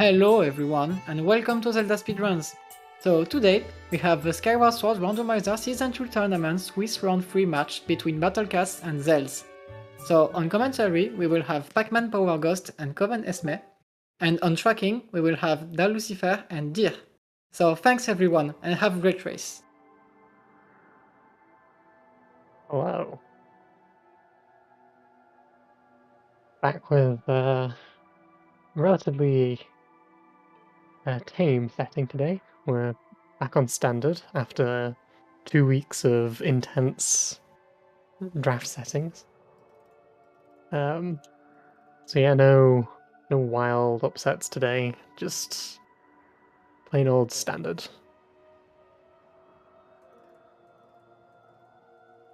Hello everyone, and welcome to ZeldaSpeedRuns. So today, we have the Skyward Sword Randomizer Season 2 Tournament Swiss Round 3 match between Battlecats and Zeldz. So on commentary, we will have Pac-Man Power Ghost and Coven Esme, and on tracking, we will have Da Lucifer and Deer. So thanks everyone, and have a great race. Hello. Back with a relatively tame setting today. We're back on standard after 2 weeks of intense draft settings. So yeah, no wild upsets today. Just plain old standard.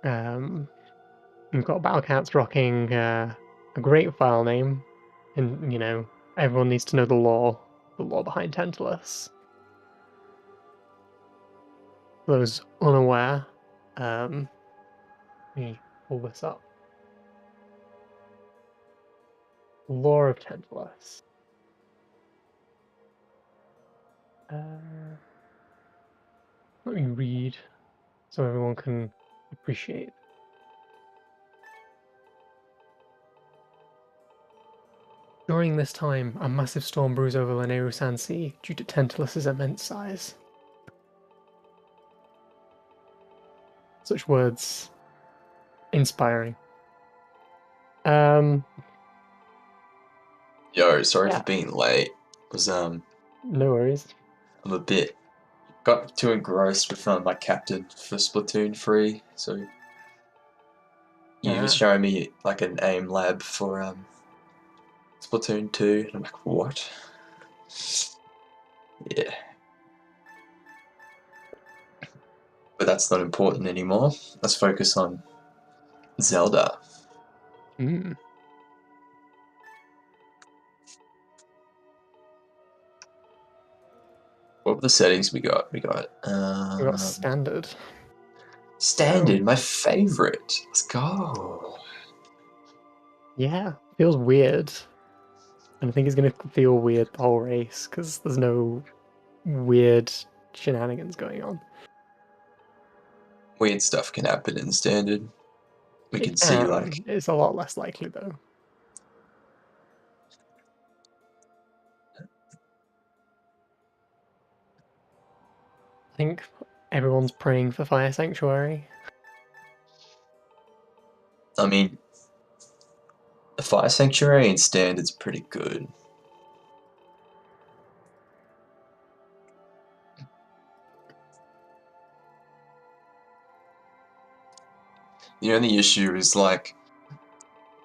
We've got Battlecats rocking a great file name, and everyone needs to know the lore behind Tantalus. For those unaware, let me pull this up. Lore of Tantalus. Let me read so everyone can appreciate. During this time, a massive storm brews over Lanayru-san Sea due to Tantalus's immense size. Such words. Inspiring. Yo, sorry for being late. No worries. I'm a bit got too engrossed with my captain for Splatoon 3, so you was showing me like an aim lab for Splatoon 2, and I'm like, what? Yeah. But that's not important anymore. Let's focus on Zelda. What were the settings we got? We got standard. Standard, my favorite. Let's go. Yeah, feels weird. And I think it's going to feel weird the whole race because there's no weird shenanigans going on. Weird stuff can happen in standard. We can see like it's a lot less likely though. I think everyone's praying for Fire Sanctuary. I mean, the Fire Sanctuary in standard's pretty good. The only issue is like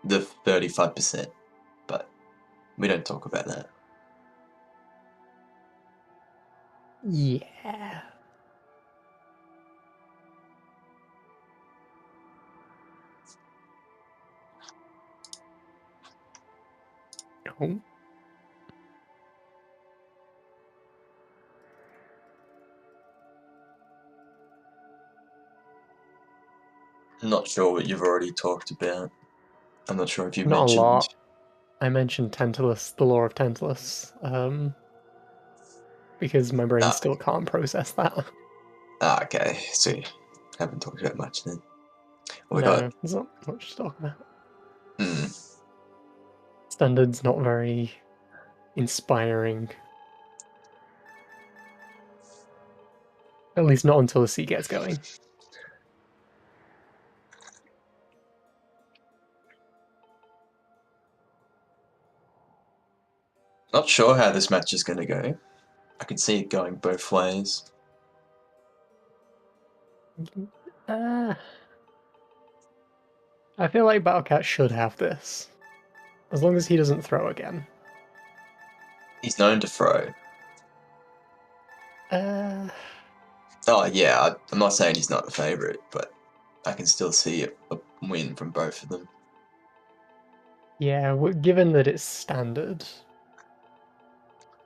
the 35%, but we don't talk about that. Yeah. No. I'm not sure what you've already talked about. I'm not sure if you mentioned. Not a lot. I mentioned Tantalus, the lore of Tantalus, because my brain still can't process that. Okay, so you haven't talked about much then. There's not much to talk about. Standard's not very inspiring. At least not until the sea gets going. Not sure how this match is going to go. I can see it going both ways. I feel like Battlecat should have this. As long as he doesn't throw again. He's known to throw. Oh yeah, I'm not saying he's not a favourite, but I can still see a win from both of them. Yeah, given that it's standard,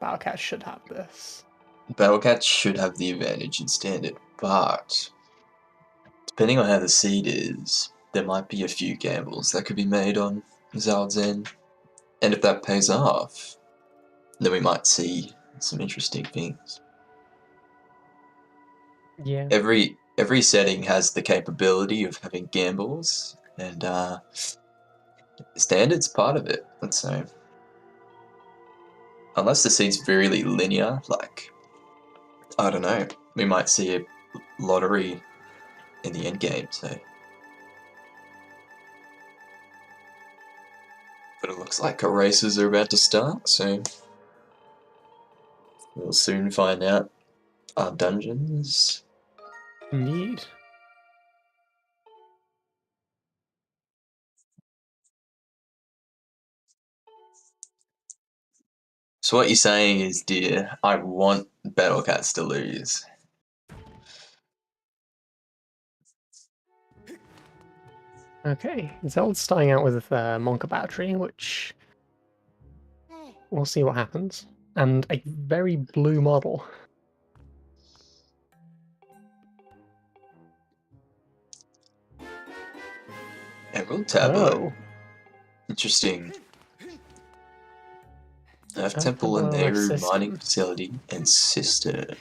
Battlecat should have this. Battlecat should have the advantage in standard, but depending on how the seed is, there might be a few gambles that could be made on Zeldz08, and if that pays off, then we might see some interesting things. Yeah. Every setting has the capability of having gambles, and standard's part of it, let's say. Unless the scene's really linear, like, I don't know, we might see a lottery in the end game, so. But it looks like our races are about to start, so we'll soon find out our dungeons. Indeed. So what you're saying is, dear, I want Battlecats to lose. Okay, Zeld's starting out with Monka Battery, which we'll see what happens. And a very blue model. Emerald Tablet. Oh. Interesting. Earth Earth Temple and Temple Nehru System. Mining Facility and Cistern.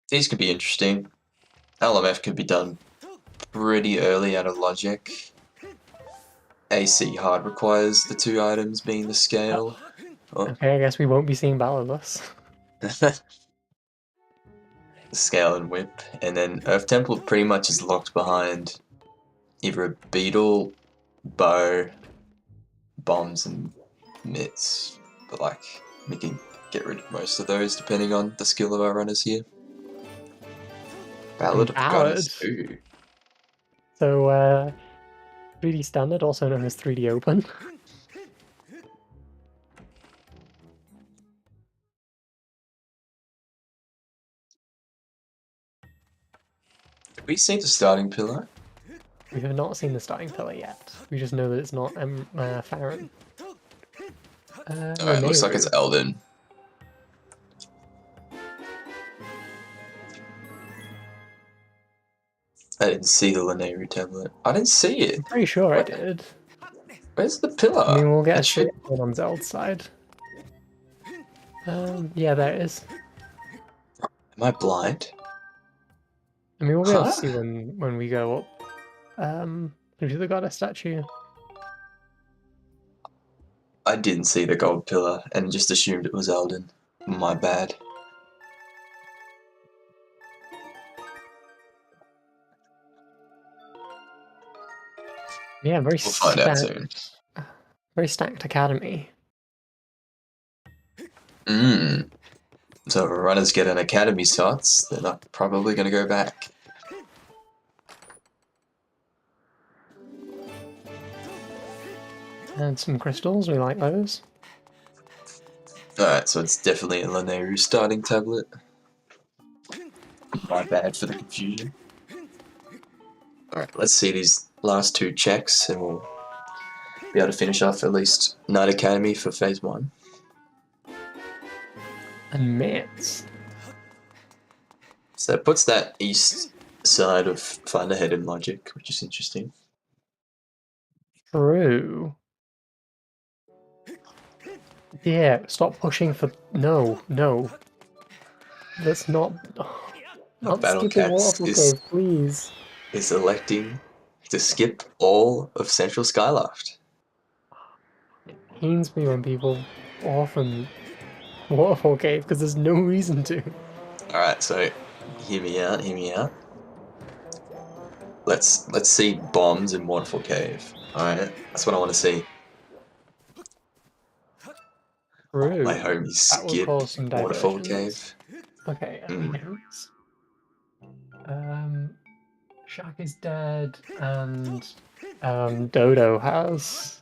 These could be interesting. LMF could be done pretty early out of logic. AC hard requires the two items being the scale. Oh. Okay, I guess we won't be seeing Ballarless. Scale and whip, and then Earth Temple pretty much is locked behind either a beetle, bow, bombs, and mitts. But like, we can get rid of most of those depending on the skill of our runners here. Ballad of Goddess. Ooh. So, 3D Standard, also known as 3D Open. Have we seen the starting pillar? We have not seen the starting pillar yet. We just know that it's not Farron. Alright, looks like it's Elden. I didn't see the Lanayru tablet. I didn't see it. I'm pretty sure I did. Where's the pillar? I mean, we'll get a shit on Zeld's side. Yeah, there it is. Am I blind? I mean, we'll be able to see when we go up into the goddess statue. I didn't see the gold pillar and just assumed it was Elden. My bad. Yeah, very We'll find out soon. Very stacked academy. So if runners get an academy slots, they're not probably going to go back. And some crystals, we like those. Alright, so it's definitely a Lanayru starting tablet. My bad for the confusion. Alright, let's see these last two checks and we'll be able to finish off at least Knight Academy for phase 1. And mitts. So it puts that east side of Find Ahead in logic, which is interesting. True. Yeah, stop pushing for... No. Let's not... Not skipping Waterfall Cave, please. Is electing to skip all of Central Skyloft. It pains me when people orphan Waterfall Cave because there's no reason to. Alright, so hear me out. Let's see bombs in Waterfall Cave. Alright, that's what I want to see. True. My homie skip Waterfall Cave. Okay, Shaq is dead, and Dodo has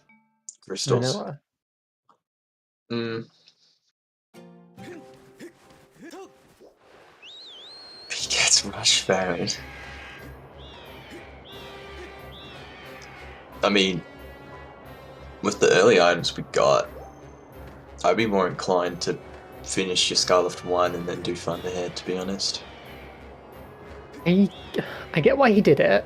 crystals. Vanilla. He gets rush buried. I mean, with the early items we got, I'd be more inclined to finish your Skyloft 1 and then do Find Ahead, to be honest. I get why he did it,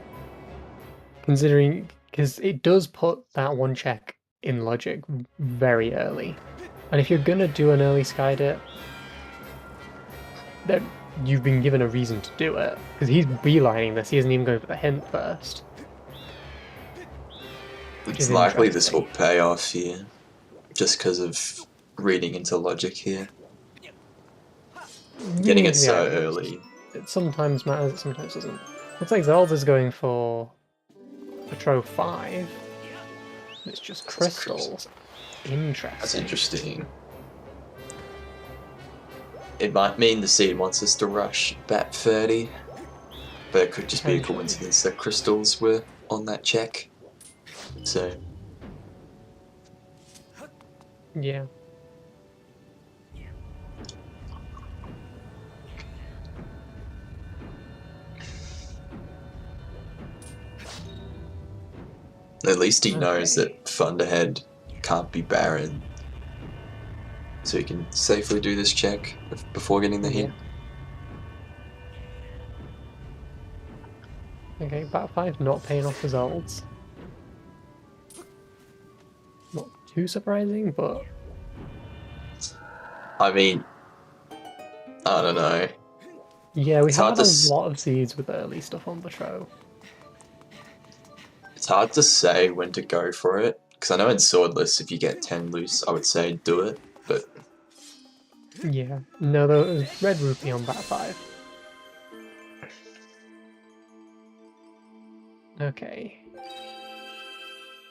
considering Because it does put that one check in logic very early. And if you're gonna do an early sky dip, then you've been given a reason to do it. Because he's beelining this, he isn't even going for the hint first. It's likely this will pay off here, just because of reading into logic here. Getting it so early. It sometimes matters, it sometimes doesn't. Looks like Zelda's going for Patro 5. It's just crystals. Interesting. That's interesting. It might mean the seed wants us to rush Bat 30, but it could just be a coincidence that crystals were on that check. So. Yeah. At least he knows that Thunderhead can't be barren. So he can safely do this check before getting the hint. Okay, Bat 5 not paying off the Zelds. Not too surprising, but... I mean... I don't know. Yeah, we have a lot of seeds with early stuff on Patro. It's hard to say when to go for it, because I know in Swordless, if you get 10 loose, I would say do it, but... Yeah. No, there was Red Rupee on Bat 5. Okay.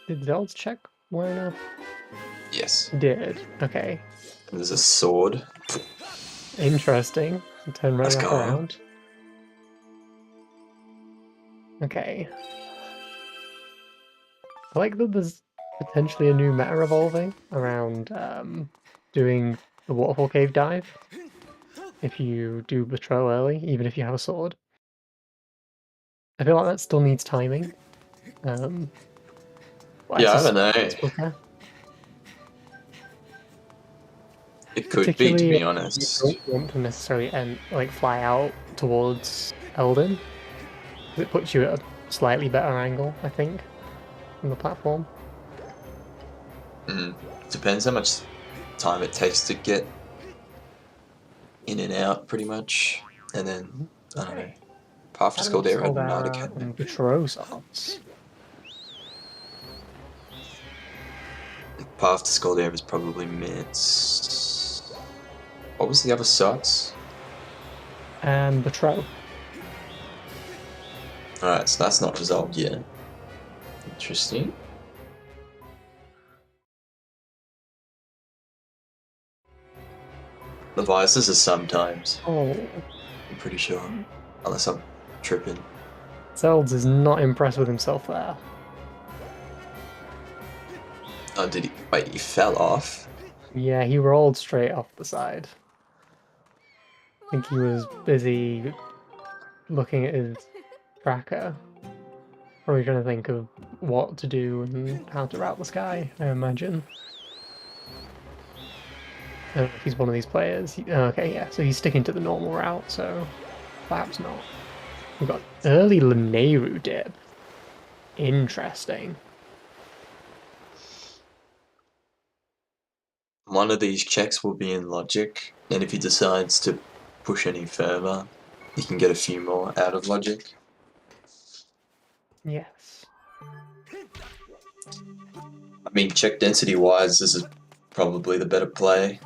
Did Zeldz check well enough? Yes. He did. Okay. And there's a sword. Interesting. Turn right back around. Okay. I like that there's potentially a new meta evolving around doing the waterfall cave dive. If you do Betrow early, even if you have a sword. I feel like that still needs timing. Yeah, I don't know. It could be, to be honest. You don't want to necessarily fly out towards Elden. It puts you at a slightly better angle, I think, on the platform. Depends how much time it takes to get in and out, pretty much. And then, I don't know. Path to Skyward and Night Academy. Betrow Arts. Path to Skyward is probably minutes. What was the other sorts? Betrow. Alright, so that's not resolved yet. Interesting. The vices are sometimes. Oh. I'm pretty sure. Unless I'm tripping. Zeldz is not impressed with himself there. Oh, did he? Wait, he fell off? Yeah, he rolled straight off the side. I think he was busy looking at his tracker. Probably trying to think of what to do and how to route the sky, I imagine. I don't know if he's one of these players. Okay, yeah, so he's sticking to the normal route, so perhaps not. We've got early Lanayru dip. Interesting. One of these checks will be in logic, and if he decides to push any further, he can get a few more out of logic. Yes. I mean, check density wise, this is probably the better play.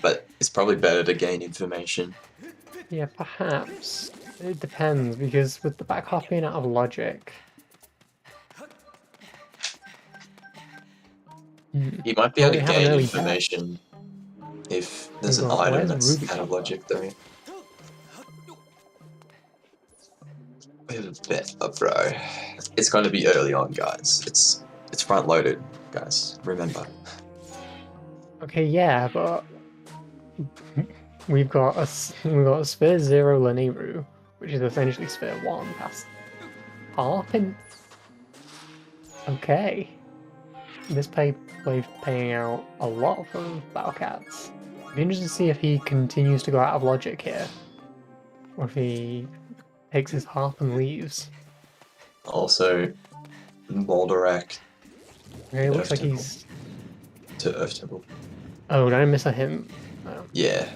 But it's probably better to gain information. Yeah, perhaps. It depends, because with the back half being out of logic... You might be able to gain information if there's an item that's out of logic, though. We have a bet, bro. It's going to be early on, guys. It's front loaded, guys. Remember. Okay, yeah, but we've got a Sphere 0 Lanayru, which is essentially Sphere 1 past half. Okay. This play's paying out a lot for Battlecats. It'd be interesting to see if he continues to go out of logic here, or if he takes his harp and leaves. Also, Moldorak Okay, looks Earth like Temple. he's... To Earth Temple. Oh, did I miss a hint? Oh. Yeah.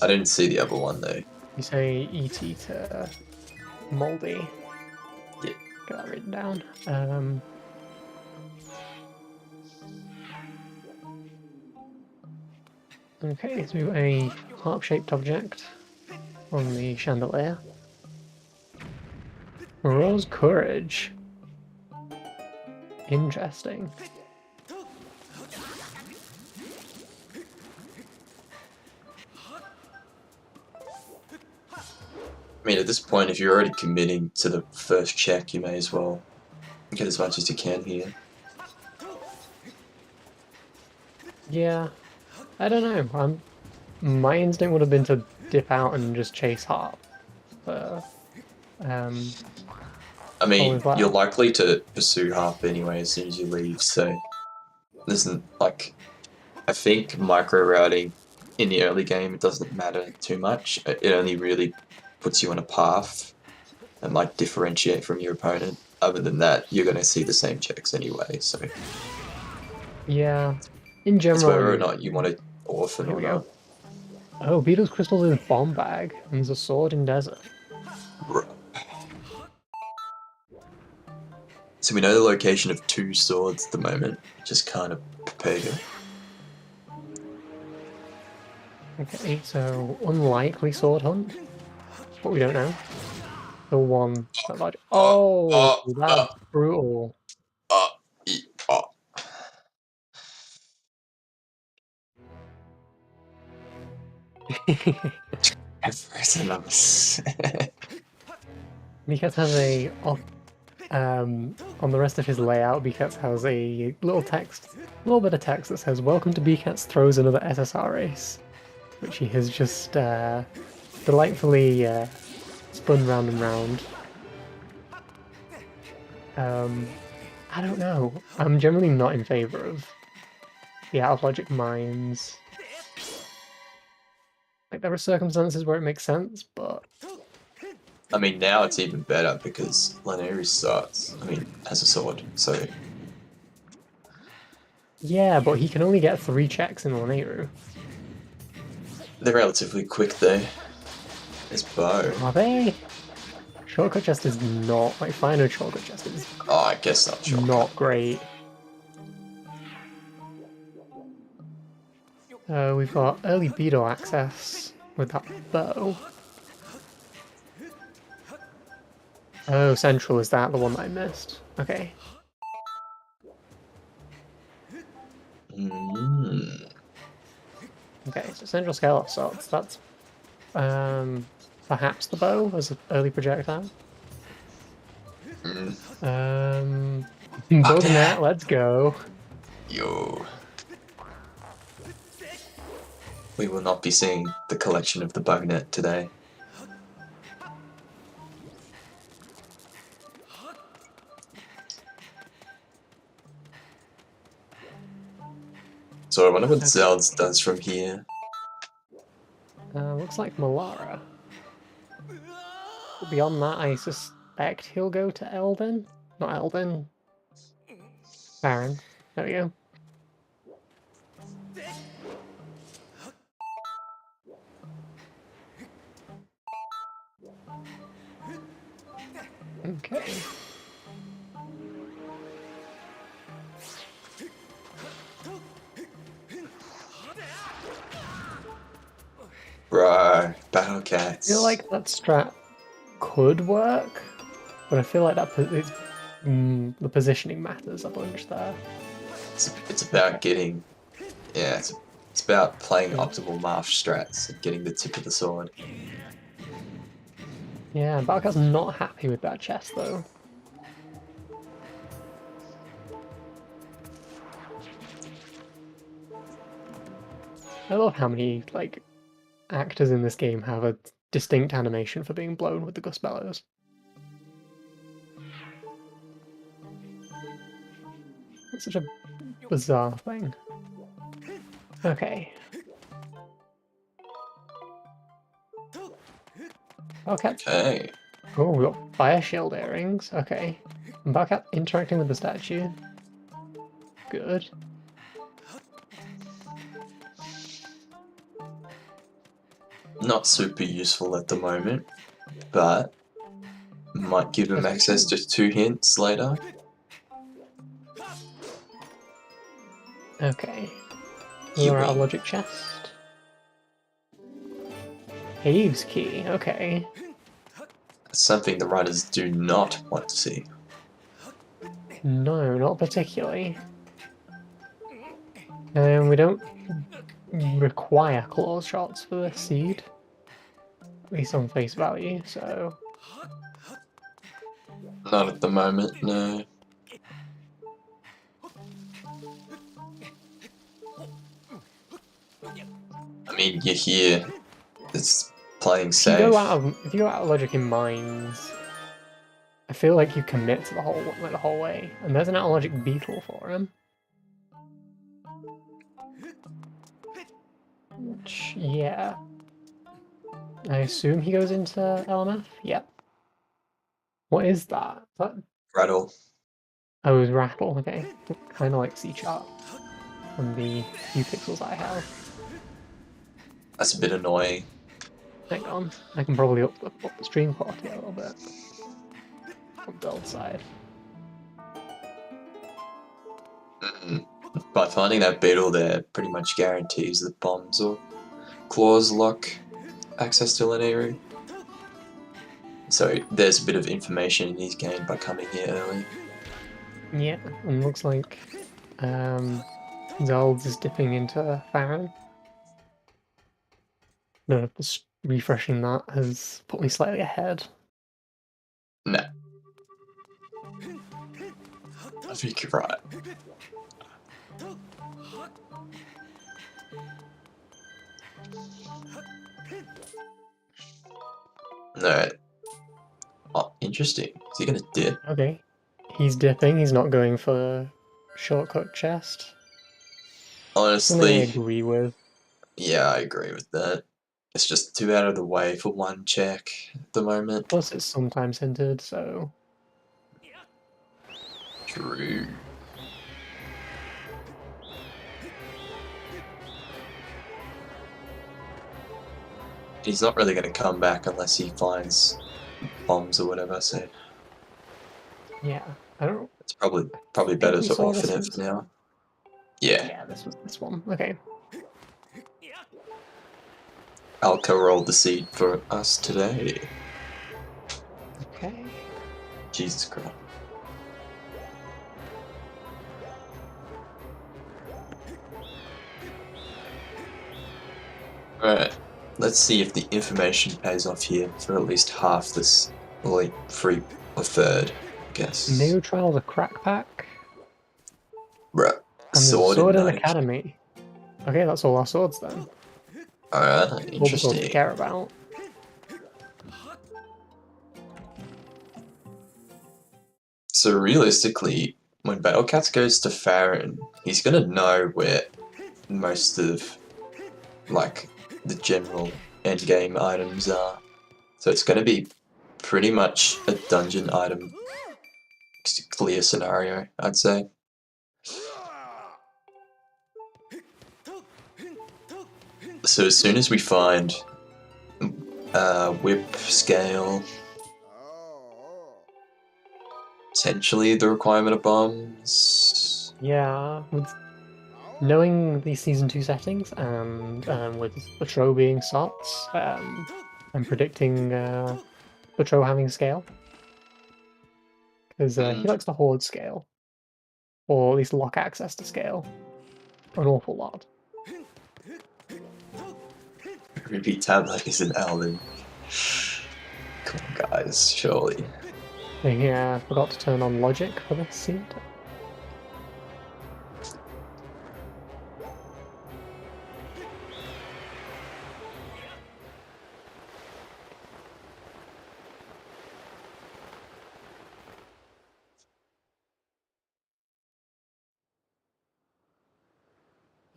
I didn't see the other one though. You say ET to Moldy. Yeah. Get that written down. Okay, so we've got a harp-shaped object on the chandelier. Rose Courage. Interesting. I mean, at this point, if you're already committing to the first check, you may as well get as much as you can here. Yeah, I don't know. My instinct would have been to dip out and just chase harp. But, I mean, always like you're that. likely to pursue harp anyway as soon as you leave, so there's like, I think micro routing in the early game, it doesn't matter too much. It only really puts you on a path and like differentiate from your opponent. Other than that, you're going to see the same checks anyway, so Yeah, in it's general. whether or not you want to orphan Here or we not. go. Oh, Beetle's Crystal is bomb bag, and there's a sword in desert. So we know the location of 2 swords at the moment, just kind of Pega. Okay, so unlikely sword hunt, but we don't know. The one that large. Oh, that's brutal. Miketz has a on the rest of his layout, Miketz has a little bit of text that says, "Welcome to Miketz throws another SSR race," which he has just delightfully spun round and round. I don't know. I'm generally not in favor of the out of logic mines. Like, there are circumstances where it makes sense, but I mean, now it's even better because Laneri starts, has a sword, so... yeah, but he can only get 3 checks in Laneiru. They're relatively quick though. There's bow. Are they? Shortcut chest is not, like, final shortcut chest is Oh, I guess not shortcut. not great. We've got early Beetle access with that bow. Oh, Central, is that the one that I missed? Okay. Okay, so Central Scale of Sorts, that's perhaps the bow as an early projectile. Bugnet, let's go. Yo. We will not be seeing the collection of the Bugnet today. So I wonder what Zeldz does from here. Looks like Malara. Beyond that, I suspect he'll go to Elden. Not Elden. Baron. There we go. Okay. Bro, Battlecats. I feel like that strat could work, but I feel like that the positioning matters a bunch there. It's about getting... yeah, it's about playing optimal marsh strats and getting the tip of the sword. Yeah, Battlecat's not happy with that chest though. I love how many, like, actors in this game have a distinct animation for being blown with the gust bellows. It's such a bizarre thing. Okay. Battlecat. Okay. Oh, we got fire shield earrings. Okay. Battlecat interacting with the statue. Good. Not super useful at the moment, but might give him access to 2 hints later. Okay. You We're out of win. logic chest. Caves key. Okay. That's something the writers do not want to see. No, not particularly. We don't require claw shots for this seed. At least on face value, so... Not at the moment, no. I mean, you're here. It's playing safe. If you go out of logic in mines, I feel like you commit to the whole way. And there's an out of logic beetle for him. Which, yeah. I assume he goes into LMF? Yep. What is that? Is that... Rattle. Oh, it was rattle, okay. Kinda like C-sharp from the few pixels I have. That's a bit annoying. Hang on, I can probably up the stream quality a little bit. On Zeld's side. By finding that beetle there, pretty much guarantees that bombs or claws lock access to an area. So there's a bit of information he's gained by coming here early. Yeah, and looks like Zeldz is dipping into Farron. No, just refreshing that has put me slightly ahead. No. I think you're right. No. Oh, interesting. Is he gonna dip? Okay. He's dipping, he's not going for shortcut chest. Something I Honestly, agree with. yeah, I agree with that. It's just too out of the way for one check at the moment. Plus it's sometimes hinted, so... True. He's not really going to come back unless he finds bombs or whatever, so Yeah, I don't... it's probably better we to saw orphan this it for now. Yeah. Yeah, this was this one. Okay. Alka rolled the seed for us today. Okay. Jesus Christ. Alright, let's see if the information pays off here for at least half this, or like a third, I guess. Neo Trials a crack pack. Bruh. And Sword in Knight. Academy. Okay, that's all our swords then. Alright, All the swords we interesting. care about. So realistically, when Battlecats goes to Farron, he's gonna know where most of, like, the general endgame items are. So it's gonna be pretty much a dungeon item clear scenario, I'd say. So as soon as we find whip scale, potentially the requirement of bombs. Yeah, with knowing the season 2 settings and with Patro being sots, I'm predicting Patro having scale. Because he likes to hoard scale. Or at least lock access to scale. An awful lot. Repeat tablet is an Allen. Come on, guys, surely. Yeah, I forgot to turn on logic for this seed.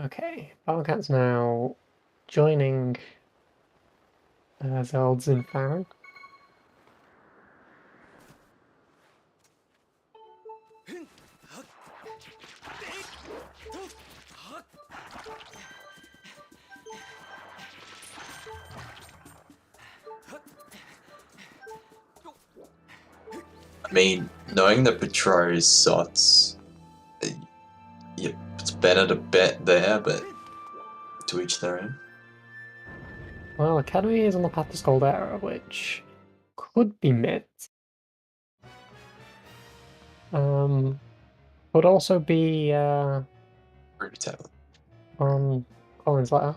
Okay, Battlecat's now joining Zeldz and Farron. I mean, knowing the Petro's sots, it's better to bet there, but to each their own. Well, Academy is on the path to Scaldera, which could be mid. Could also be Ruby Tablet. on Colin's letter.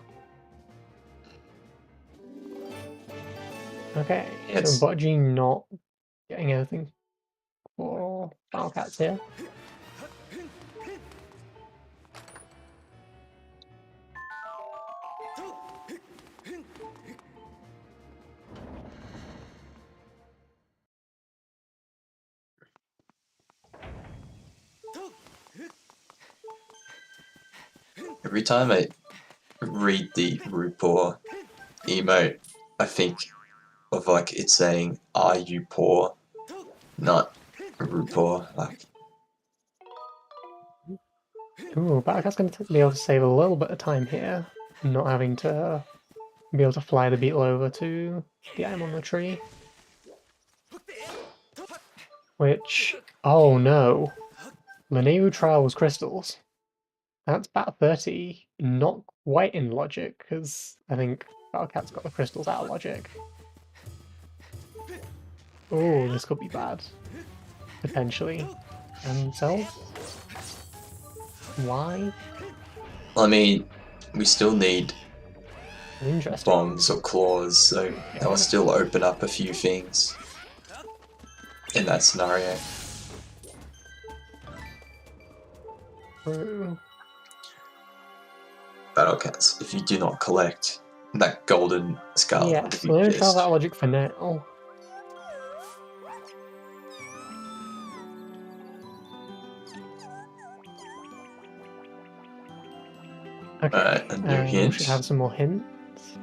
Okay, Yes. so Budgie not getting anything for Battlecats here. Every time I read the RuPaul emote, I think of like it saying, "Are you poor?" Not RuPaul. Like, Ooh, Battlecat's going to be able to save a little bit of time here, not having to be able to fly the beetle over to the item on the tree. Which, oh no, Laneru Trials Crystals. That's Bat 30, not quite in logic, because I think Battlecat's got the crystals out of logic. Oh, this could be bad. Potentially. And Zelda? Why? I mean, we still need Interesting. bombs or claws, so that will still open up a few things in that scenario. True. Battlecats, if you do not collect that golden skull, Yeah, so let me try that logic for now. Okay, Alright, a new we hint. should have some more hints.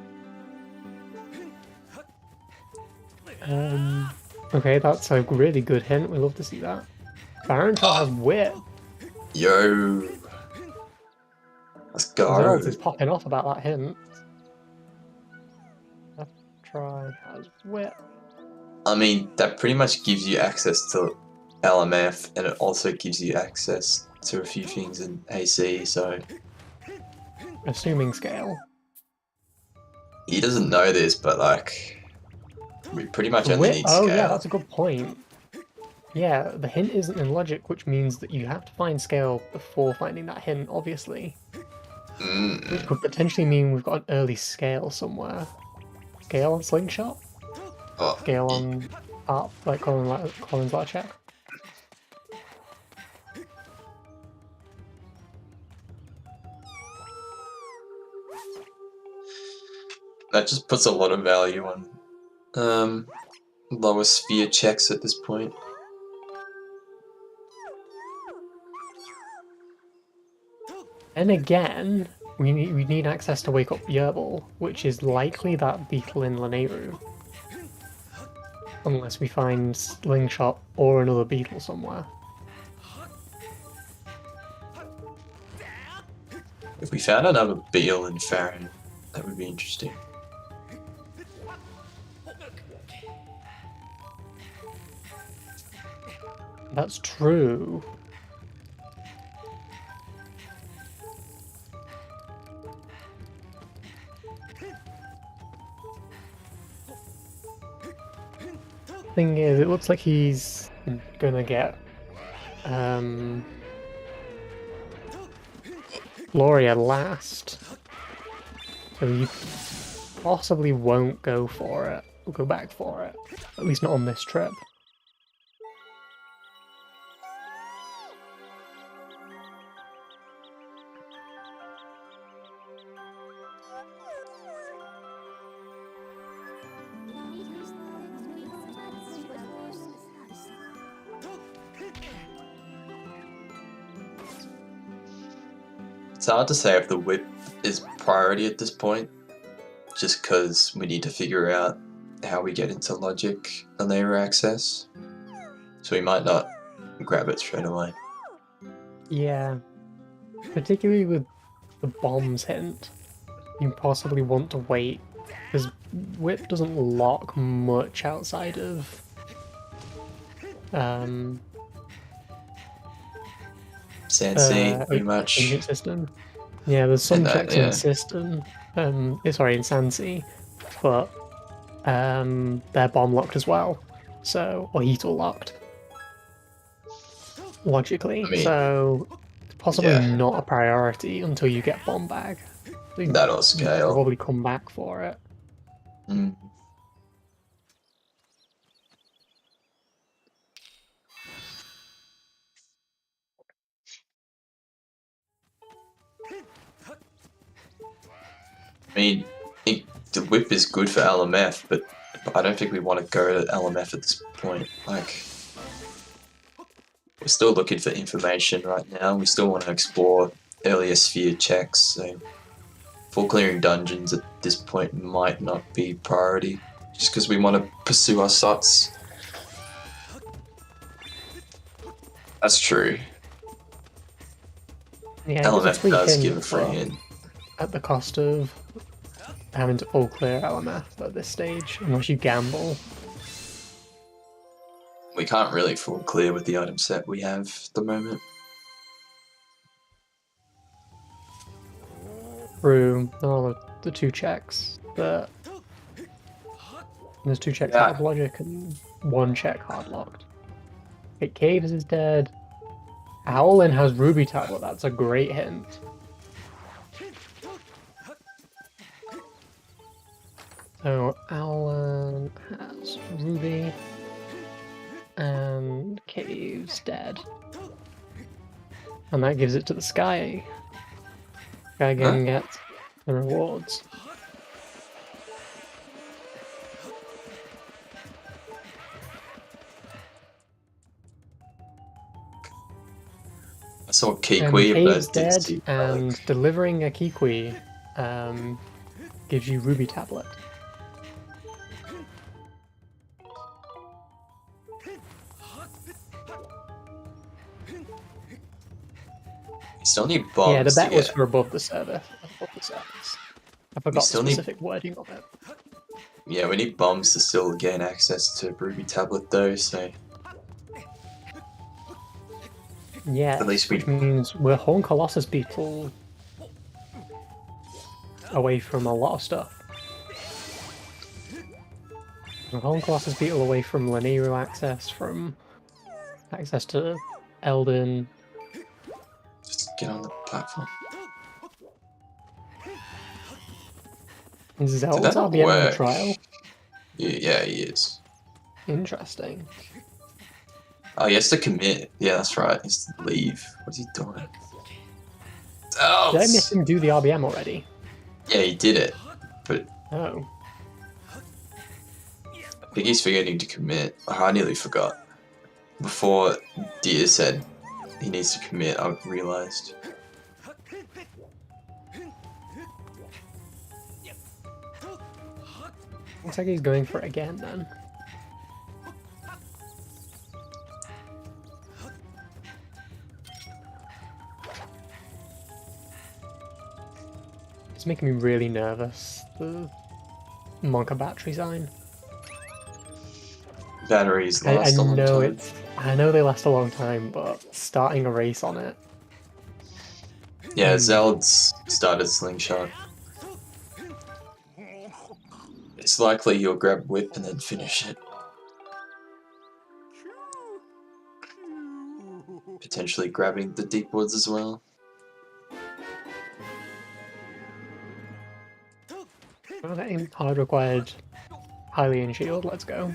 Okay, that's a really good hint. We love to see that. Baron Troll has whip. Yo, let's go. Zeldz is popping off about that hint. Let's try has whip. I mean, that pretty much gives you access to LMF, and it also gives you access to a few things in AC, so Assuming scale. he doesn't know this, but like, we pretty much only need scale. Oh yeah, that's a good point. Yeah, the hint isn't in logic, which means that you have to find scale before finding that hint, obviously. Which could potentially mean we've got an early scale somewhere. Scale on Slingshot? Oh, Scale on Art, like Colin's letter check. that just puts a lot of value on lower sphere checks at this point. And again, we need access to wake up Yerbil, which is likely that beetle in Laneru. Unless we find Slingshot or another beetle somewhere. If we found another beetle in Farron, that would be interesting. That's true. Thing is, it looks like he's gonna get Gloria last. So you possibly won't go for it. We'll go back for it. At least not on this trip. It's hard to say if the whip is priority at this point, just because we need to figure out how we get into logic and layer access. So we might not grab it straight away. Yeah. Particularly with the bombs hint, you possibly want to wait, because whip doesn't lock much outside of Sensei, pretty much. ancient system. Yeah, there's some And that, checks yeah. in system. Sorry, in Sansi, but they're bomb locked as well. So, or heat locked. Logically, I mean, so it's possibly yeah. not a priority until you get bomb bag. That'll You scale. probably come back for it. Mm. I mean, the whip is good for LMF, but I don't think we want to go to LMF at this point. Like, we're still looking for information right now. We still want to explore earlier sphere checks, so full clearing dungeons at this point might not be priority, just because we want to pursue our sots. That's true. Yeah, LMF does give a free hit. At the cost of having to full clear LMF at this stage, unless you gamble. We can't really full clear with the item set we have at the moment. Through all of the 2 checks that there's 2 checks Yeah. out of logic and 1 check hard locked. Okay, Caves is dead. Owlin has Ruby Tablet, that's a great hint. So Owlin has Ruby and Caves dead. And that gives it to the Sky. Sky again gets the rewards. I saw Kikwi, Cave's but dead, see and delivering a Kikwi gives you Ruby Tablet. We still need bombs. Yeah, the bet to was get. for above the service. I forgot the still need- specific wording of it. Yeah, we need bombs to still gain access to Ruby Tablet though, so Yeah, at least we which means we're Horn Colossus Beetle away from a lot of stuff. We're Horn Colossus Beetle away from Laniru access, from access to Elden. just get on the platform. Is Did Zeldz that not RBM in the work? trial? Yeah, he is. Interesting. Oh, he has to commit. Yeah, that's right. He has to leave. What's he doing? Oh, Did I miss him do the RBM already? yeah, he did it, but Oh. I think he's forgetting to commit. I nearly forgot. Before Deer said he needs to commit, I realized. Looks like he's going for it again then. It's making me really nervous, the Monka battery sign. Batteries I last a long know time. I know they last a long time, but starting a race on it. Yeah, Zeldz started Slingshot. It's likely you'll grab Whip and then finish it. Potentially grabbing the Deep Woods as well. Okay, hard required, highly in shield, let's go.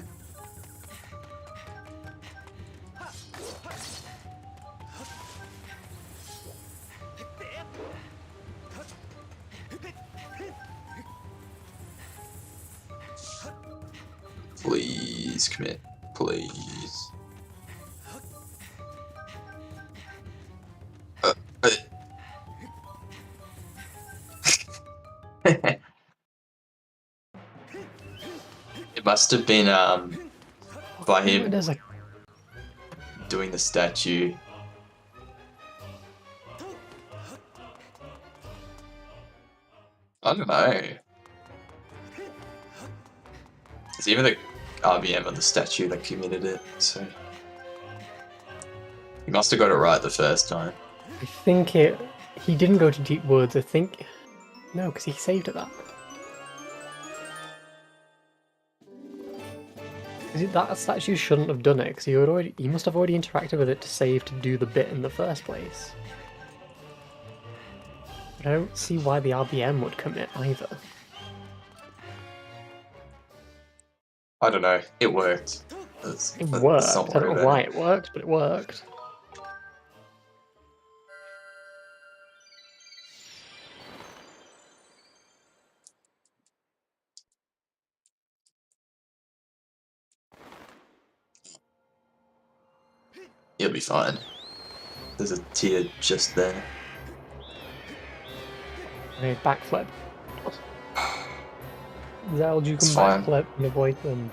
Please commit. Please. It must have been by him There's a doing the statue. I don't know. It's even the RBM on the statue that committed it, so He must have got it right the first time. I think he didn't go to Deep Woods, I think. No, because he saved at that. That statue shouldn't have done it, because he must have already interacted with it to save to do the bit in the first place. But I don't see why the RBM would commit either. I don't know. It worked. It worked. I don't know why it worked, but it worked. He'll be fine. There's a tier just there. Okay, backflip. Zeld, you can It's fine. backflip and avoid them.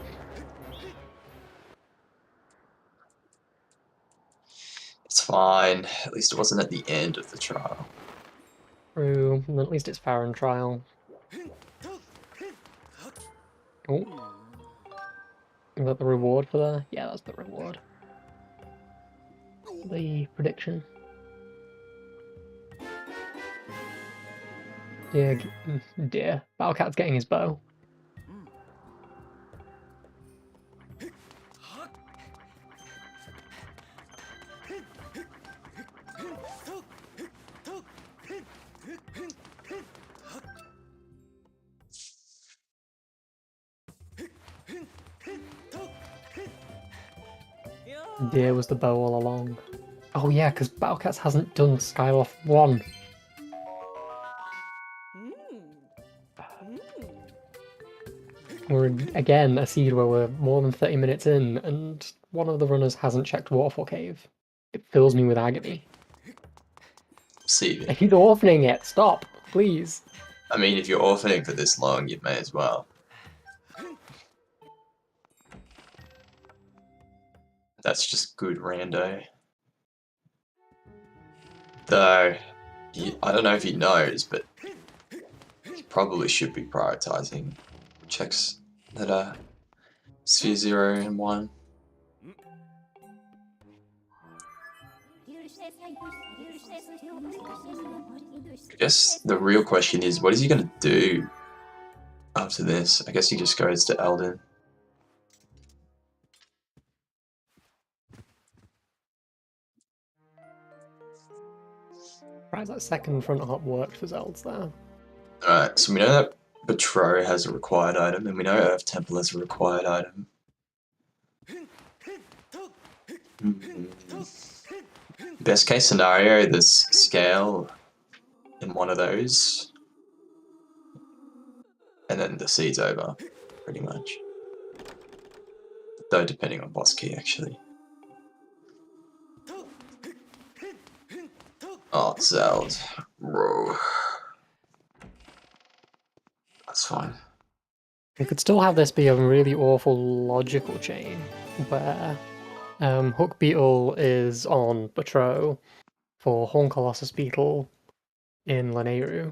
It's fine. At least it wasn't at the end of the trial. True, and at least it's fair and trial. Oh. Is that the reward for that? Yeah, that's the reward. The prediction. Dear. Battlecat's getting his bow. Deer was the bow all along. Oh yeah, because Battlecats hasn't done Skyward 1. We're again a seed where we're more than 30 minutes in, and one of the runners hasn't checked Waterfall Cave. It fills me with agony. See. He's orphaning it. Stop, please. I mean, if you're orphaning for this long, you may as well. That's just good rando. Though, I don't know if he knows, but he probably should be prioritizing checks that are Sphere 0 and 1. I guess the real question is, what is he going to do after this? I guess he just goes to Elden. Right, that second front hop worked for Zeldz there. Alright, so we know that Betrow has a required item, and we know Earth Temple has a required item. Best case scenario, there's scale in one of those, and then the seed's over, pretty much. Though depending on boss key, actually. Oh, Zeld. Whoa. That's fine. We could still have this be a really awful logical chain, where Hook Beetle is on Betrow for Horn Colossus Beetle in Lanayru.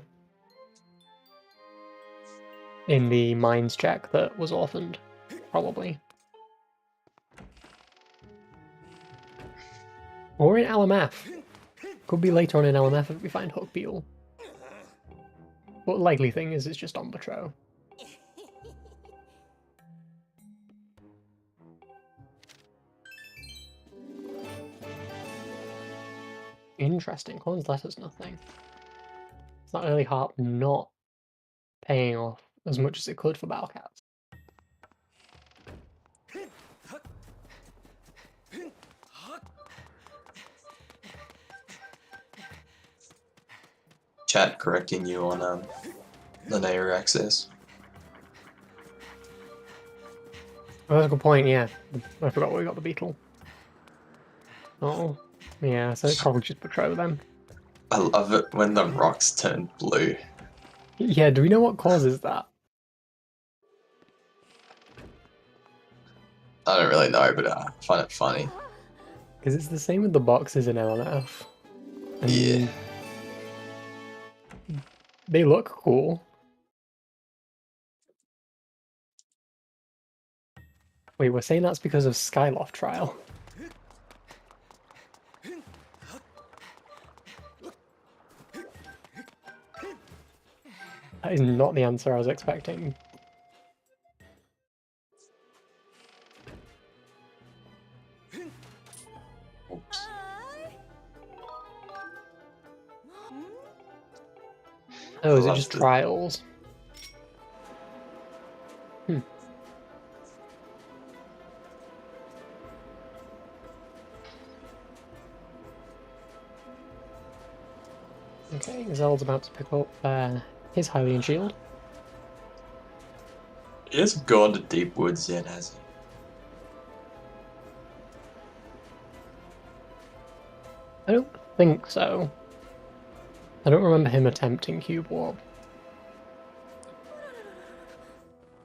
In the Mines check that was orphaned, probably. Or in LMF. Could be later on in LMF if we find Hook Beetle. But likely thing is it's just on Betrow. Interesting. Horn's letters nothing. It's not really Harp not paying off as much as it could for Battlecats. Chat correcting you on the Nair access. Oh, that's a good point, yeah. I forgot where we got the beetle. Oh, yeah, so it's probably just Betrow then. I love it when the rocks turn blue. Yeah, do we know what causes that? I don't really know, but I find it funny. Because it's the same with the boxes in LMF. And Yeah. they look cool. Wait, we're saying that's because of Skyloft trial. That is not the answer I was expecting. Oops. Oh, is it love just the- trials? Okay, Zeld's about to pick up his Hylian shield. He hasn't gone to deep woods yet, has he? I don't think so. I don't remember him attempting cube warp.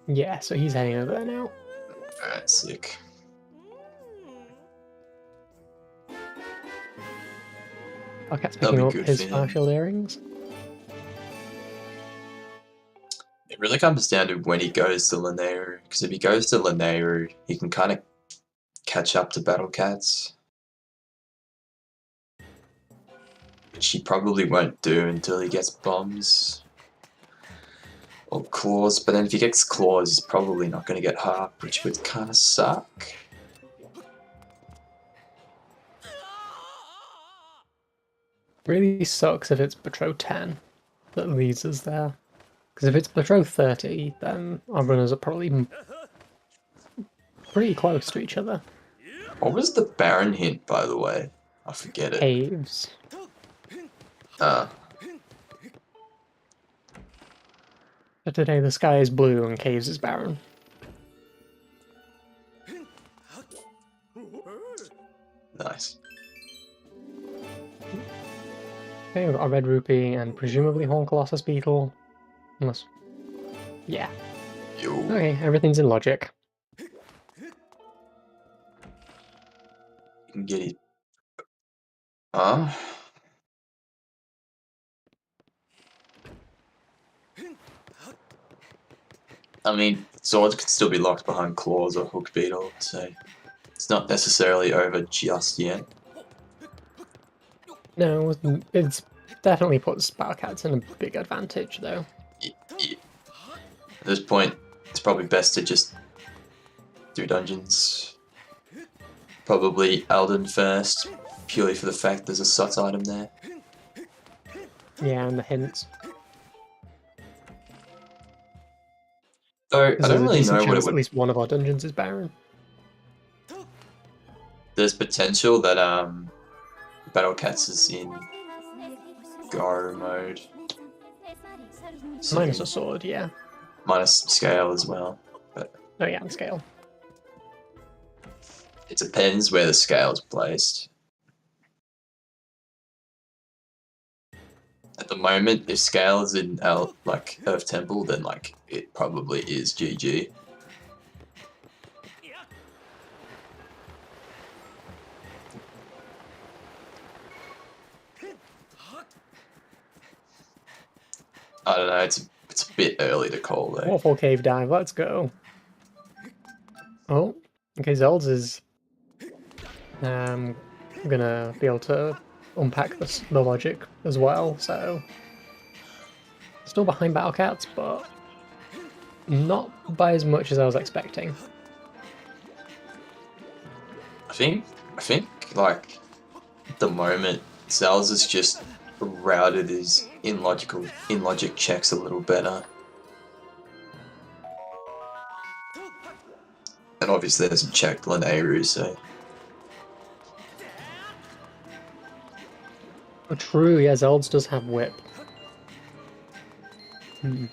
Yeah, so he's heading over there now. Alright, sick. Battlecats That'll picking be up good his for him. partial earrings. It really comes down to when he goes to Lanayru, because if he goes to Lanayru, he can kind of catch up to Battlecats. Which he probably won't do until he gets bombs. Or claws, but then if he gets claws, he's probably not going to get harp, which would kind of suck. Really sucks if it's Betroth 10 that leads us there. Because if it's Betroth 30, then our runners are probably pretty close to each other. What was the Baron hint, by the way? I forget it. Caves. But today the sky is blue and caves is barren. Nice. Okay, we've got a red rupee and presumably Horn Colossus beetle. Unless... yeah. Yo. Okay, everything's in logic. You can get it. I mean, swords could still be locked behind claws or hook beetle, so it's not necessarily over just yet. No, it's definitely puts Battlecats in a big advantage though. Yeah. At this point, it's probably best to just do dungeons. Probably Alden first, purely for the fact there's a SOT item there. Yeah, and the hints. Though, I There's don't a really decent know what it chance would... at least one of our dungeons is barren. There's potential that Battlecats is in Go mode. So Minus a sword, yeah. minus scale as well. But Oh yeah, and scale. it depends where the scale is placed. At the moment, if scale is in like Earth Temple, then like it probably is GG. I don't know. It's a bit early to call though. Waterfall cave dive, let's go. Oh, okay, Zeldz is gonna be able to unpack the logic as well, so still behind Battlecats, but not by as much as I was expecting. I think like at the moment, Zeldz is just routed his in logic checks a little better. And obviously hasn't checked Lanayru, so Oh, true, yeah, Zeldz does have whip. it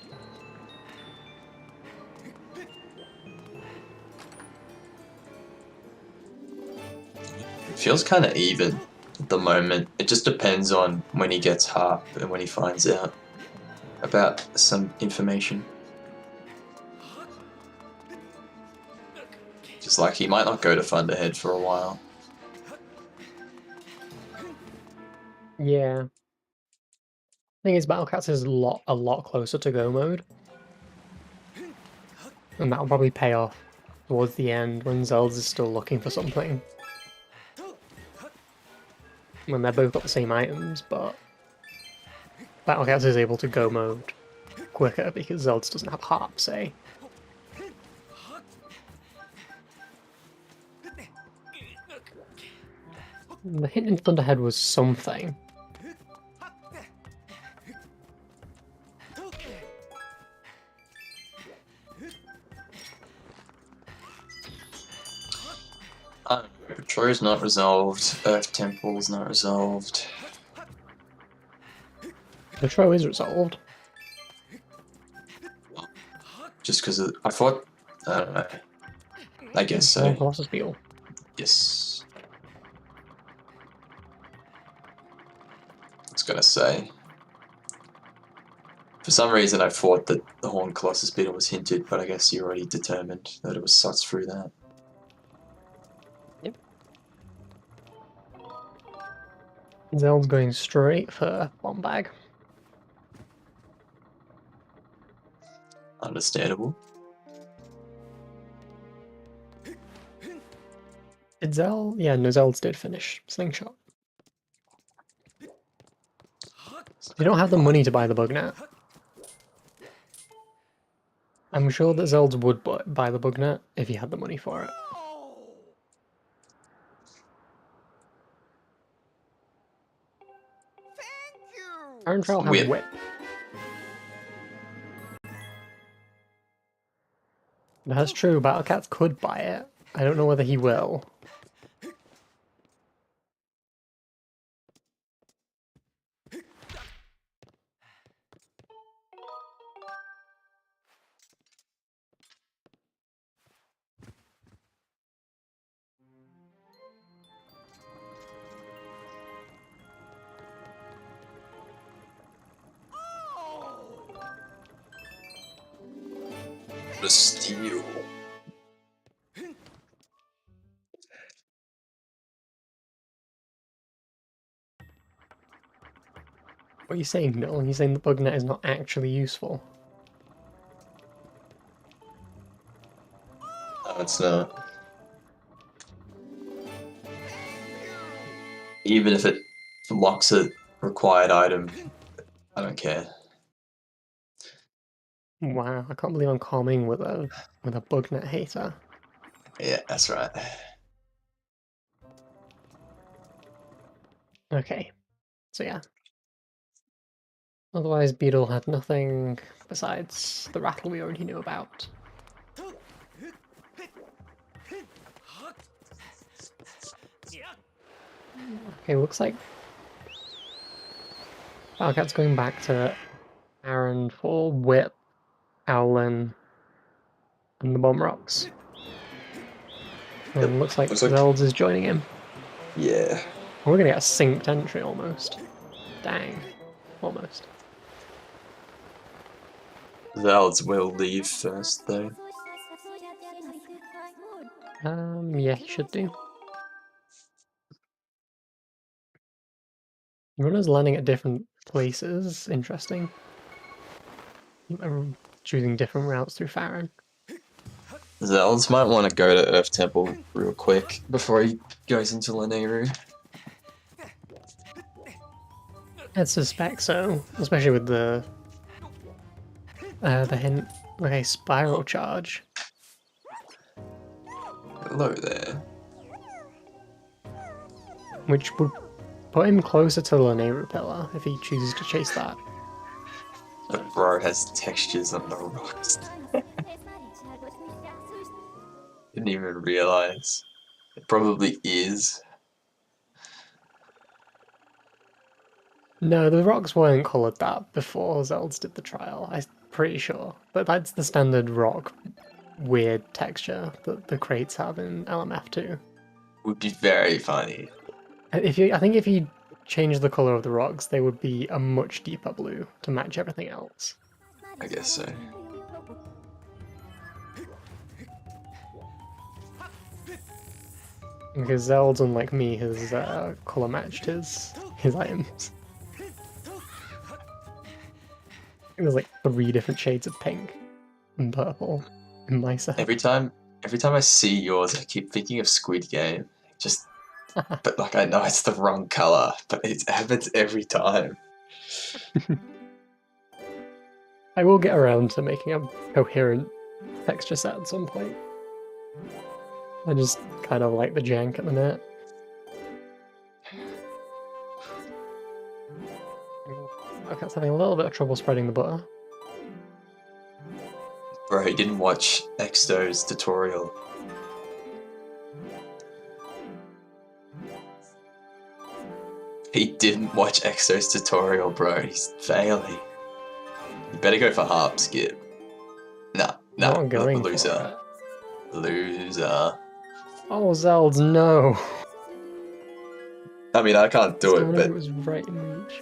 feels kind of even at the moment. It just depends on when he gets harp and when he finds out about some information. Just like he might not go to Thunderhead for a while. Yeah. Thing is, Battlecats is a lot closer to go mode. And that'll probably pay off towards the end when Zeldz is still looking for something. When they're both got the same items, but Battlecats is able to go mode quicker because Zeldz doesn't have harp, say. The hint in Thunderhead was something. Patrol's not resolved. Earth Temple's not resolved. Patrol is resolved. Just because I thought, I don't know. I guess so. Colossus Beetle. Yes. I was gonna say. For some reason, I thought that the Horned Colossus Beetle was hinted, but I guess you already determined that it was such through that. Yep. Zeld's going straight for Bomb Bag. Understandable. Did Zeld? Yeah, no, Zeld's did finish Slingshot. You don't have the money to buy the bug net. I'm sure that Zeld's would buy the bug net if he had the money for it. Iron Trail has whip. That's true, Battlecats could buy it. I don't know whether he will. The steel. What are you saying, Noel? You're saying the bug net is not actually useful? No, it's not. Even if it locks a required item, I don't care. Wow, I can't believe I'm calming with a bug net hater. Yeah, that's right. Okay, so yeah. Otherwise, Beetle had nothing besides the rattle we already knew about. Okay, looks like Battlecat's going back to Aaron for Whip, Owlin, and the Bomb Rocks. And looks like Zeldz is joining him. Yeah. We're gonna get a synced entry almost. Dang. Almost. Zeldz will leave first, though. Yeah, he should do. Runners landing at different places. Interesting. Choosing different routes through Farron. Zeldz might want to go to Earth Temple real quick before he goes into Lanayru. I suspect so, especially with the hint. Okay, spiral charge. Hello there. Which would put him closer to the Lanayru pillar if he chooses to chase that. That bro has textures on the rocks. Didn't even realize. It probably is. No, the rocks weren't coloured that before Zeldz did the trial, I'm pretty sure. But that's the standard rock weird texture that the crates have in LMF2. Would be very funny. I think if you change the colour of the rocks, they would be a much deeper blue to match everything else. I guess so. Because Zeldz, unlike me, has colour matched his items. There's like 3 different shades of pink and purple in my set. Every time I see yours, I keep thinking of Squid Game. Just, but like I know it's the wrong color, but it happens every time. I will get around to making a coherent texture set at some point. I just kind of like the jank at the minute. Battlecat's having a little bit of trouble spreading the butter. Bro, he didn't watch Exto's tutorial. He didn't watch Exo's tutorial, bro. He's failing. You better go for harp skip. Nah, Not going loser. for Loser. Oh, Zeldz, no. I mean, I can't do it, Someone but was right in reach.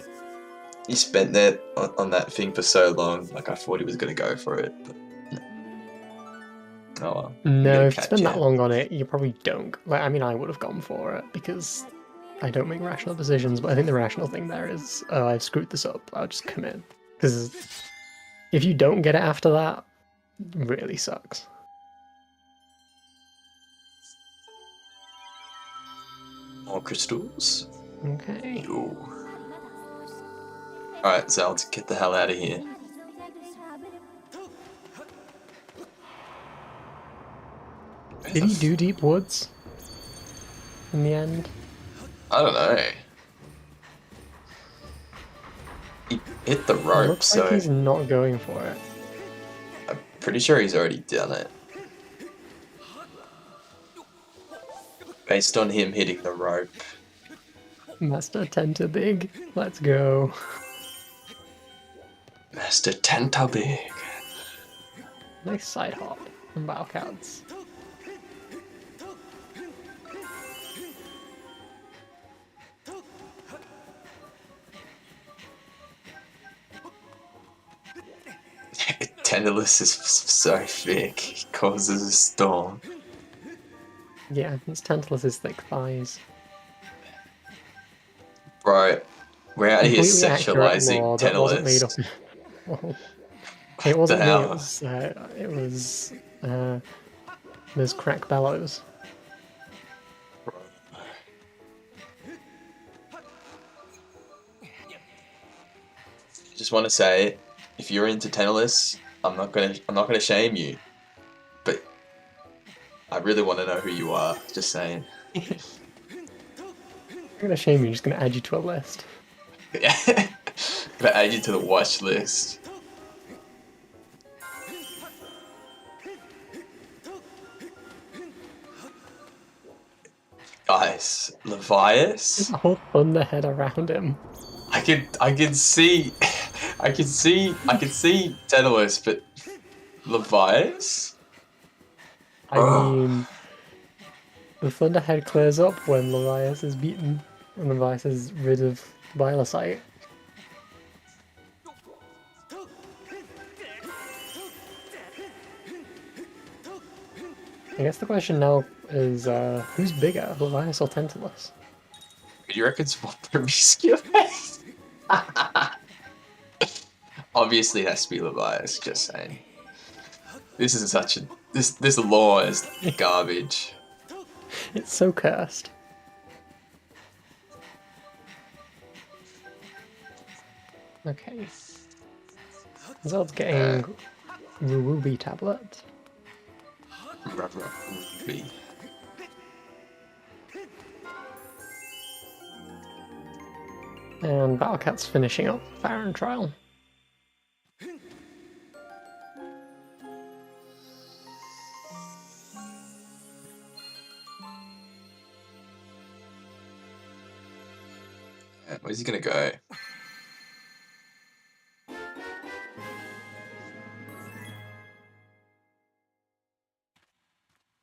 he spent that on that thing for so long. Like, I thought he was gonna go for it, but no. Oh well. No, if you spend that long on it, you probably don't. Like, I mean, I would have gone for it because I don't make rational decisions, but I think the rational thing there is, oh, I've screwed this up, I'll just commit. Because if you don't get it after that, it really sucks. More crystals. Okay. Yo. Alright, Zeldz, get the hell out of here. Did he do Deep Woods in the end? I don't know. He hit the It rope, looks so like he's not going for it. I'm pretty sure he's already done it. Based on him hitting the rope. Master Tenta Big, let's go. Master Tenta Big. Nice side hop from Battlecats. Tendalus is so thick, he causes a storm. Yeah, his Tantalus' thick thighs. Bro, we're out here Completely accurate sexualizing lore that wasn't made Tendalus. up. Well, it wasn't me, hell? it was Ms. Crack Bellows. Just want to say, if you're into Tendalus, I'm not gonna shame you, but I really want to know who you are. Just saying. I'm gonna shame you, just gonna add you to a list. Yeah, gonna add you to the watch list. Guys, Levias. There's a whole thunderhead around him. I can see Tendalus, but Levias? I mean, the thunderhead clears up when Levias is beaten, and Levias is rid of Biolocite. I guess the question now is, who's bigger, Levias or Tantalus? You reckon swap promiscuous? Obviously it has to be Levias, just saying. This is such a this law is garbage. It's so cursed. Okay. Zeld's getting Ruby tablet. Ruby. And Battlecat's finishing up Farron Trial. Where's he gonna go?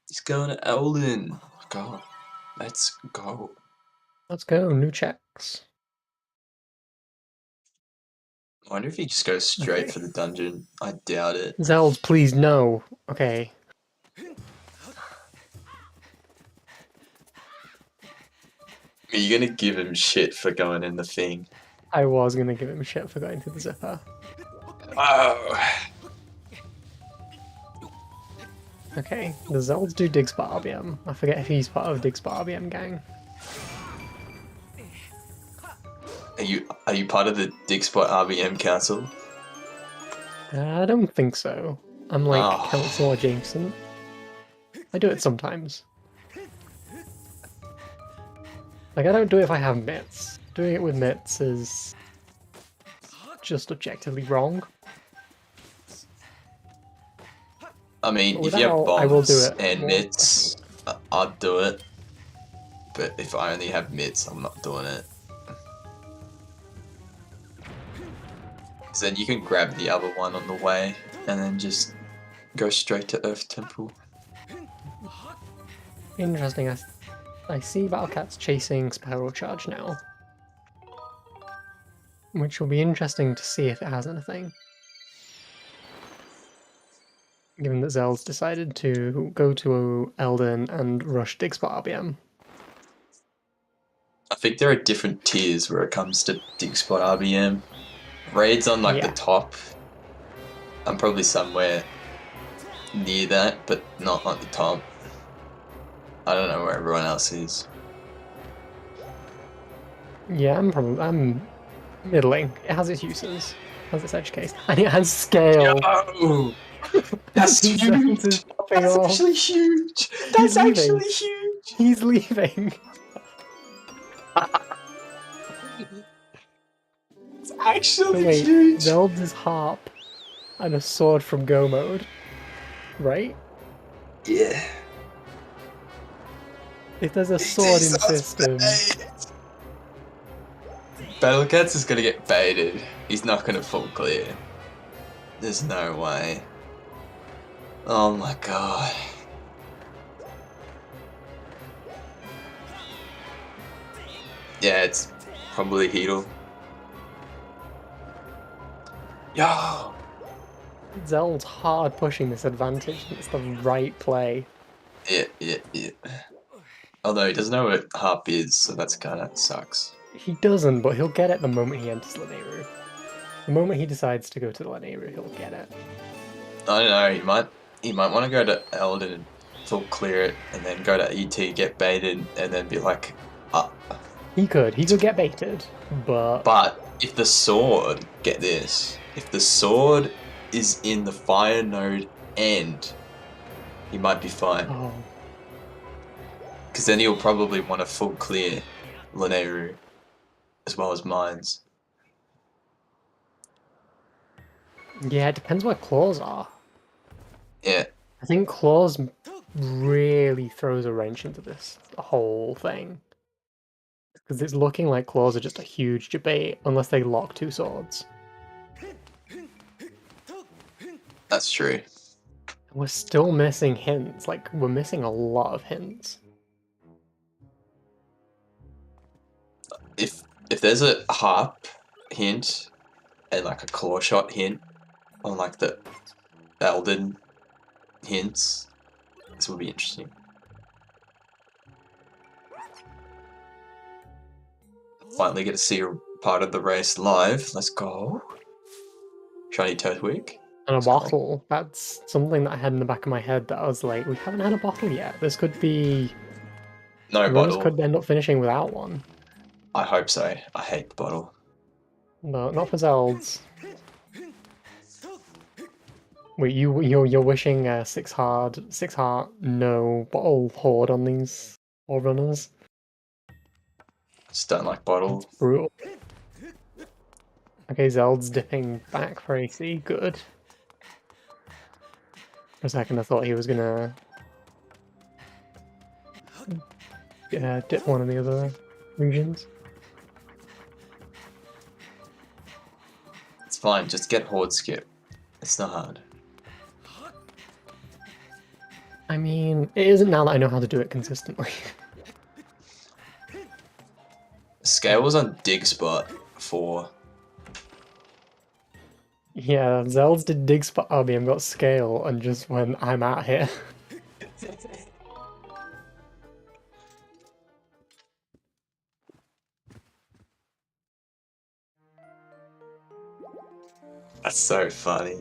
He's going to Owlin. Go. Let's go. Let's go, new checks. I wonder if he just goes straight for the dungeon. I doubt it. Zeldz, please, no. Okay. Are you gonna give him shit for going in the thing? I was gonna give him shit for going to the zipper. Oh. Okay, the Zeldz do Digspot RBM. I forget if he's part of Digspot RBM gang. Are you part of the Digspot RBM council? I don't think so. I'm like Oh. Councillor Jameson. I do it sometimes. Like, I don't do it if I have mitts. Doing it with mitts is just objectively wrong. I mean, But if you have without, I will do bombs it and more mitts, I'd do it. But if I only have mitts, I'm not doing it. Because then you can grab the other one on the way, and then just go straight to Earth Temple. Interesting. I see Battlecats chasing Spiral Charge now. Which will be interesting to see if it has anything. Given that Zeld's decided to go to Elden and rush Dig Spot RBM. I think there are different tiers where it comes to Dig Spot RBM. Raid's on like the top. I'm probably somewhere near that, but not at the top. I don't know where everyone else is. Yeah, I'm middling. It has its uses. It has its edge case. And it has scale. Yo! That's huge! That's actually huge! That's actually huge! He's leaving. It's actually Wait, huge! Zeld's harp and a sword from Go mode. Right? Yeah. If there's a sword in system. Battlecats is gonna get baited. He's not gonna full clear. There's no way. Oh my god. Yeah, it's probably Heedle. Yo! Zeld's hard pushing this advantage. It's the right play. Yeah. Although he doesn't know what harp is, so that's kinda sucks. He doesn't, but he'll get it the moment he enters Lanayru. The moment he decides to go to the Lanayru, he'll get it. I don't know, he might want to go to Elden and full clear it, and then go to ET, get baited, and then be like, He could get baited, but... But if the sword, get this, if the sword is in the fire node end, he might be fine. Oh. Because then he'll probably want to full clear Lanayru, as well as mines. Yeah, it depends where claws are. Yeah. I think claws really throws a wrench into this whole thing. Because it's looking like claws are just a huge debate, unless they lock two swords. That's true. We're still missing hints, like, we're missing a lot of hints. If there's a harp hint, and like a claw shot hint, on like the Elden hints, this will be interesting. Finally get to see a part of the race live. Let's go. Shiny Turtwig. And a bottle. That's something that I had in the back of my head that I was like, we haven't had a bottle yet. This could be... No bottle. Could end up finishing without one. I hope so. I hate the bottle. No, not for Zeldz. Wait, you're wishing 6 heart, no bottle horde on these all runners? Just don't like bottle. It's brutal. Okay, Zeld's dipping back for AC. Good. For a second, I thought he was gonna dip one of the other regions. It's fine. Just get horde skip. It's not hard. I mean, it isn't now that I know how to do it consistently. Scale was on dig spot 4. Yeah, Zeldz did dig spot RBM, got scale, and just went, I'm out here. That's so funny.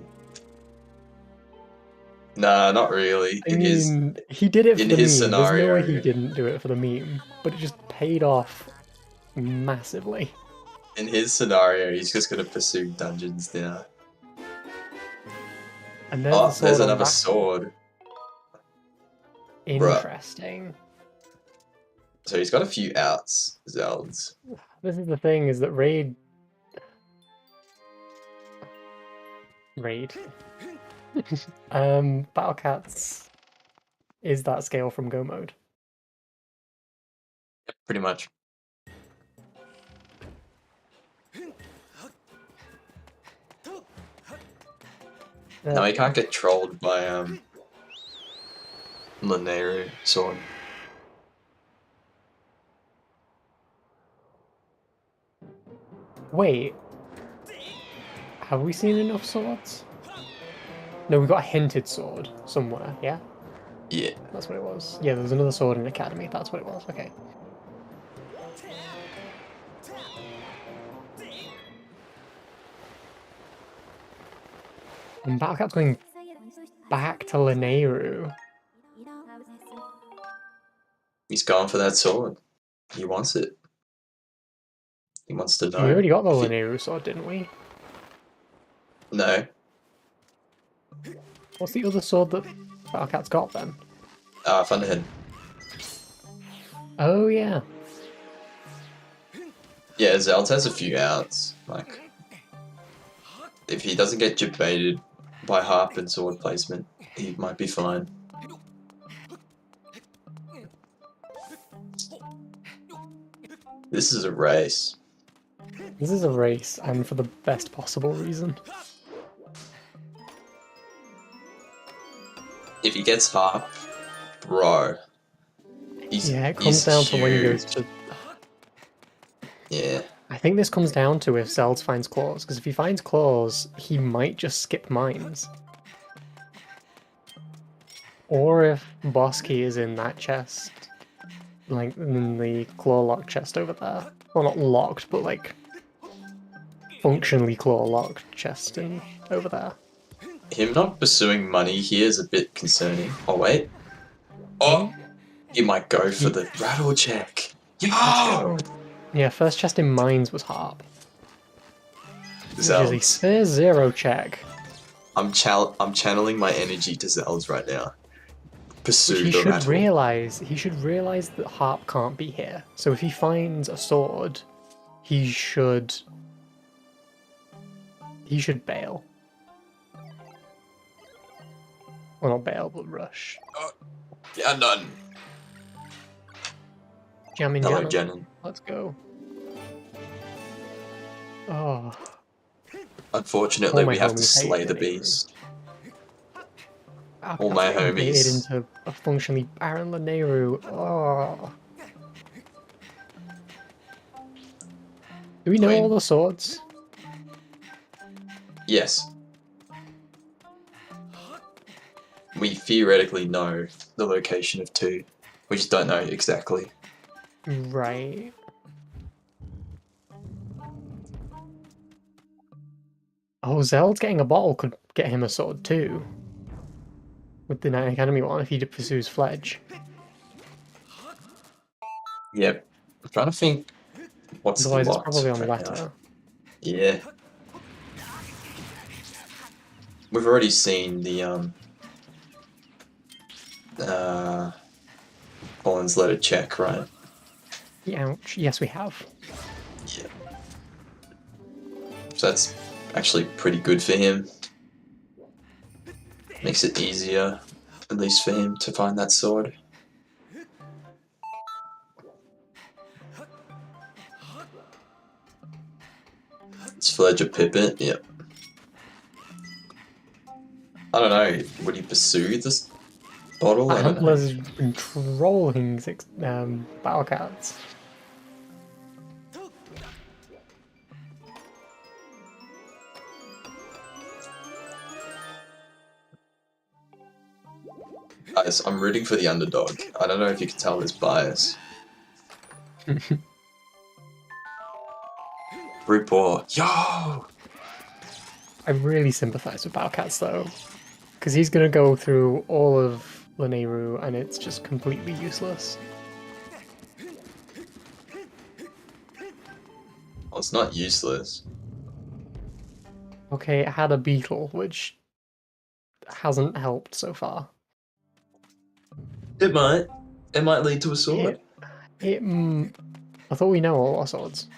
Nah, not really. I mean, he did it for the meme. Scenario. There's no way he didn't do it for the meme, but it just paid off massively. In his scenario, he's just gonna pursue dungeons now. And there's the Oh, sword there's on another back. sword. Interesting. So he's got a few outs, Zeldz. This is the thing, is that Raid... Battlecats is that scale from Go mode. Pretty much. No, he can't get trolled by Lineru sword. Wait. Have we seen enough swords? No, we got a hinted sword somewhere, yeah? Yeah. That's what it was. Yeah, there's another sword in Academy, that's what it was, okay. And Battlecat's going back to Lineru. He's going for that sword. He wants it. He wants to know. We already got the if he- Lineru sword, didn't we? No. What's the other sword that Battlecat's got then? Thunderhead. Oh yeah. Yeah, Zeldz has a few outs. Like, if he doesn't get debated by harp and sword placement, he might be fine. This is a race. This is a race, and for the best possible reason. If he gets harp, bro. Yeah, it comes down to when he goes to... Yeah. I think this comes down to if Zeldz finds claws, because if he finds claws, he might just skip mines. Or if boss key is in that chest, like in the claw lock chest over there. Well, not locked, but like functionally claw locked chest over there. Him not pursuing money here is a bit concerning. Oh, wait. Oh! He might go for the rattle check. Yo! Yeah, first chest in mines was harp. Which is a Zeldz. spare 0 check. I'm channeling my energy to Zeldz right now. Pursue He the should rattle. realize that harp can't be here. So if he finds a sword, he should bail. Well, not bail, but rush. Yeah, none. Jammin' Hello, Jamming. Jenin. Let's go. Oh. Unfortunately, All my we have to homies hate slay the Lineru. beast. How All can my I get baited homies. into a functionally barren Lineru? Oh. Do we know I mean- all the swords? Yes. We theoretically know the location of 2. We just don't know exactly. Right. Oh, Zeld's getting a bottle could get him a sword too. With the Night Academy one, if he pursues Fledge. Yep. I'm trying to think what's Otherwise, it's locked probably on right letter. now. Yeah. We've already seen the Collins letter check, right? Ouch. Yes, we have. Yeah. So that's actually pretty good for him. Makes it easier, at least for him, to find that sword. It's Fledger Pippet, yep. I don't know, would he pursue this bottle? I don't know. Antler's been trolling Battlecats. Guys, I'm rooting for the underdog. I don't know if you can tell this bias. RuPaul. Yo! I really sympathise with Battlecats though, because he's gonna go through all of Lineru and it's just completely useless. Well, it's not useless. Okay, it had a beetle, which hasn't helped so far. It might. It might lead to a sword. I thought we know all our swords.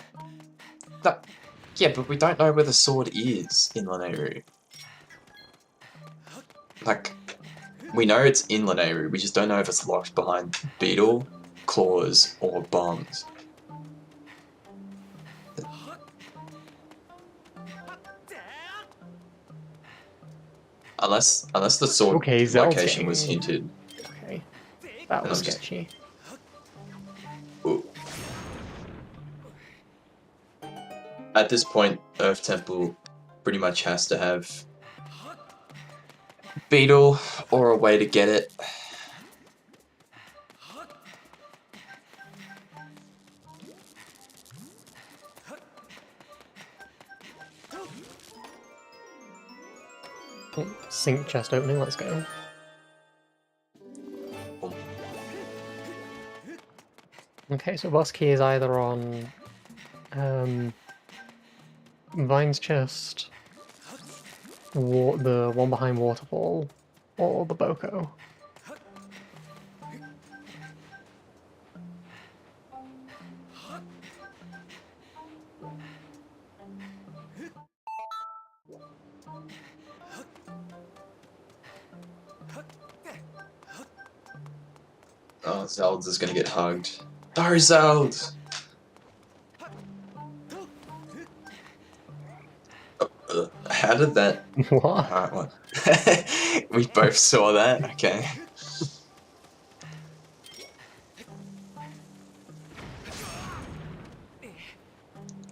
Yeah, but we don't know where the sword is in Lanayru. Like, we know it's in Lanayru, we just don't know if it's locked behind beetle, claws, or bombs. Unless the sword Okay, location Zeldz08. was hinted. Okay, that was sketchy. Ooh. At this point, Earth Temple pretty much has to have beetle or a way to get it. Sync chest opening, let's go. Okay, so boss key is either on Vine's chest, the one behind Waterfall, or the Boko. Oh, Zeldz is gonna get hugged. Sorry, Zeldz! How did that... What? Alright, what? We both saw that? Okay.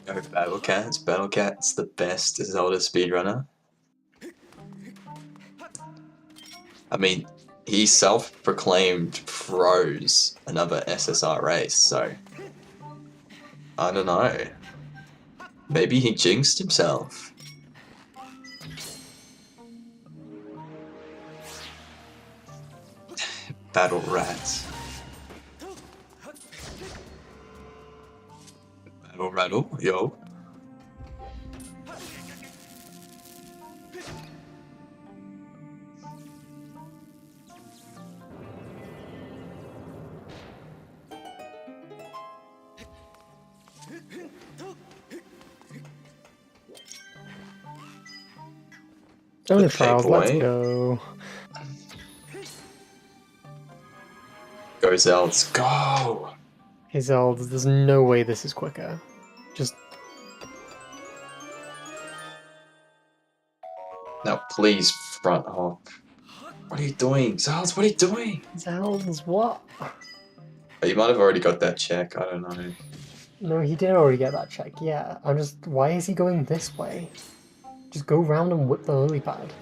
Go Battlecats. Battlecats the best Zelda speedrunner. I mean, he self-proclaimed froze another SSR race, so... I don't know. Maybe he jinxed himself. Battle rats. Battle rattle, yo. Only Okay, trials, let's boy. go. Go Zeldz, go! Hey Zeldz, there's no way this is quicker. Just... Now please front hop. What are you doing? Zeldz, what are you doing? Zeldz, what? Oh, you might have already got that check, I don't know. No, he did already get that check, yeah. I'm just... Why is he going this way? Just go round and whip the lily pad.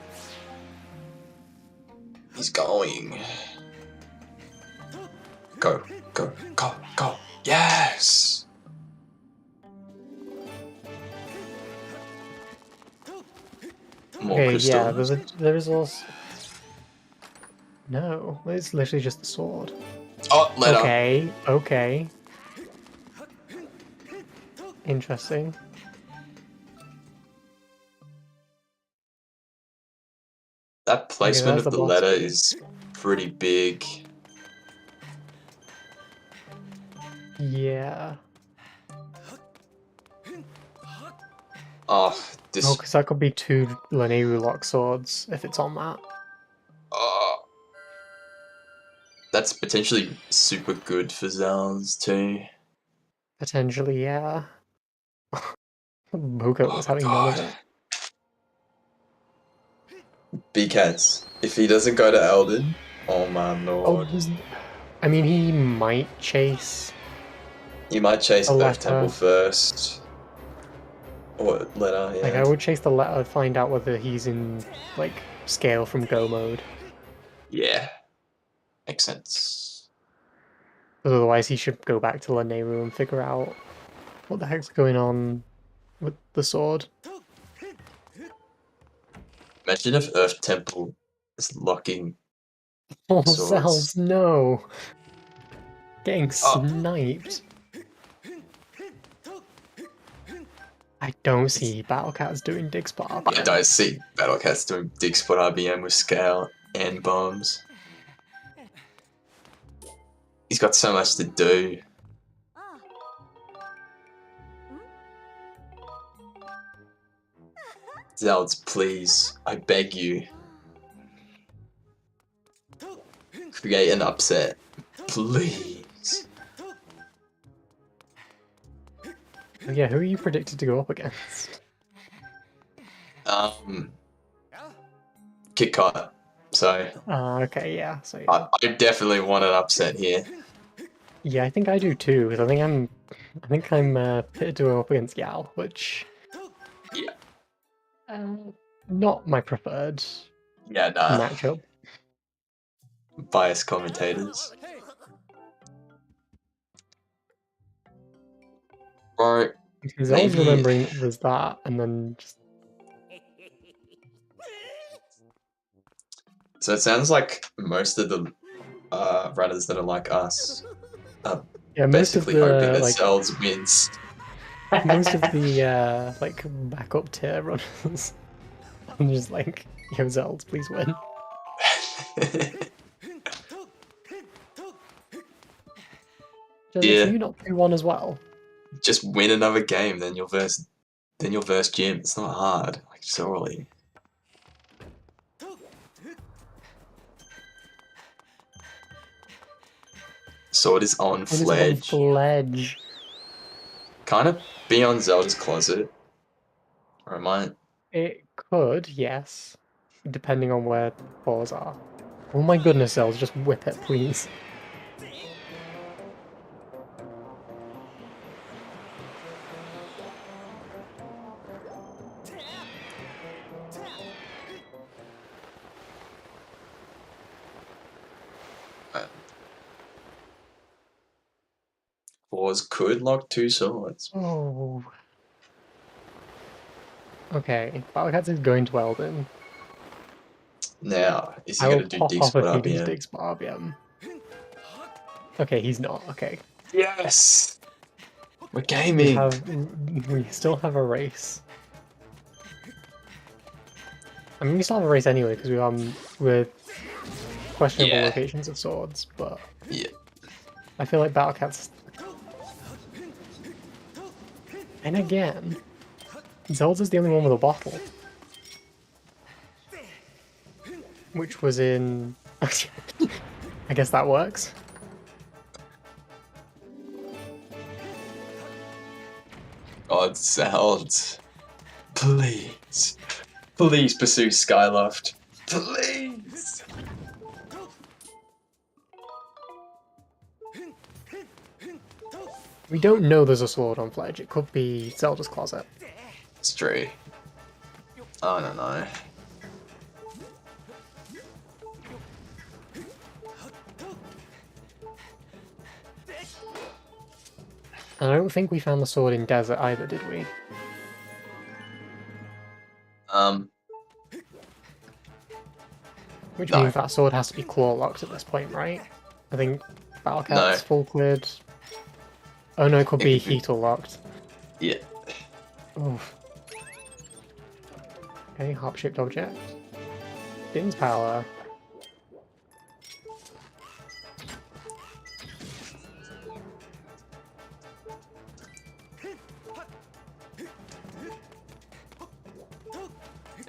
He's going. Go, go, go, go. Yes! More Okay, crystal. yeah, there is also... No, it's literally just the sword. Oh, letter. Okay, okay. Interesting. That placement there's of the boss letter key. is pretty big. Yeah. Oh, this... Oh, because that could be 2 Lanayru lock swords if it's on that. Oh. That's potentially super good for Zelds too. Potentially, yeah. Boko Oh was my having none of god. it. B-Cats. If he doesn't go to Elden, oh my lord. I mean, he might chase... You might chase A Earth letter. Temple first. Or letter, yeah. Like, I would chase the letter, find out whether he's in, like, scale from go mode. Yeah. Makes sense. Otherwise, he should go back to Lanayru and figure out what the heck's going on with the sword. Imagine if Earth Temple is locking Oh, swords. Zelds, no! Getting sniped. I don't see Battlecats doing dig spot RBM. I don't see Battlecats doing dig spot RBM with scale and bombs. He's got so much to do. Zeldz, please, I beg you. Create an upset. Please. Yeah, who are you predicted to go up against? Kit Kat. So. Okay, yeah. So yeah. I definitely want an upset here. Yeah, I think I do too. Because I think I'm pitted to go up against Yao, which. Yeah. Not my preferred. Yeah, nah. Matchup. Biased commentators. Right. Because I was remembering there's that, and then just... So it sounds like most of the runners that are like us are basically hoping that Zeldz wins. Most of the like backup tier runners, I'm just like, yo Zeldz, please win. Yeah. Can you not do one as well? Just win another game, then you'll verse Jim. It's not hard, like surely. Sword is on Fledge. Kind of be on Zelda's closet. Or am I? It could, yes. Depending on where the balls are. Oh my goodness, Zelda, just whip it, please. Fours could lock 2 swords. Oh. Okay, Battlecats is going to Eldon. Now, is he going to do dig spot RBM? Dig spot RBM. Okay, he's not. Okay. Yes! We're gaming! We still have a race. I mean, we still have a race anyway, because we're questionable locations of swords, but... Yeah. I feel like Battlecats... And again, Zeld's is the only one with a bottle. Which was in... I guess that works. God, Zeldz. Please. Please pursue Skyloft. Please! We don't know there's a sword on Fledge. It could be Zelda's closet. It's true. I don't know. And I don't think we found the sword in Desert either, did we? Which means that sword has to be claw locked at this point, right? I think Battlecat's full cleared. Oh no, it could be Heatle locked. Yeah. Oof. Okay, harp-shaped object. Din's power.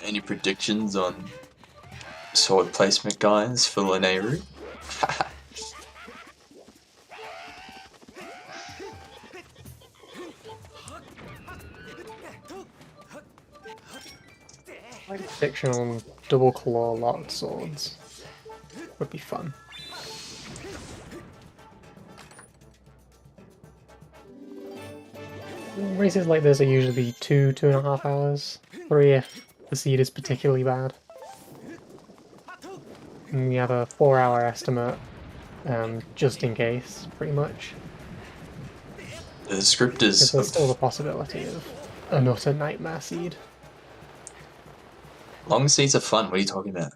Any predictions on sword placement, guys, for Linearu? Prediction on double claw locked swords would be fun. Races like this are usually 2.5 hours. 3 if the seed is particularly bad. And we have a 4-hour estimate, just in case, pretty much. The scripters. There's still the possibility of an utter nightmare seed. Long seeds are fun, what are you talking about?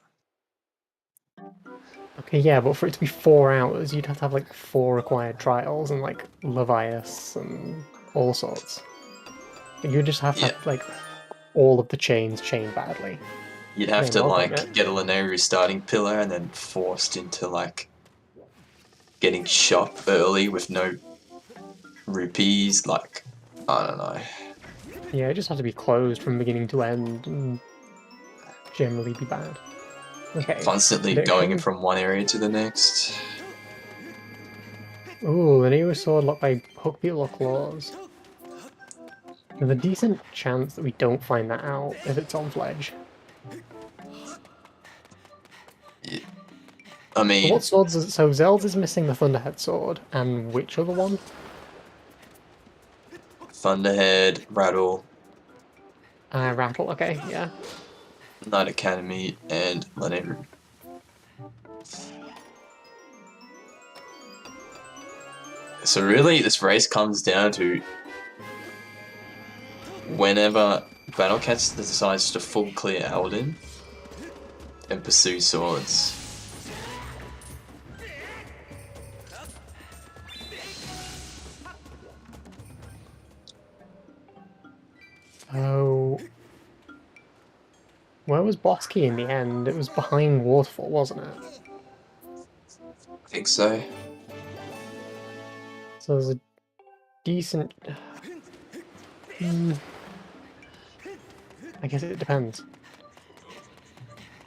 Okay, yeah, but for it to be 4 hours, you'd have to have like 4 required trials and like Levias and all sorts. You would just have to have, like, all of the chains chain badly. You'd have Then to, welcome like, it. get a Lanayru starting pillar and then forced into, like, getting shot early with no rupees, like, I don't know. Yeah, it just has to be closed from beginning to end and generally be bad. Okay. Constantly going from one area to the next. Ooh, the neighbor sword locked by hook beetle or claws. There's a decent chance that we don't find that out if it's on Fledge. Yeah. I mean... So what swords is... So Zeldz is missing the Thunderhead sword, and which other one? Thunderhead, Rattle, Rattle, okay, yeah. Knight Academy, and Lanayru. So really, this race comes down to whenever Battlecats decides to full clear Alden and pursue swords. Oh... Where was Boss Key in the end? It was behind Waterfall, wasn't it? I think so. So there's a decent... I guess it depends.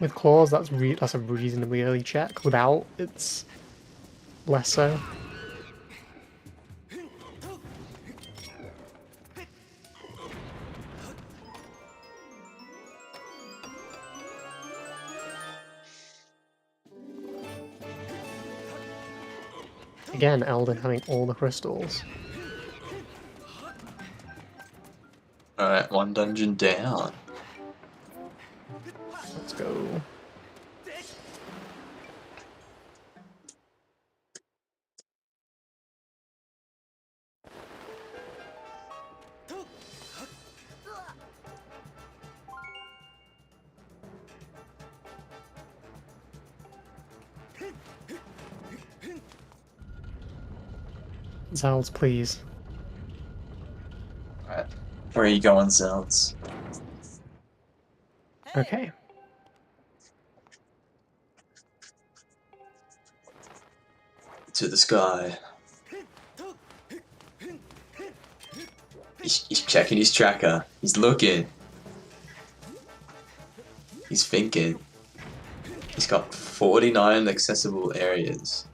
With claws, that's a reasonably early check. Without, it's less so. Again, Elden having all the crystals. Alright, one dungeon down. Let's go. Zeldz, please. Alright, where are you going, Zeldz? Okay. To the sky. He's checking his tracker. He's looking. He's thinking. He's got 49 accessible areas.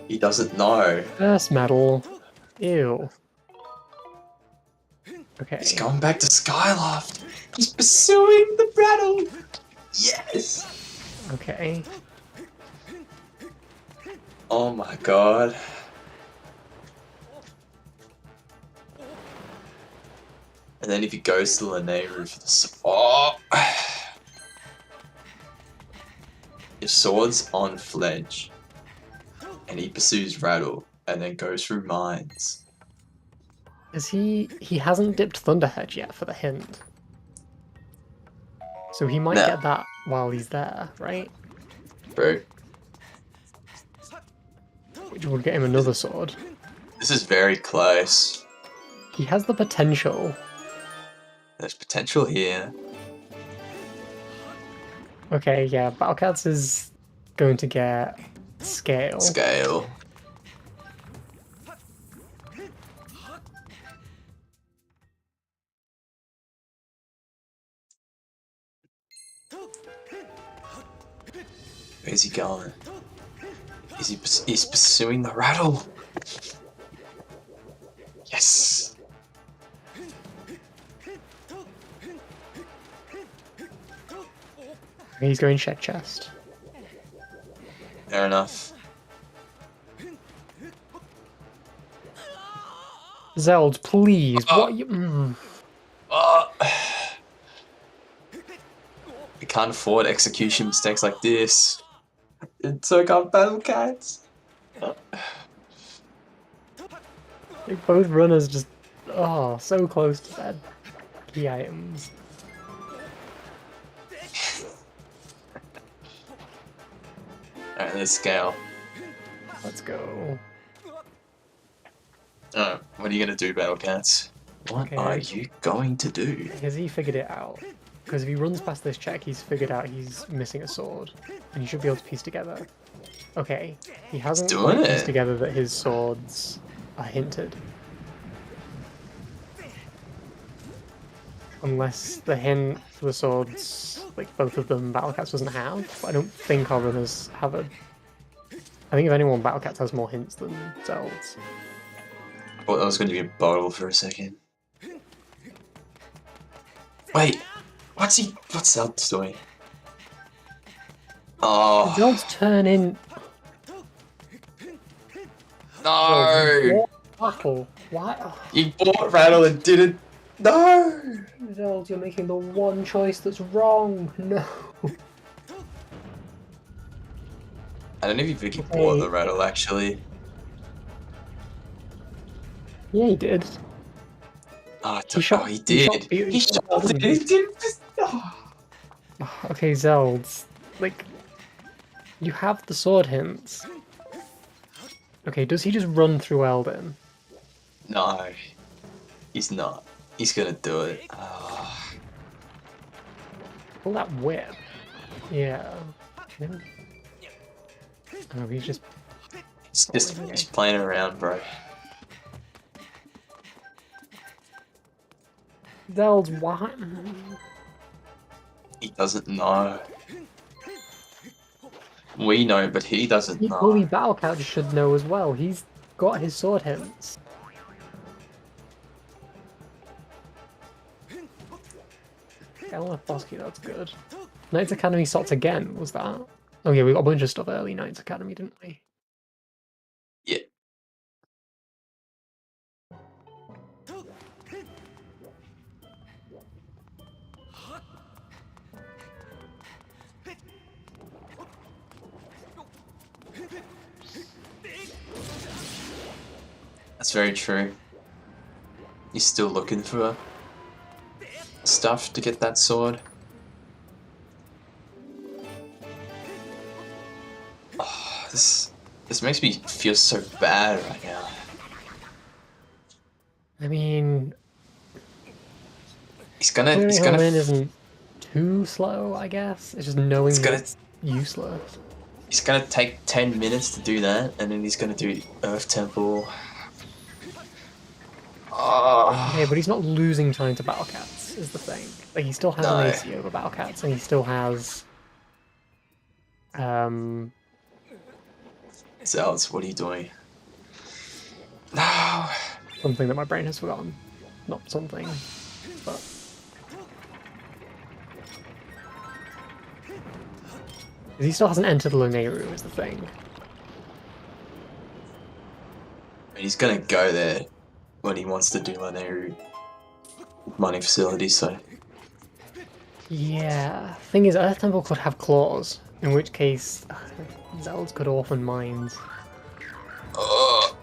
He doesn't know. First medal. Ew. Okay. He's going back to Skyloft. He's pursuing the battle. Yes. Okay. Oh my god. And then if he goes to Lanayru for the oh, if Sword's on Fledge, and he pursues Rattle, and then goes through mines. Is he hasn't dipped Thunderhead yet for the hint. So he might get that while he's there, right? Bro. Which would get him another sword. This is very close. He has the potential. There's potential here. Okay, yeah, Battlecats is going to get scale. Scale. Where's he going? He's pursuing the Rattle. Yes. He's going check chest. Fair enough. Zeldz, please. What you? I can't afford execution mistakes like this. It took out Battlecats. Like both runners just so close to that key items. Alright, let's scale. Let's go. Oh, what are you gonna do, Battlecats? What Okay. are you going to do? Has he figured it out? Because if he runs past this check, he's figured out he's missing a sword. And he should be able to piece together. Okay, he hasn't doing quite pieced it. together that his swords are hinted. Unless the hint for the swords, like both of them, Battlecats doesn't have. I don't think our runners have a... I think if anyone, Battlecats has more hints than Zeldz. I thought that was going to be a bottle for a second. Wait, what's Zeldz doing? Oh, Zeldz turn in... no! What battle? Why? Oh, You bought Rattle and didn't. No! Zeldz, you're making the one choice that's wrong. No. I don't know if Vicky bought the Rattle actually. Yeah, he did. Oh, he he did. He shot it. He didn't. Oh. Okay, Zeldz, like, you have the sword hints. Okay, does he just run through Elden? No, he's not. He's gonna do it. Oh. Pull that whip. Yeah. Oh, he's just... He's playing around, bro. Zeldz, what? He doesn't know. We know, but he doesn't know. Equally, Battlecat should know as well. He's got his sword hints. Elena Bosky, that's good. Knights Academy sorts again, was that? Oh yeah, we got a bunch of stuff early Knights Academy, didn't we? Yeah. That's very true. He's still looking for stuff to get that sword. Oh, this makes me feel so bad right now. I mean, He's gonna Hellman isn't too slow, I guess. It's just knowing that it's useless. He's gonna take 10 minutes to do that, and then he's gonna do Earth Temple. Oh. Yeah, but he's not losing time to Battlecats, is the thing. Like, he still has an AC over Battlecats, and he still has... Zeldz, what are you doing? No! Something that my brain has forgotten. Not something, but... He still hasn't entered Laneru, is the thing. And he's gonna go there when he wants to do Laneru mining facilities, so... Yeah, thing is, Earth Temple could have claws, in which case Zeldz could orphan mines. Ugh.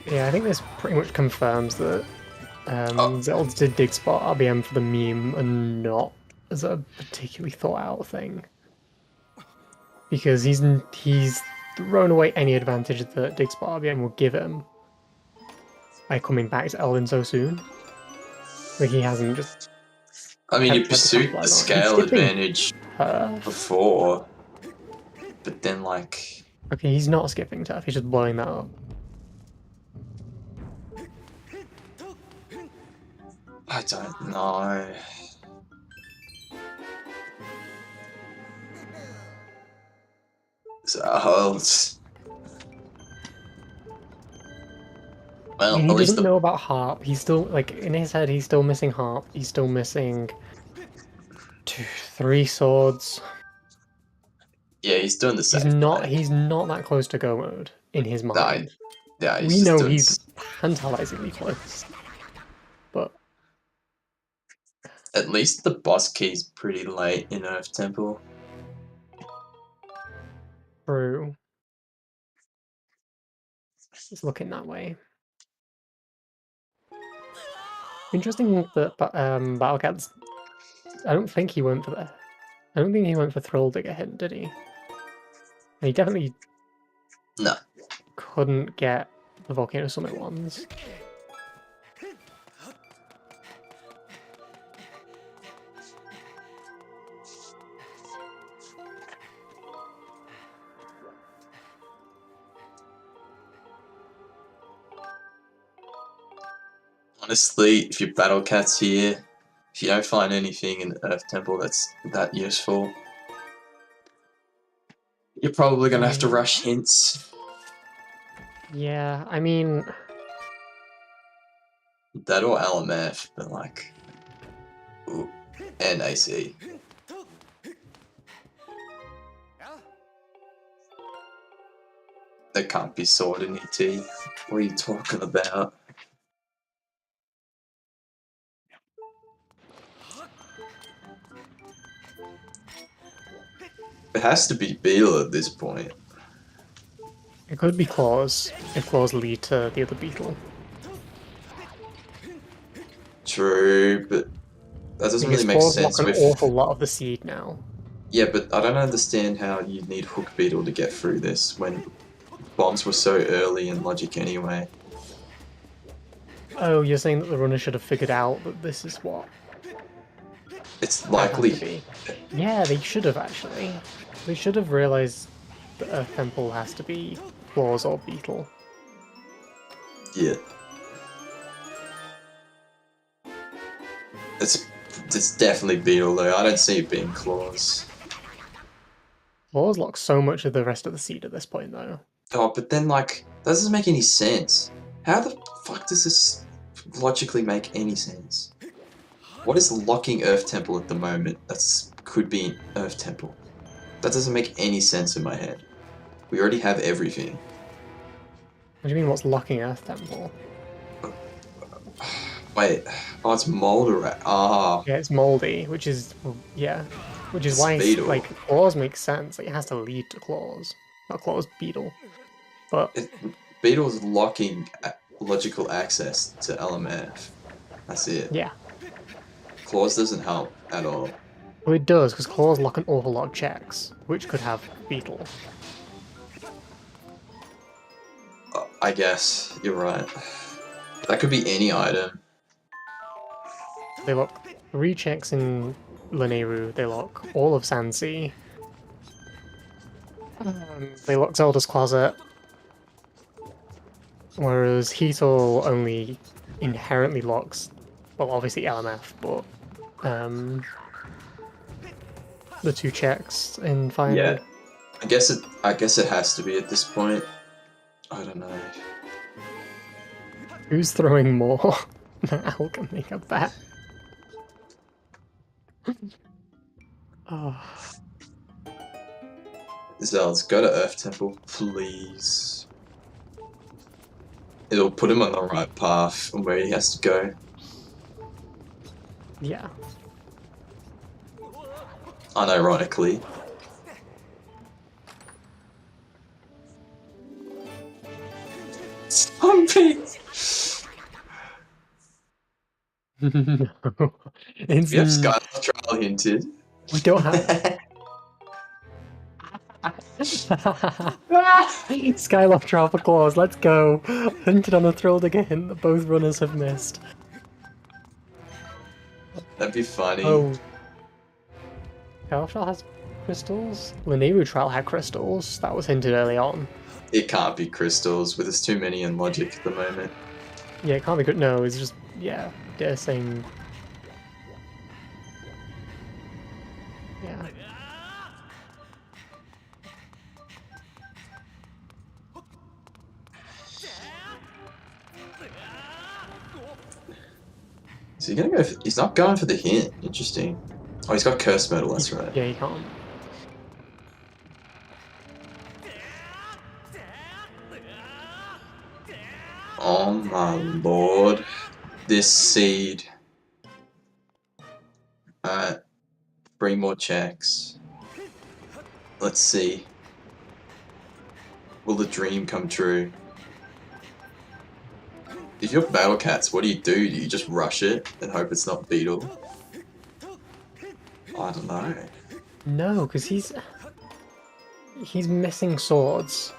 Yeah, I think this pretty much confirms that Zeldz did dig spot RBM for the meme and not as a particularly thought out thing. Because he's thrown away any advantage that dig spot RBM will give him by coming back to Elden so soon. Like, he hasn't just... I mean, you pursued the scale advantage before, but then, like... Okay, he's not skipping turf, he's just blowing that up. I don't know. Zeldz. Well, I mean, at he least doesn't know about Harp. He's still, like, in his head, he's still missing Harp. He's still missing 3 swords. Yeah, he's doing the same. He's not that close to go mode in his mind. Yeah, we know he's tantalizingly close. But At least the boss key's pretty late in Earth Temple. True. It's looking that way. Interesting that Battlecats. I don't think he went for the. I don't think he went for Thrill Digger hit, did he? And he definitely No. couldn't get the Volcano Summit ones. Honestly, if your Battlecats here, if you don't find anything in Earth Temple that's that useful, you're probably gonna have to rush hints. Yeah, I mean, That or LMF, but like, ooh, and AC. There can't be sword in ET. What are you talking about? It has to be Beetle at this point. it could be Claws if Claws lead to the other beetle. True, but that doesn't Because really make Claws sense lock an with... awful lot of the seed now. Yeah, but I don't understand how you need Hook Beetle to get through this when bombs were so early in Logic anyway. Oh, you're saying that the runner should have figured out that this is what It's it had likely... to be. Yeah, they should have actually. They should have realized that Earth Temple has to be Claws or Beetle. Yeah. It's definitely Beetle though, I don't see it being Claws. Claws lock so much of the rest of the seed at this point though. Oh, but then like, that doesn't make any sense. How the fuck does this logically make any sense? What is locking Earth Temple at the moment that's could be in Earth Temple? That doesn't make any sense in my head. We already have everything. What do you mean what's locking Earth Temple? Wait, oh, it's Molder. Ah, Yeah, it's moldy, which is, well, yeah. Which is why, Beetle. like, Claws makes sense. Like, it has to lead to Claws. Not Claws, Beetle. But, Beetle's locking logical access to LMF. That's it. yeah. Claws doesn't help at all. Well, it does, because Claws lock an awful lot of checks, which could have Beetle. I guess, you're right. That could be any item. They lock 3 checks in Lanayru, they lock all of Sandsea. They lock Zelda's Closet. Whereas Heatle only inherently locks, well, obviously LMF, but the 2 checks in final. Yeah. I guess it has to be at this point. I don't know. Who's throwing more alchemy at that? Oh. Zeldz, go to Earth Temple, please. It'll put him on the right path and where he has to go. Yeah. Unironically. Something! No. We have Skyward Trial hinted. We don't have. Skyloft Trapper Claws, let's go. Hunted on a Thrill Digger hint that both runners have missed. That'd be funny. Oh. Skyloft Trial has crystals? Lanayru Trial had crystals. That was hinted early on. It can't be crystals, but there's too many in Logic at the moment. Yeah, it can't be good. No, it's just, yeah, they're saying. Yeah. Is he gonna go for, he's not going for the hint. Interesting. Oh, he's got Curse Metal, that's right. Yeah, you can't. Oh my lord. This seed. 3 more checks. Let's see. Will the dream come true? If you're Battlecats, what do? Do you just rush it and hope it's not Beetle? I don't know. No, because he's missing swords.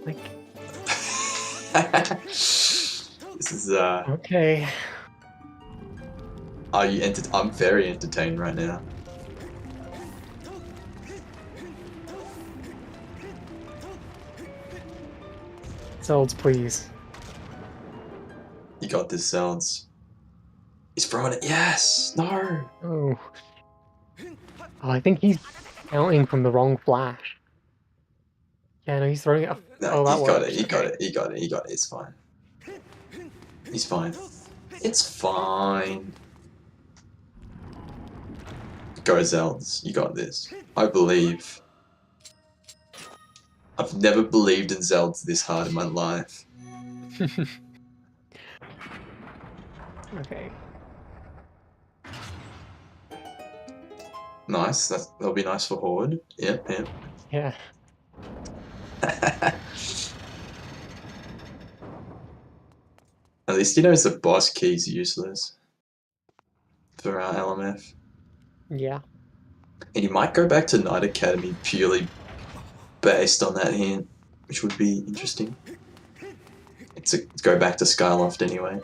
Like This is okay. Are you I'm very entertained right now. Zeldz, please. You got this, Zeldz. He's throwing it. Yes! No! Oh. Oh, I think he's counting from the wrong flash. Yeah, no, he's throwing it up. No, Oh, that he got works. it, he got it, he got it, he got it. It's fine. He's fine. It's fine. Go, Zeldz. You got this. I believe. I've never believed in Zeldz this hard in my life. Okay. Nice. That'll be nice for Horde. Yep, yep. Yeah. At least he knows the boss key's useless for our LMF. Yeah. And he might go back to Knight Academy purely based on that hint, which would be interesting. It's go back to Skyloft anyway.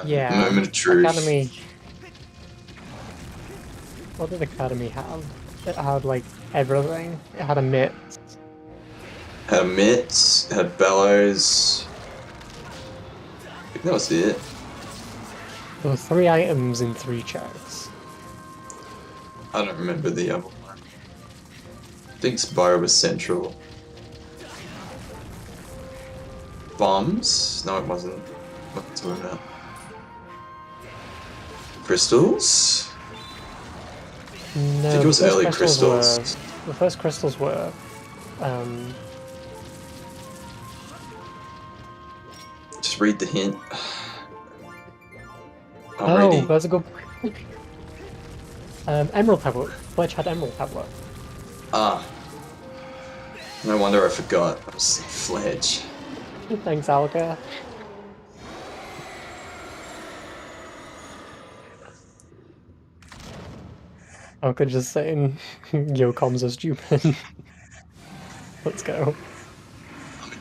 Yeah. Moment of truth. Academy. What did Academy have? It had like everything. It had a mitt. Had a mitts, had bellows. I think that was it. There were 3 items in 3 checks. I don't remember the other one. I think Spyro was central. Bombs? No, it wasn't. What am I talking about? Crystals? No, I think it was the first early crystals. The first crystals were, Just read the hint. oh, Alrighty. that's a good. Emerald tablet. Fletch had emerald tablet. Ah. No wonder I forgot. I was Fledge. Thanks, Alka. Alka just saying, yo, comms are stupid. Let's go.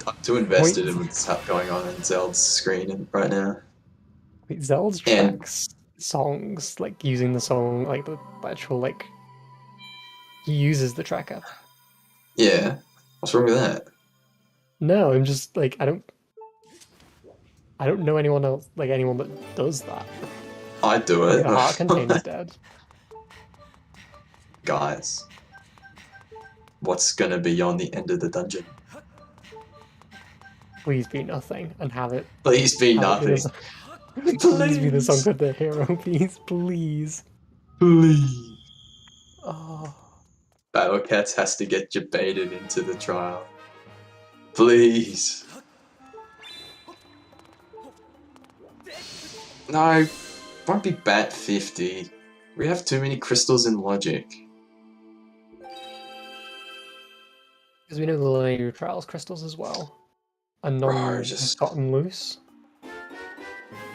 I'm too invested in what's going on in Zeld's screen right now. Wait, Zeldz And- tracks songs, like using the song, like the actual, like, he uses the tracker. Yeah. What's wrong with that? No, I'm just, like, I don't know anyone else, like, anyone that does that. I do Like, it. the heart container's dead. Guys. What's gonna be on the end of the dungeon? Please be nothing, and have it. Please be have it nothing. Please be the song of the hero, please, please. Please. Oh. Battlecats has to get you baited into the trial. Please. No, won't be Bat 50. We have too many crystals in logic. Because we know the Linear Trials crystals as well. And none Bro, have just- gotten loose.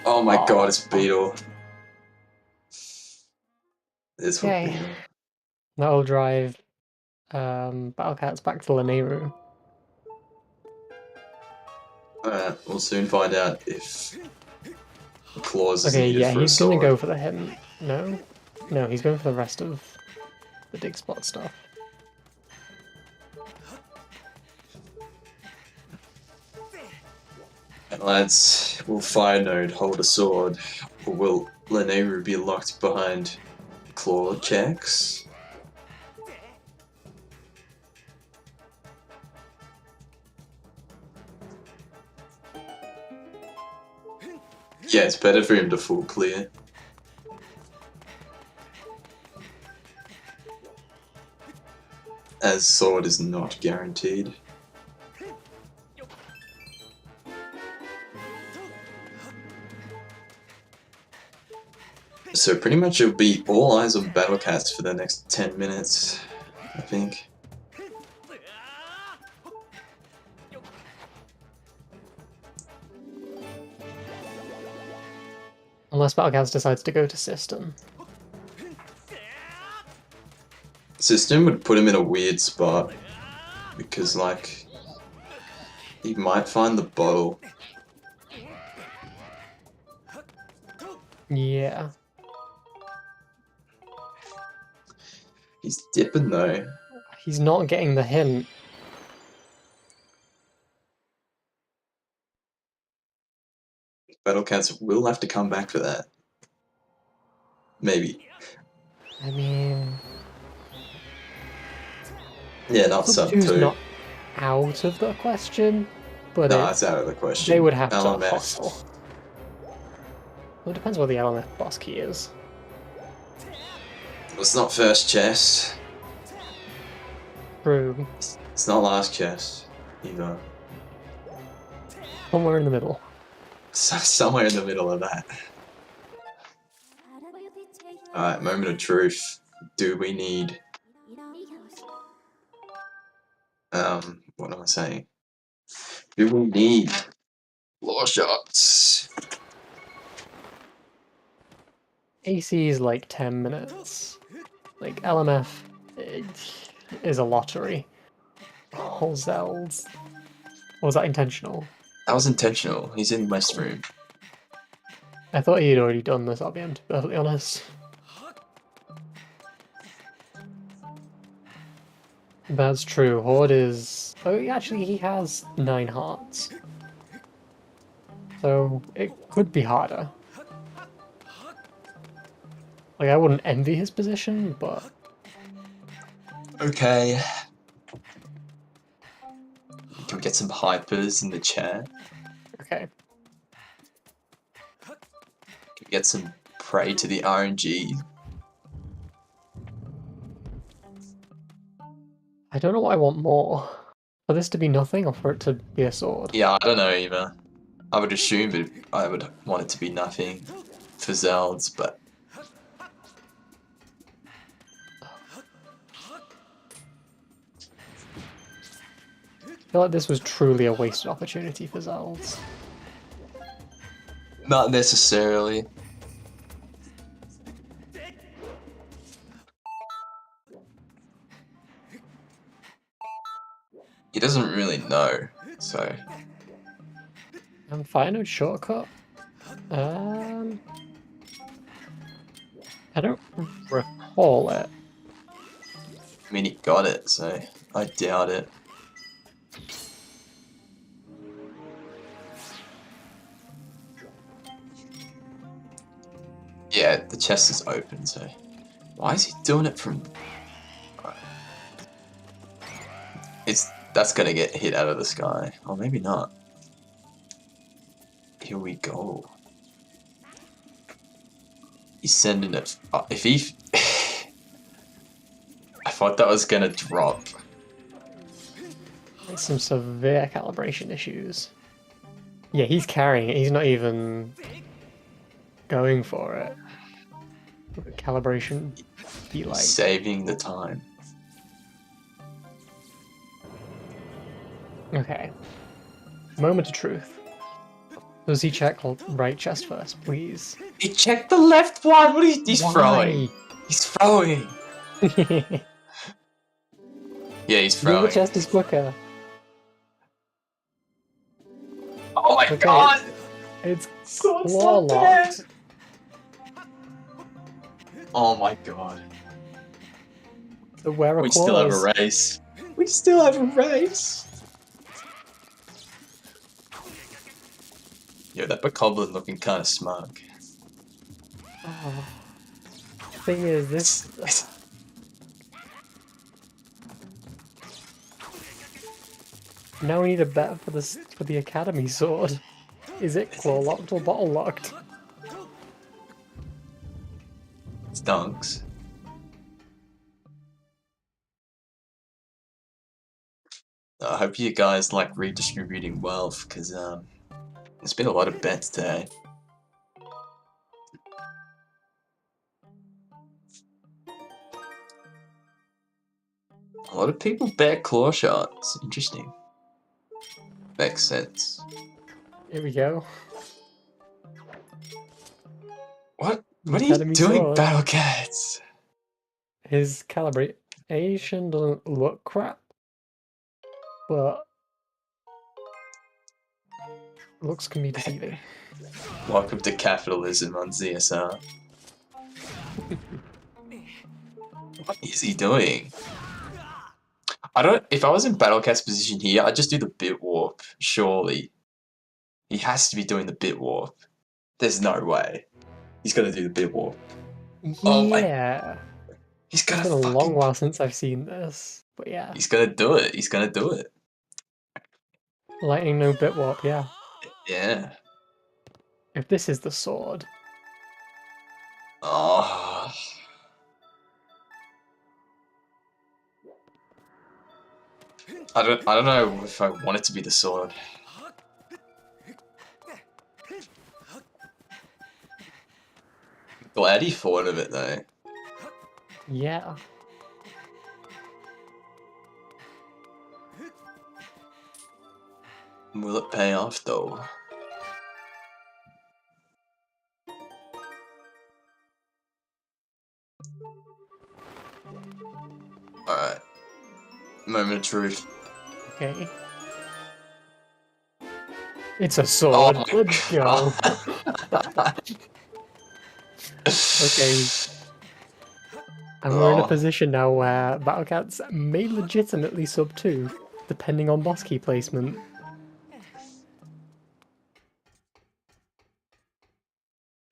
Oh my Oh. god, it's Beetle. This will Okay. Beetle. That'll drive Battlecats back to Lanayru. Alright, we'll soon find out if Claws is Okay, needed yeah, for a he's gonna sword. go for the hidden. No? No, he's going for the rest of the dig spot stuff. And lads, will Fire Node hold a sword, or will Lanayru be locked behind claw checks? Yeah, it's better for him to full clear. As sword is not guaranteed. So pretty much it'll be all eyes on Battlecats for the next 10 minutes, I think. Unless Battlecats decides to go to system. System would put him in a weird spot. Because, like, he might find the bottle. Yeah. He's dipping though. He's not getting the hint. Battlecats will have to come back for that. Maybe. I mean... Yeah, not sub 2's 2. not out of the question, but No, it's out of the question. they would have to LMF. hustle. Well, it depends what the LMF boss key is. It's not first chest. True. It's not last chest either. Somewhere in the middle. Somewhere in the middle of that. Alright, moment of truth. Do we need... what am I saying? Do we need floor shots? AC is like 10 minutes. Like, LMF is a lottery. Oh, Zeldz. Or was that intentional? That was intentional. He's in West Room. I thought he had already done this, I'll be perfectly honest. That's true. Horde is... Oh, actually, he has 9 hearts. So, it could be harder. Like, I wouldn't envy his position, but... Okay. Can we get some hypers in the chat? Okay. Can we get some prey to the RNG? I don't know what I want more. For this to be nothing, or for it to be a sword? Yeah, I don't know either. I would assume that I would want it to be nothing for Zeldz, but... I feel like this was truly a wasted opportunity for Zeldz. Not necessarily. He doesn't really know, so... Fire node shortcut? I don't recall it. I mean, he got it, so I doubt it. Yeah, the chest is open, so... Why is he doing it from... That's gonna get hit out of the sky. Or maybe not. Here we go. He's sending it... if he... I thought that was gonna drop. There's some severe calibration issues. Yeah, he's carrying it. He's not even going for it. Calibration be like... Saving the time. Okay. Moment of truth. Does he check right chest first, please? He checked the left one! What is he's Why? throwing? He's throwing! Yeah, he's The other throwing. chest is quicker. Oh my Okay. god! It's So claw dead. locked. Oh my god. So where are We claws? still have a race. We still have a race! Yo, that bokoblin looking kinda smug. Oh. Thing is, this... Now we need a bet for the Academy sword. Is it claw locked or bottle locked? Stunks. I hope you guys like redistributing wealth, because there's been a lot of bets today. A lot of people bet claw shots. Interesting. Makes sense. Here we go. What are you Academy doing, sword. Battlecats? His calibration doesn't look crap, but looks can be deceiving. Welcome to capitalism on ZSR. What is he doing? If I was in Battlecat's position here, I'd just do the bit warp, surely. He has to be doing the bit warp. There's no way. He's gonna do the bit warp. Oh my... Yeah. He's gonna It's been a fucking... long while since I've seen this, but yeah. He's gonna do it. He's gonna do it. Lightning no bit warp, yeah. Yeah. If this is the sword. Oh. I don't know if I want it to be the sword. Glad he thought of it though. Yeah. Will it pay off though? Alright. Moment of truth. Okay. It's a sword. Oh my Let's go. Okay. And we're in a position now where Battlecats may legitimately sub 2, depending on boss key placement.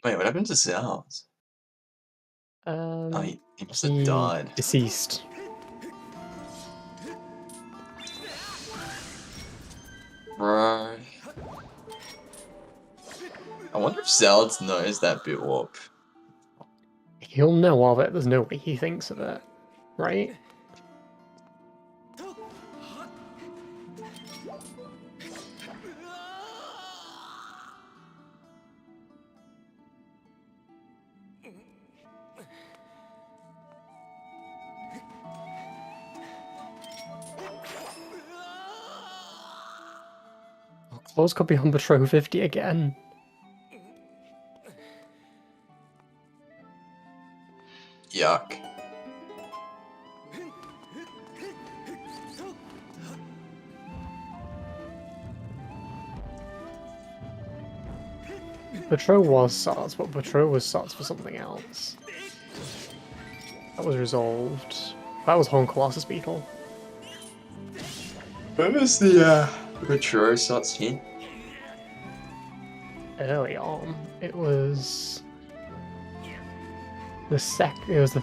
Wait, what happened to Zeldz? Oh, he must have died. Deceased. Bro. I wonder if Zeldz knows that bit warp. He'll know of it, there's no way he thinks of it, right? Claws could be on Patrol 50 again. Yuck. Patrol was SARS, but Patrol was SARS for something else. That was resolved. That was Horn Colossus Beetle. When was the Retro Sots hint? Early on, it was the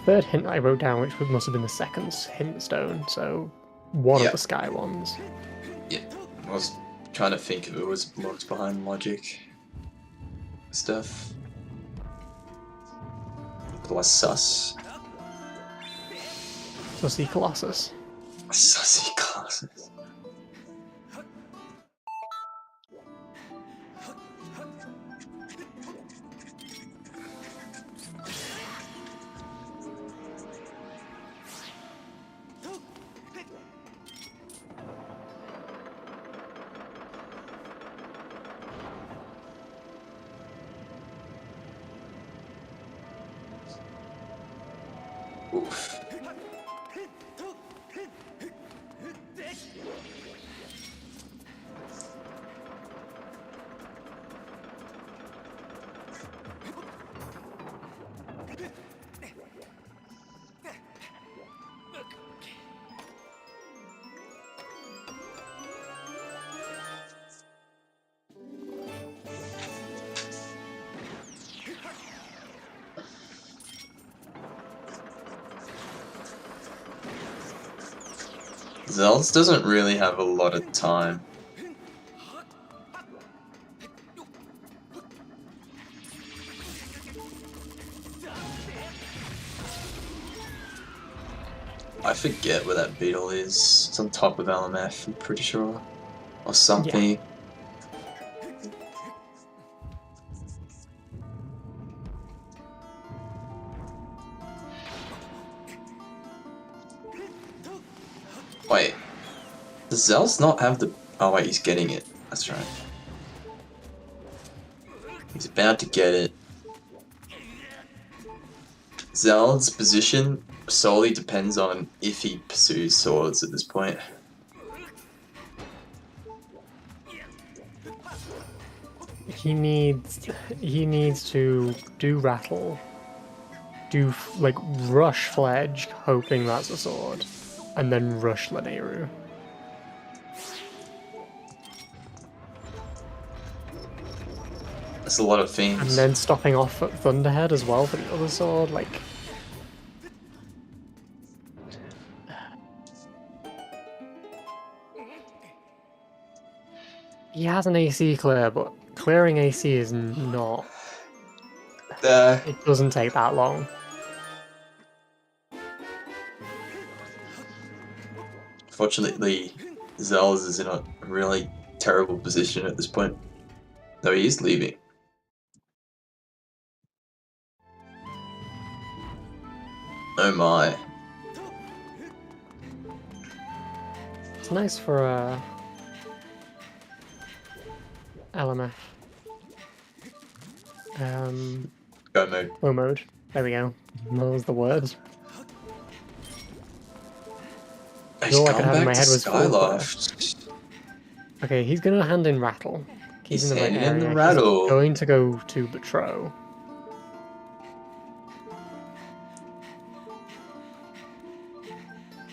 third hint I wrote down, which must have been the second hint stone. So one of the sky ones. Yeah, I was trying to think if it was locked behind logic stuff. Plus sus. Sussy Colossus. Sussy Colossus. Oof. Zeldz doesn't really have a lot of time. I forget where that beetle is. It's on top of LMF, I'm pretty sure. Or something. Wait. Does Zeldz not have the... Oh wait, he's getting it. That's right. He's about to get it. Zeld's position solely depends on if he pursues swords at this point. He needs to do rattle, do like rush Fledge, hoping that's a sword, and then rush Laneru. That's a lot of things. And then stopping off at Thunderhead as well for the other sword, like... He has an AC clear, but clearing AC is not... It doesn't take that long. Fortunately, Zeldz is in a really terrible position at this point. Though he is leaving. Oh my. It's nice for LMF. Go mode. Low mode. There we go. That was the word. He's All I gone could have in back my to head was Skyloft. Okay, he's gonna hand in Rattle. He's in the right handing in the area. rattle. He's going to go to Betrow.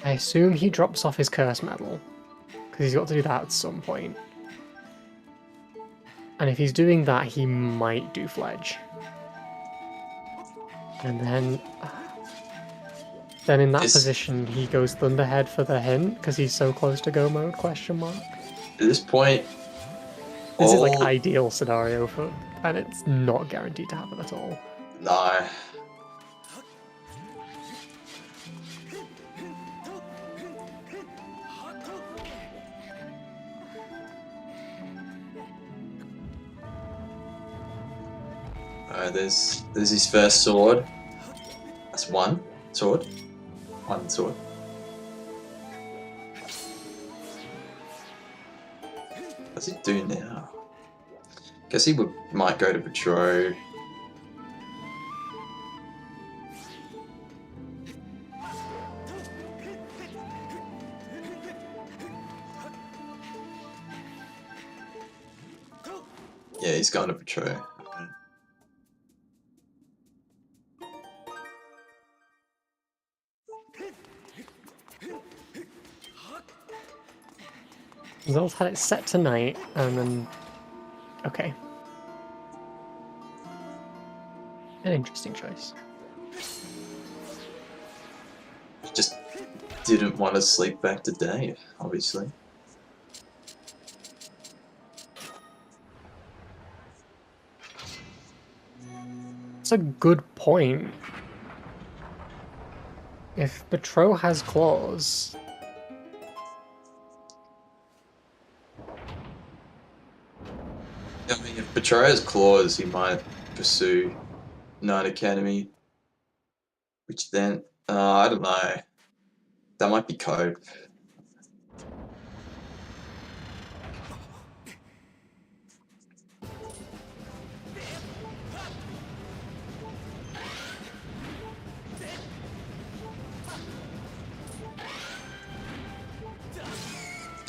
I assume he drops off his curse medal, because he's got to do that at some point. And if he's doing that, he might do Fledge. And then in that position, he goes Thunderhead for the hint, because he's so close to go mode, question mark. At this point... This is like ideal scenario for... And it's not guaranteed to happen at all. No. Alright, there's his first sword. That's one sword. One sword. What's he do now? Guess he might go to Betrow. Yeah, he's going to Betrow. Zeldz had it set tonight, and then... Okay. An interesting choice. Just didn't want to sleep back to Dave, obviously. It's a good point. If Betrow has claws... I mean, if Betrow has claws, he might pursue Knight Academy. Which then, I don't know. That might be cope.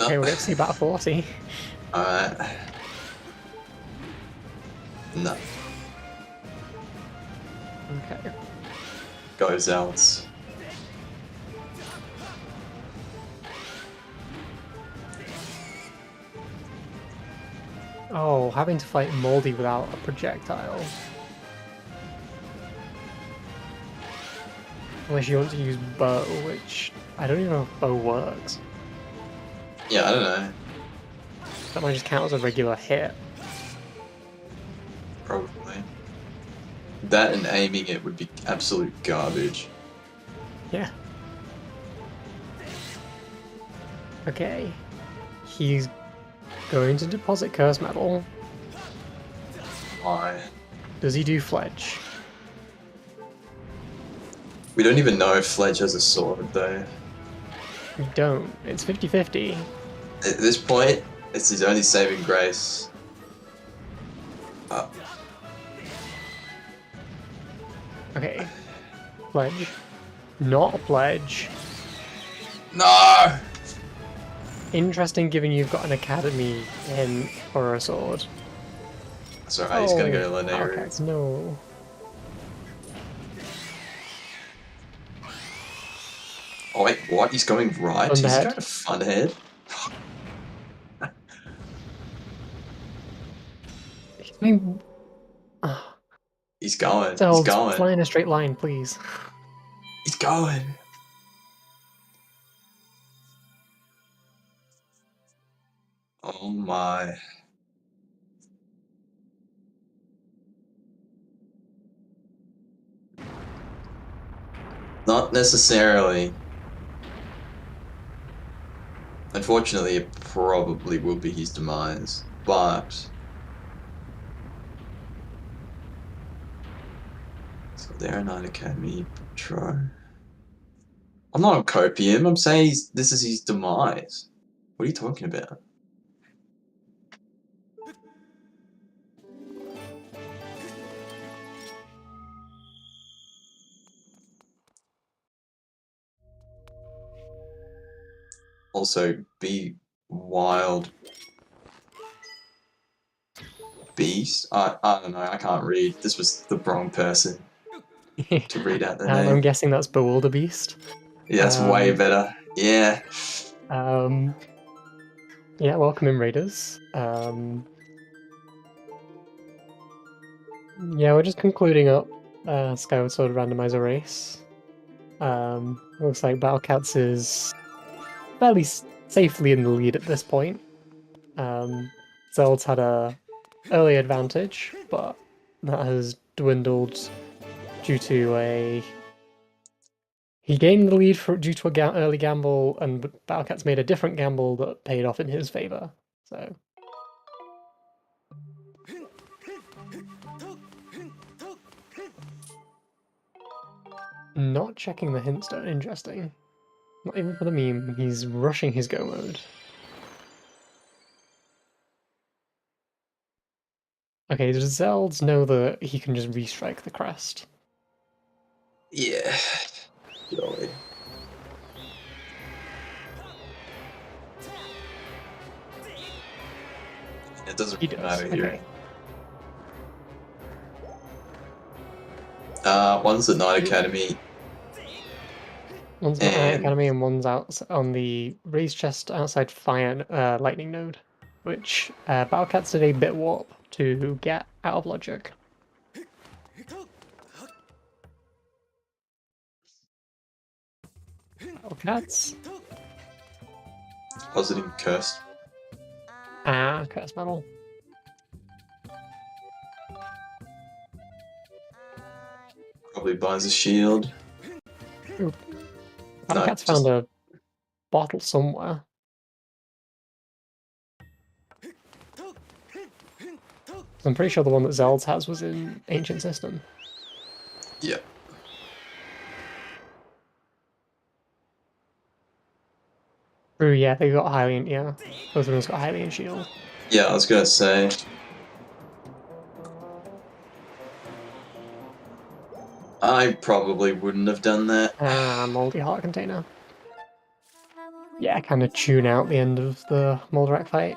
Okay, we'll get to see Battle 40. Alright. No. Okay. Go Zeldz. Oh, having to fight Moldy without a projectile. Unless you want to use bow, which I don't even know if bow works. Yeah, I don't know. That might just count as a regular hit. Probably. That and aiming it would be absolute garbage. Yeah. Okay. He's going to deposit Curse Metal. Why? Does he do Fledge? We don't even know if Fledge has a sword, though. We don't. It's 50-50. At this point, it's his only saving grace. Okay. Pledge. Not a pledge. No! Interesting given you've got an academy in for a sword. That's alright, he's gonna go to Linear. Battlecats, no. Oh wait, what? He's going right? He's Thunderhead. going to Funhead? I mean, He's going. Zelda, He's going. fly in a straight line, please. He's going. Oh my. Not necessarily. Unfortunately, it probably will be his demise, but... So they're not Academy Pro. I'm not on copium, I'm saying this is his demise. What are you talking about? Also, be wild beast. I don't know. I can't read. This was the wrong person to read out the name. I'm guessing that's Bewilderbeast. Yeah, that's way better. Yeah. Yeah, welcome in, Raiders. Yeah, we're just concluding up Skyward Sword Randomizer race. Looks like Battlecats is fairly safely in the lead at this point. Zeldz had a early advantage, but that has dwindled due to he gained the lead due to an early gamble, and Battlecats made a different gamble that paid off in his favor. So. Not checking the hint stone, interesting. Not even for the meme, he's rushing his go mode. Okay, does Zeldz know that he can just restrike the crest? Yeah. Surely. It doesn't really matter here. Okay. One's the Night Academy. One's the Night Academy and one's out on the raised chest outside Fire Lightning Node, which Battlecats did a bit warp to get out of logic. Battlecats. Positing Cursed. Curse Metal. Probably buys a shield. Ooh. Battlecats found a bottle somewhere. I'm pretty sure the one that Zeldz has was in Ancient System. Yeah. True, yeah, they got Hylian, yeah. Both of them got Hylian shield. Yeah, I was gonna say. I probably wouldn't have done that. Moldy Heart Container. Yeah, kind of tune out the end of the Moldrack fight.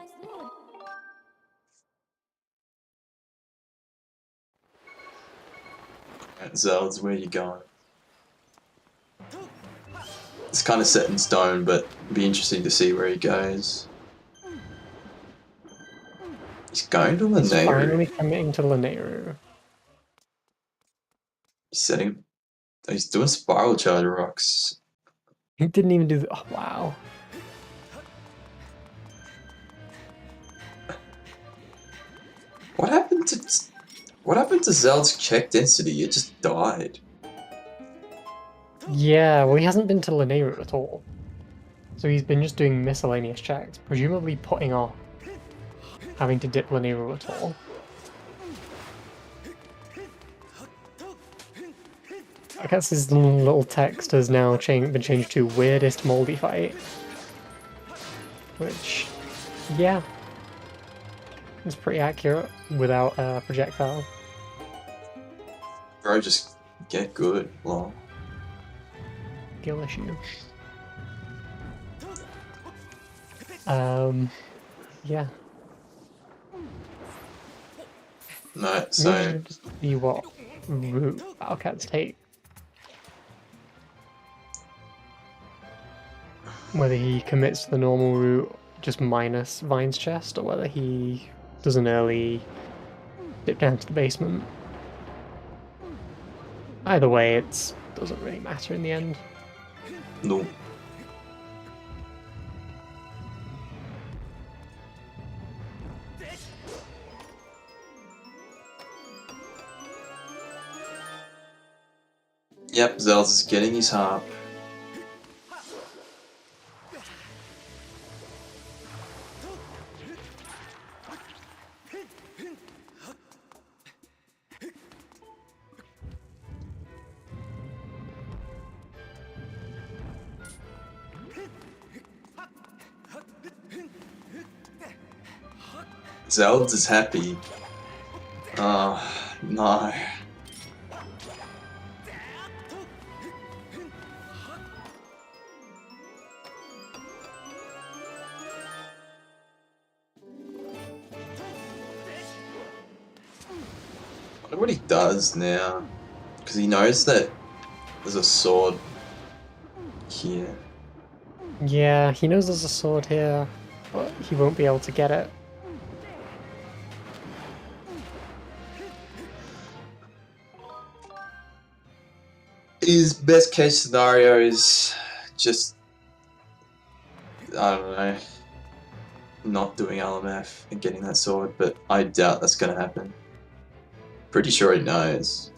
Right, Zeldz, where you going? It's kind of set in stone, but it'd be interesting to see where he goes. He's going to He's Linear. finally committing to Linear. He's setting. He's doing Spiral Charge Rocks. He didn't even do the. Oh, wow. What happened to Zeld's check density? It just died. Yeah, well, he hasn't been to Linear at all. So he's been just doing miscellaneous checks, presumably putting off having to dip Lanero at all. I guess his little text has now been changed to weirdest moldy fight. Which, yeah, is pretty accurate without a projectile. Bro, just get good, lol. Skill issue. Yeah. No, so Just see what route Battlecats take. Whether he commits to the normal route, just minus Vine's chest, or whether he does an early dip down to the basement. Either way, it doesn't really matter in the end. no. Yep, Zeldz is getting his harp. Zeldz is happy. Oh, no. I wonder what he does now, because he knows that there's a sword here. Yeah, he knows there's a sword here, but he won't be able to get it. His best case scenario is just, I don't know, not doing LMF and getting that sword, but I doubt that's going to happen. Pretty sure he knows.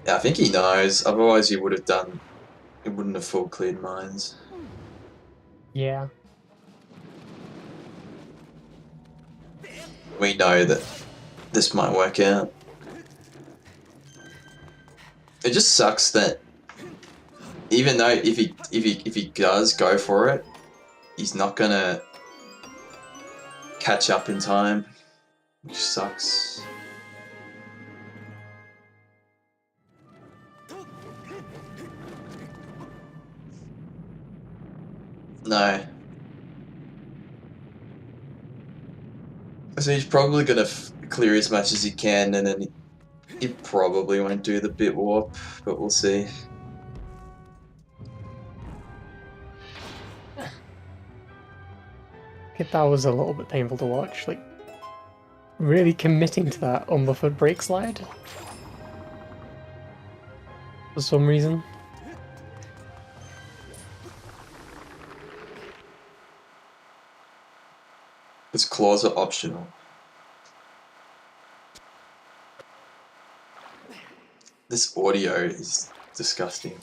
Yeah, I think he knows, otherwise he would have done, it wouldn't have full cleared mines. Yeah. We know that this might work out. It just sucks that even though if he does go for it, he's not gonna catch up in time, which sucks. No. So he's probably gonna clear as much as he can, and then he probably won't do the bit warp, but we'll see. That was a little bit painful to watch, like, really committing to that unbuffered break slide. For some reason. His claws are optional. This audio is disgusting.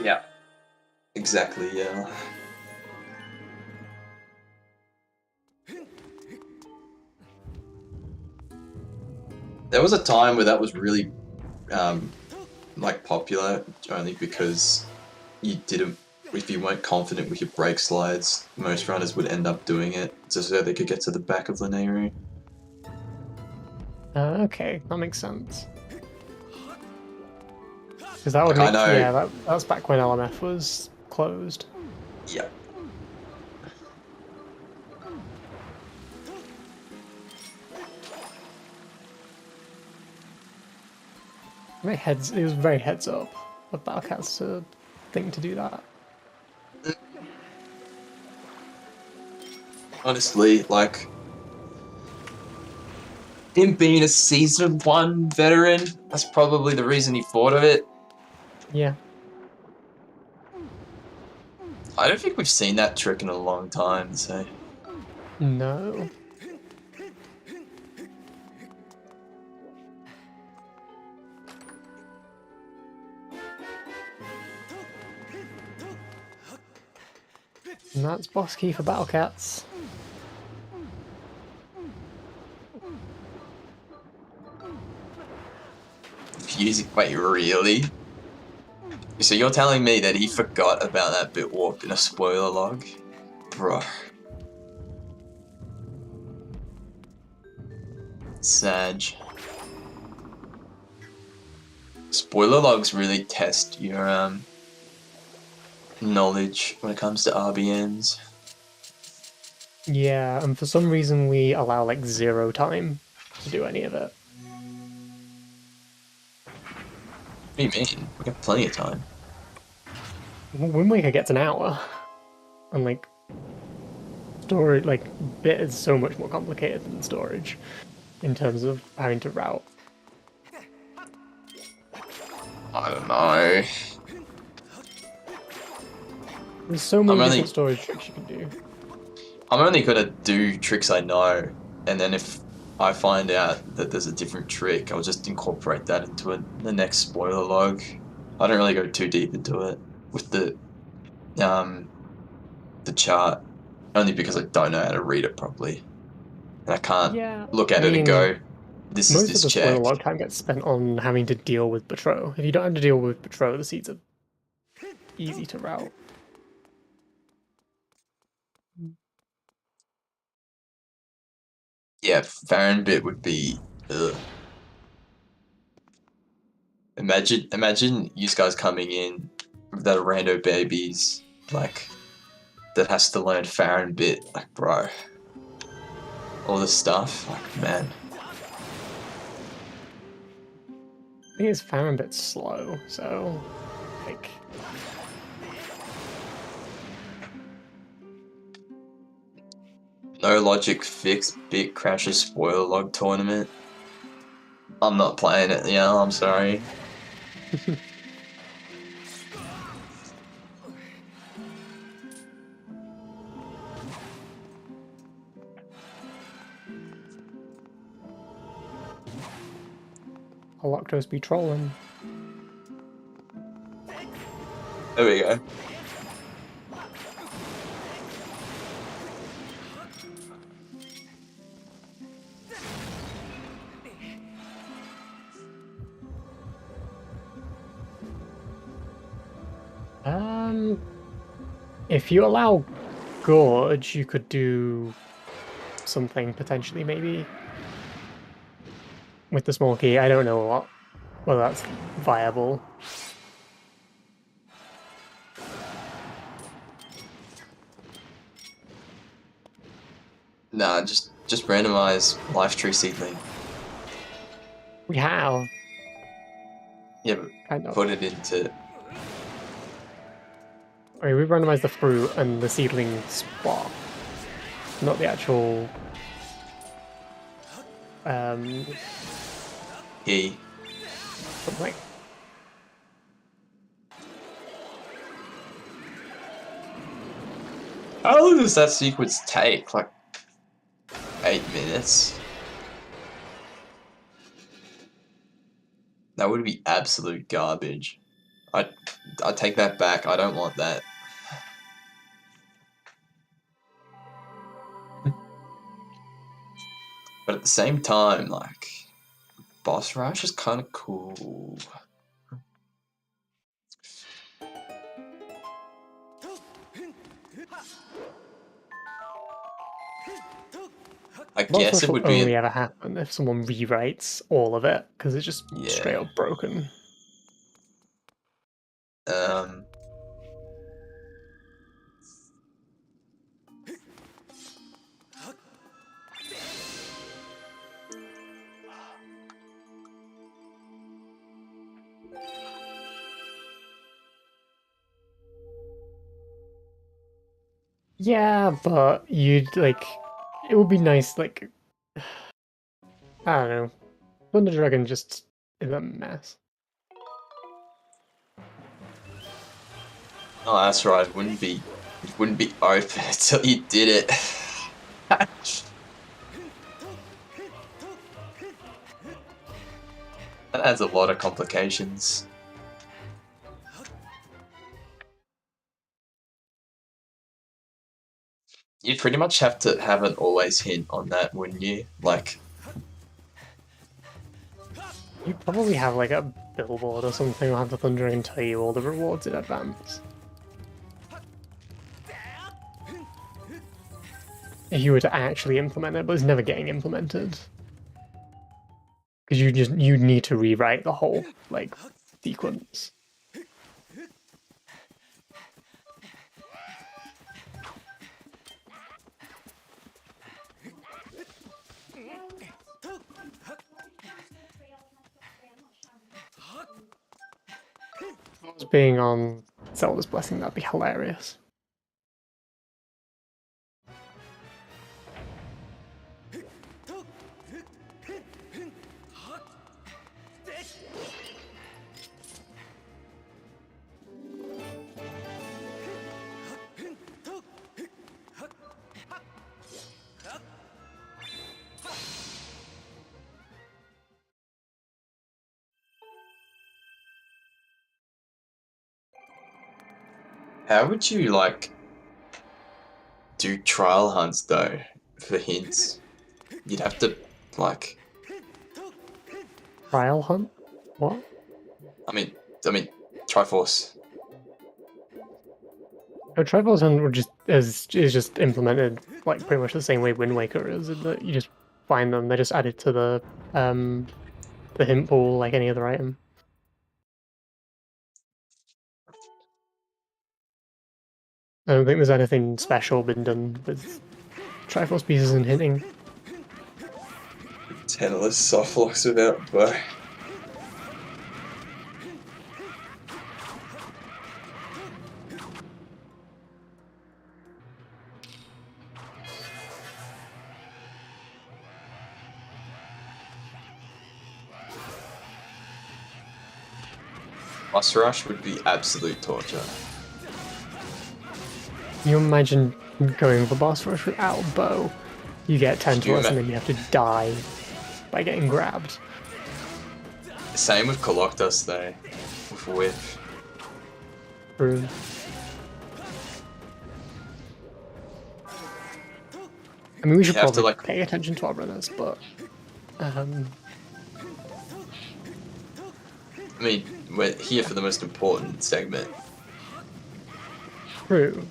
Yeah. Exactly, yeah. There was a time where that was really, like, popular, only because you didn't, if you weren't confident with your brake slides, most runners would end up doing it, just so they could get to the back of Lanero. Okay, that makes sense. Because that would make, yeah, that's back when LMF was closed. Yeah. It was very heads up of Battlecats to think to do that. Honestly, like, him being a Season 1 veteran, that's probably the reason he thought of it. Yeah. I don't think we've seen that trick in a long time, so... No. And that's boss key for Battlecats. Wait, really? So you're telling me that he forgot about that bit warp in a spoiler log? Bro. Sag. Spoiler logs really test your knowledge when it comes to RBMs. Yeah, and for some reason we allow like 0 time to do any of it. What do you mean? We got plenty of time. Wind Waker gets an hour. And like storage, like bit is so much more complicated than storage in terms of having to route. I don't know. There's so many different storage tricks you can do. I'm only gonna do tricks I know, and then if I find out that there's a different trick, I'll just incorporate that into the next spoiler log. I don't really go too deep into it with the chart, only because I don't know how to read it properly, and I can't look at it and go, "This is most this of the check." spoiler log time gets spent on having to deal with Betrow. If you don't have to deal with Betrow, the seeds are easy to route. Yeah, Farron bit would be. Ugh. Imagine you guys coming in with that rando babies like that has to learn Farron bit, like, bro. All this stuff, like, man. I think it's Farron bit slow, so like. No logic fixed bit crashes spoiler log tournament. I'm not playing it, yeah, I'm sorry. Lactose be trolling. There we go. If you allow Gorge, you could do something potentially, maybe with the small key. I don't know whether that's viable. Nah, just randomize life tree seedling. We have. Yeah, but put it into. Okay, we've randomized the fruit and the seedling spot, not the actual Key. something. How long does that sequence take? Like 8 minutes? That would be absolute garbage. I take that back. I don't want that. But at the same time, like, boss rush is kind of cool. I guess it would be only ever happen if someone rewrites all of it, because it's just straight up broken. Yeah, but you'd like, it would be nice, like, I don't know. Thunder Dragon just is a mess. Oh, that's right. It wouldn't be open until you did it. That adds a lot of complications. You'd pretty much have to have an always hint on that, wouldn't you? Like, You probably have like a billboard or something on the Thunder and tell you all the rewards in advance. If you were to actually implement it, but it's never getting implemented. Because you need to rewrite the whole like sequence. If I was being on Zelda's Blessing, that'd be hilarious. how would you like do trial hunts though for hints? You'd have to like. Trial hunt? What? I mean, Triforce. Triforce Hunt would is just implemented like pretty much the same way Wind Waker is, in that you just find them, they just add it to the hint pool like any other item. I don't think there's anything special been done with Triforce pieces and hinting. Tenderless soft locks without bow. Boss rush would be absolute torture. Can you imagine going for boss rush without a bow? You get Tenderless and then you have to die by getting grabbed. Same with Coloctus though, with Whip. True. I mean, we should probably like pay attention to our runners, but I mean, we're here for the most important segment. True.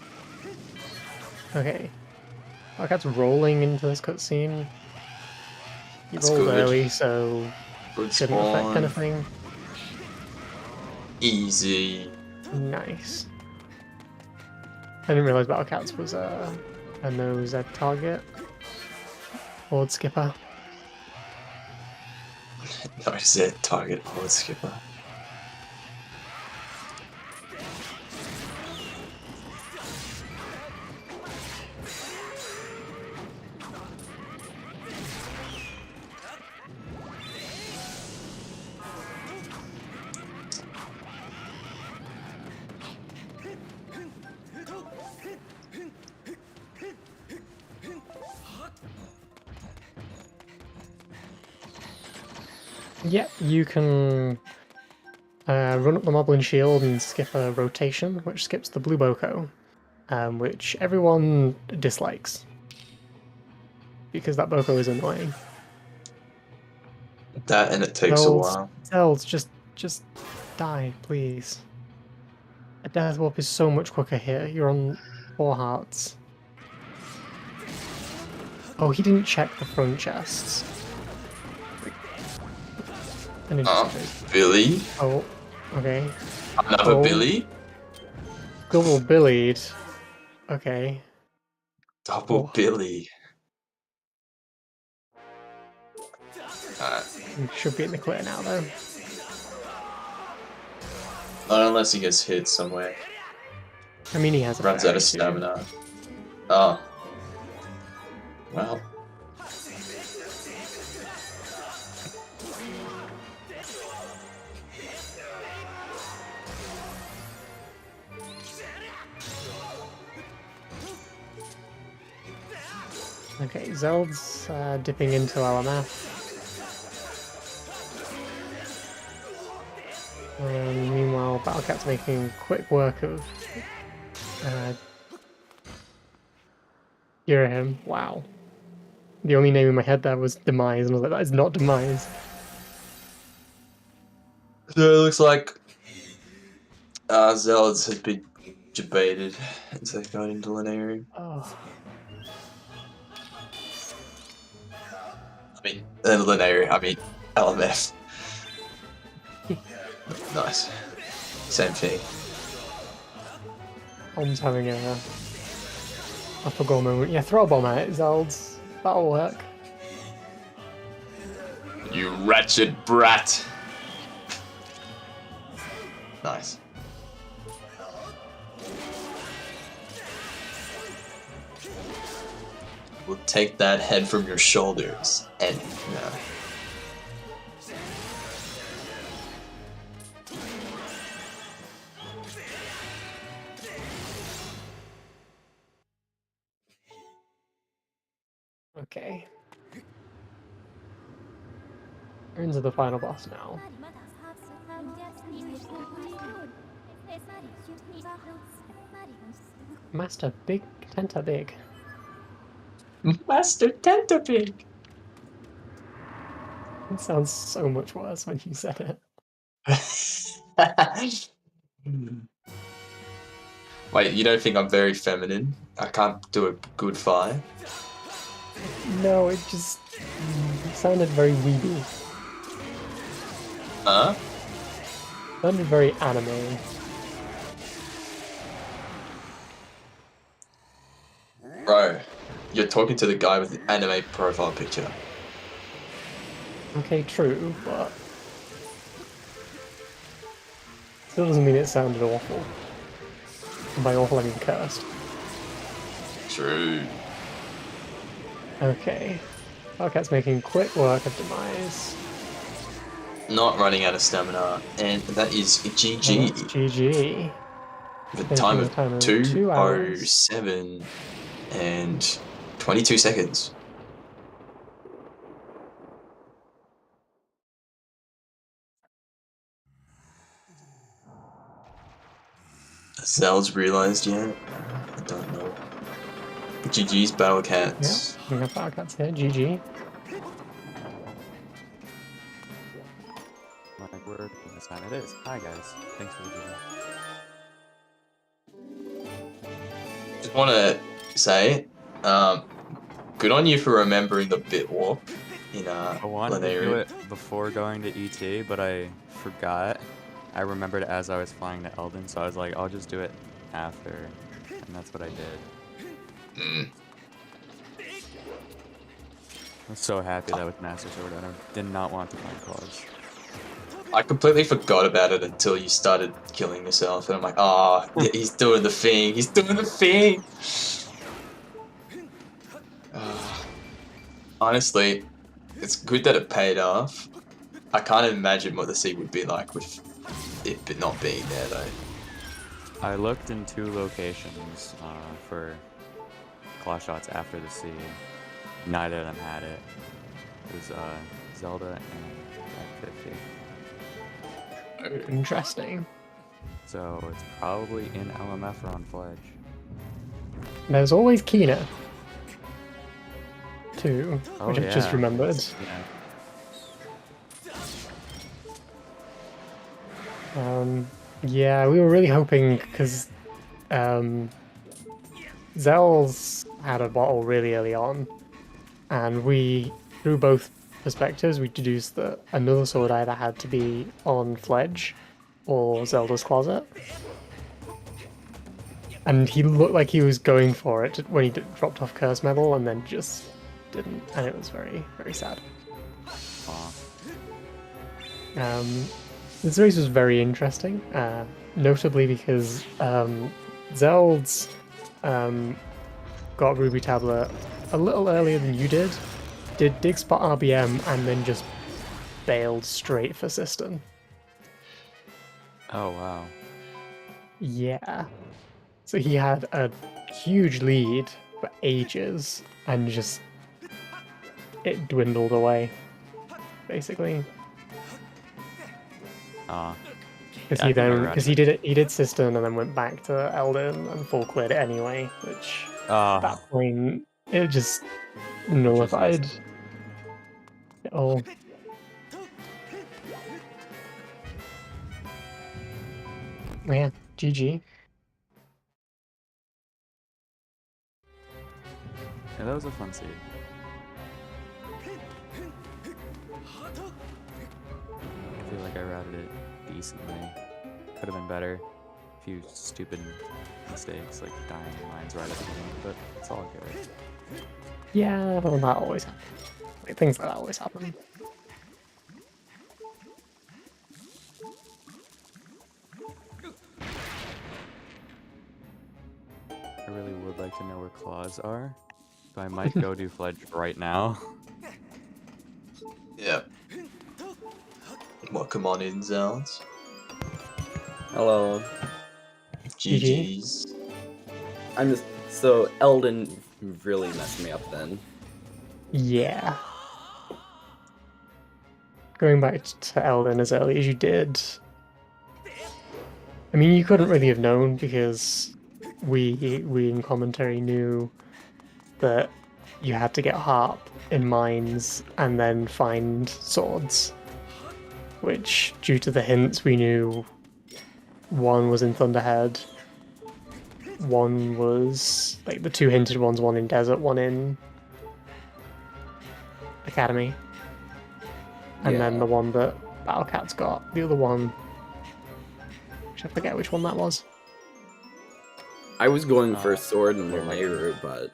Okay. Battlecat's rolling into this cutscene. He rolled early, so good shouldn't affect anything. Easy. Nice. I didn't realize Battlecats was a no-Z target. Horde skipper. No-Z target horde skipper. Yep, you can run up the Moblin Shield and skip a rotation, which skips the Blue Boko, which everyone dislikes. Because that Boko is annoying. That and it takes a while. Zeldz, just die, please. A Death Warp is so much quicker here. You're on 4 hearts. Oh, he didn't check the front chests. Billy? Oh, okay. Another Billy? Double Billied. Okay. Double Billy. He should be in the clear now, though. Not unless he gets hit somewhere. I mean, he has a runs out of stamina. Oh. Well. Okay, Zeld's dipping into LMF. Meanwhile, Battlecat's making quick work of Girahim. Wow. The only name in my head there was Demise, and I was like, that is not Demise. So it looks like Zeldz has been debated as they got into Lanarian. Oh. I mean, Lanarian, I mean, LMF. Nice. Same thing. Tom's having a upper goal moment. Yeah, throw a bomb at it, Zeldz. That'll work. You wretched brat! Nice. We'll take that head from your shoulders and Okay. We're into the final boss now. Master Big Tenta Big. Master Tentapig! It sounds so much worse when you said it. Wait, you don't think I'm very feminine? I can't do a good fight? No, it just sounded very weeby. Huh? Sounded very anime. Bro, you're talking to the guy with the anime profile picture. Okay, true, but still doesn't mean it sounded awful. And by awful, I mean cursed. True. Okay. Battlecat's making quick work of Demise. Not running out of stamina, and that is GG. And that's GG. With a time of Finishing the timer in 2 hours. 2:07 and 22 seconds. Has Zeldz realized yet? I don't know. GG's Battlecats. Yeah, we got Battlecats here. GG. My word, this time it is. Hi guys, thanks for the video. Just want to say, good on you for remembering the bit warp in I wanted to do it before going to ET, but I forgot. I remembered as I was flying to Eldon, so I was like, I'll just do it after, and that's what I did. I'm so happy that with Master Sword, I did not want to find claws. I completely forgot about it until you started killing yourself, and I'm like, oh, he's doing the thing, he's doing the thing! Honestly, it's good that it paid off. I can't imagine what the sea would be like with it not being there, though. I looked in 2 locations for claw shots after the sea. Neither of them had it. It was Zelda and 50. Interesting. So it's probably in LMF or on Fledge. There's always Kina. Too, which I just yeah. remembered. Yeah. Yeah, we were really hoping because Zel's had a bottle really early on, and we, through both perspectives, we deduced that another sword either had to be on Fledge or Zelda's closet. And he looked like he was going for it when he dropped off Curse Medal and then just didn't, and it was very, very sad. This race was very interesting, notably because Zeldz got Ruby Tablet a little earlier than you did dig spot RBM, and then just bailed straight for System. Oh, wow. Yeah. So he had a huge lead for ages, and just it dwindled away, basically. Because Yeah, I he think I then, read because it. he did Cistern and then went back to Elden and full cleared it anyway, which at that point it just nullified it all. Yeah, GG. Yeah, that was a fun seed. I feel like I routed it decently. Could have been better. A few stupid mistakes, like dying in mines right at the beginning, but it's all good. Yeah, well, that always happens. Like, things like that always happen. I really would like to know where claws are, so I might go do Fledge right now. Yeah. Welcome on in, Zelds. Hello. GG's. I'm just so Elden really messed me up then. Yeah. Going back to Elden as early as you did. I mean, you couldn't really have known because we in commentary knew that you had to get Harp in mines and then find swords. Which, due to the hints, we knew one was in Thunderhead, one was, like, the two hinted ones, one in Desert, one in Academy. And then the one that Battlecats got, the other one, which I forget which one that was. I was going for a sword in Lanayru, but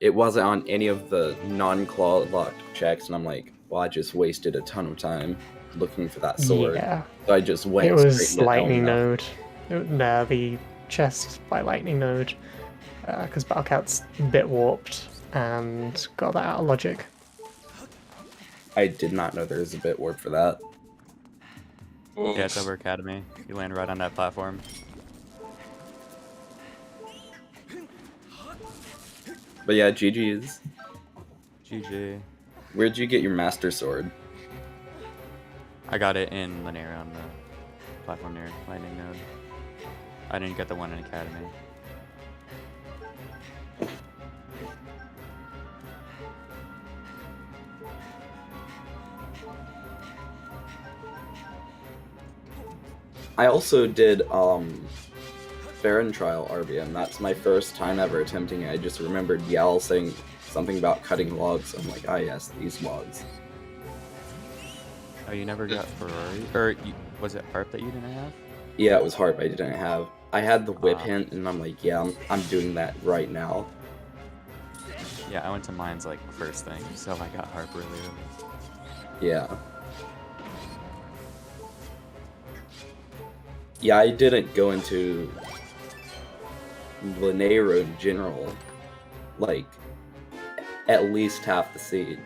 it wasn't on any of the non-claw locked checks, and I'm like, well, I just wasted a ton of time looking for that sword. Yeah. So I just went It was straight into Lightning Elna. Node. The chest by Lightning Node. Because Battlecat's bit warped and got that out of logic. I did not know there was a bit warp for that. Yeah, it's over Academy. You land right on that platform. But yeah, GG's. GG. Where'd you get your Master Sword? I got it in Linear on the platform near Lightning Node. I didn't get the one in Academy. I also did Baron Trial RBM. That's my first time ever attempting it. I just remembered Yal saying something about cutting logs. I'm like, ah yes, these logs. Oh, you never got Ferrari? Or was it Harp that you didn't have? Yeah, it was Harp I didn't have. I had the whip hint, and I'm like, yeah, I'm doing that right now. Yeah, I went to mines like first thing, so I got Harp really early. Yeah. Yeah, I didn't go into Lanayru in general, like, at least half the seed.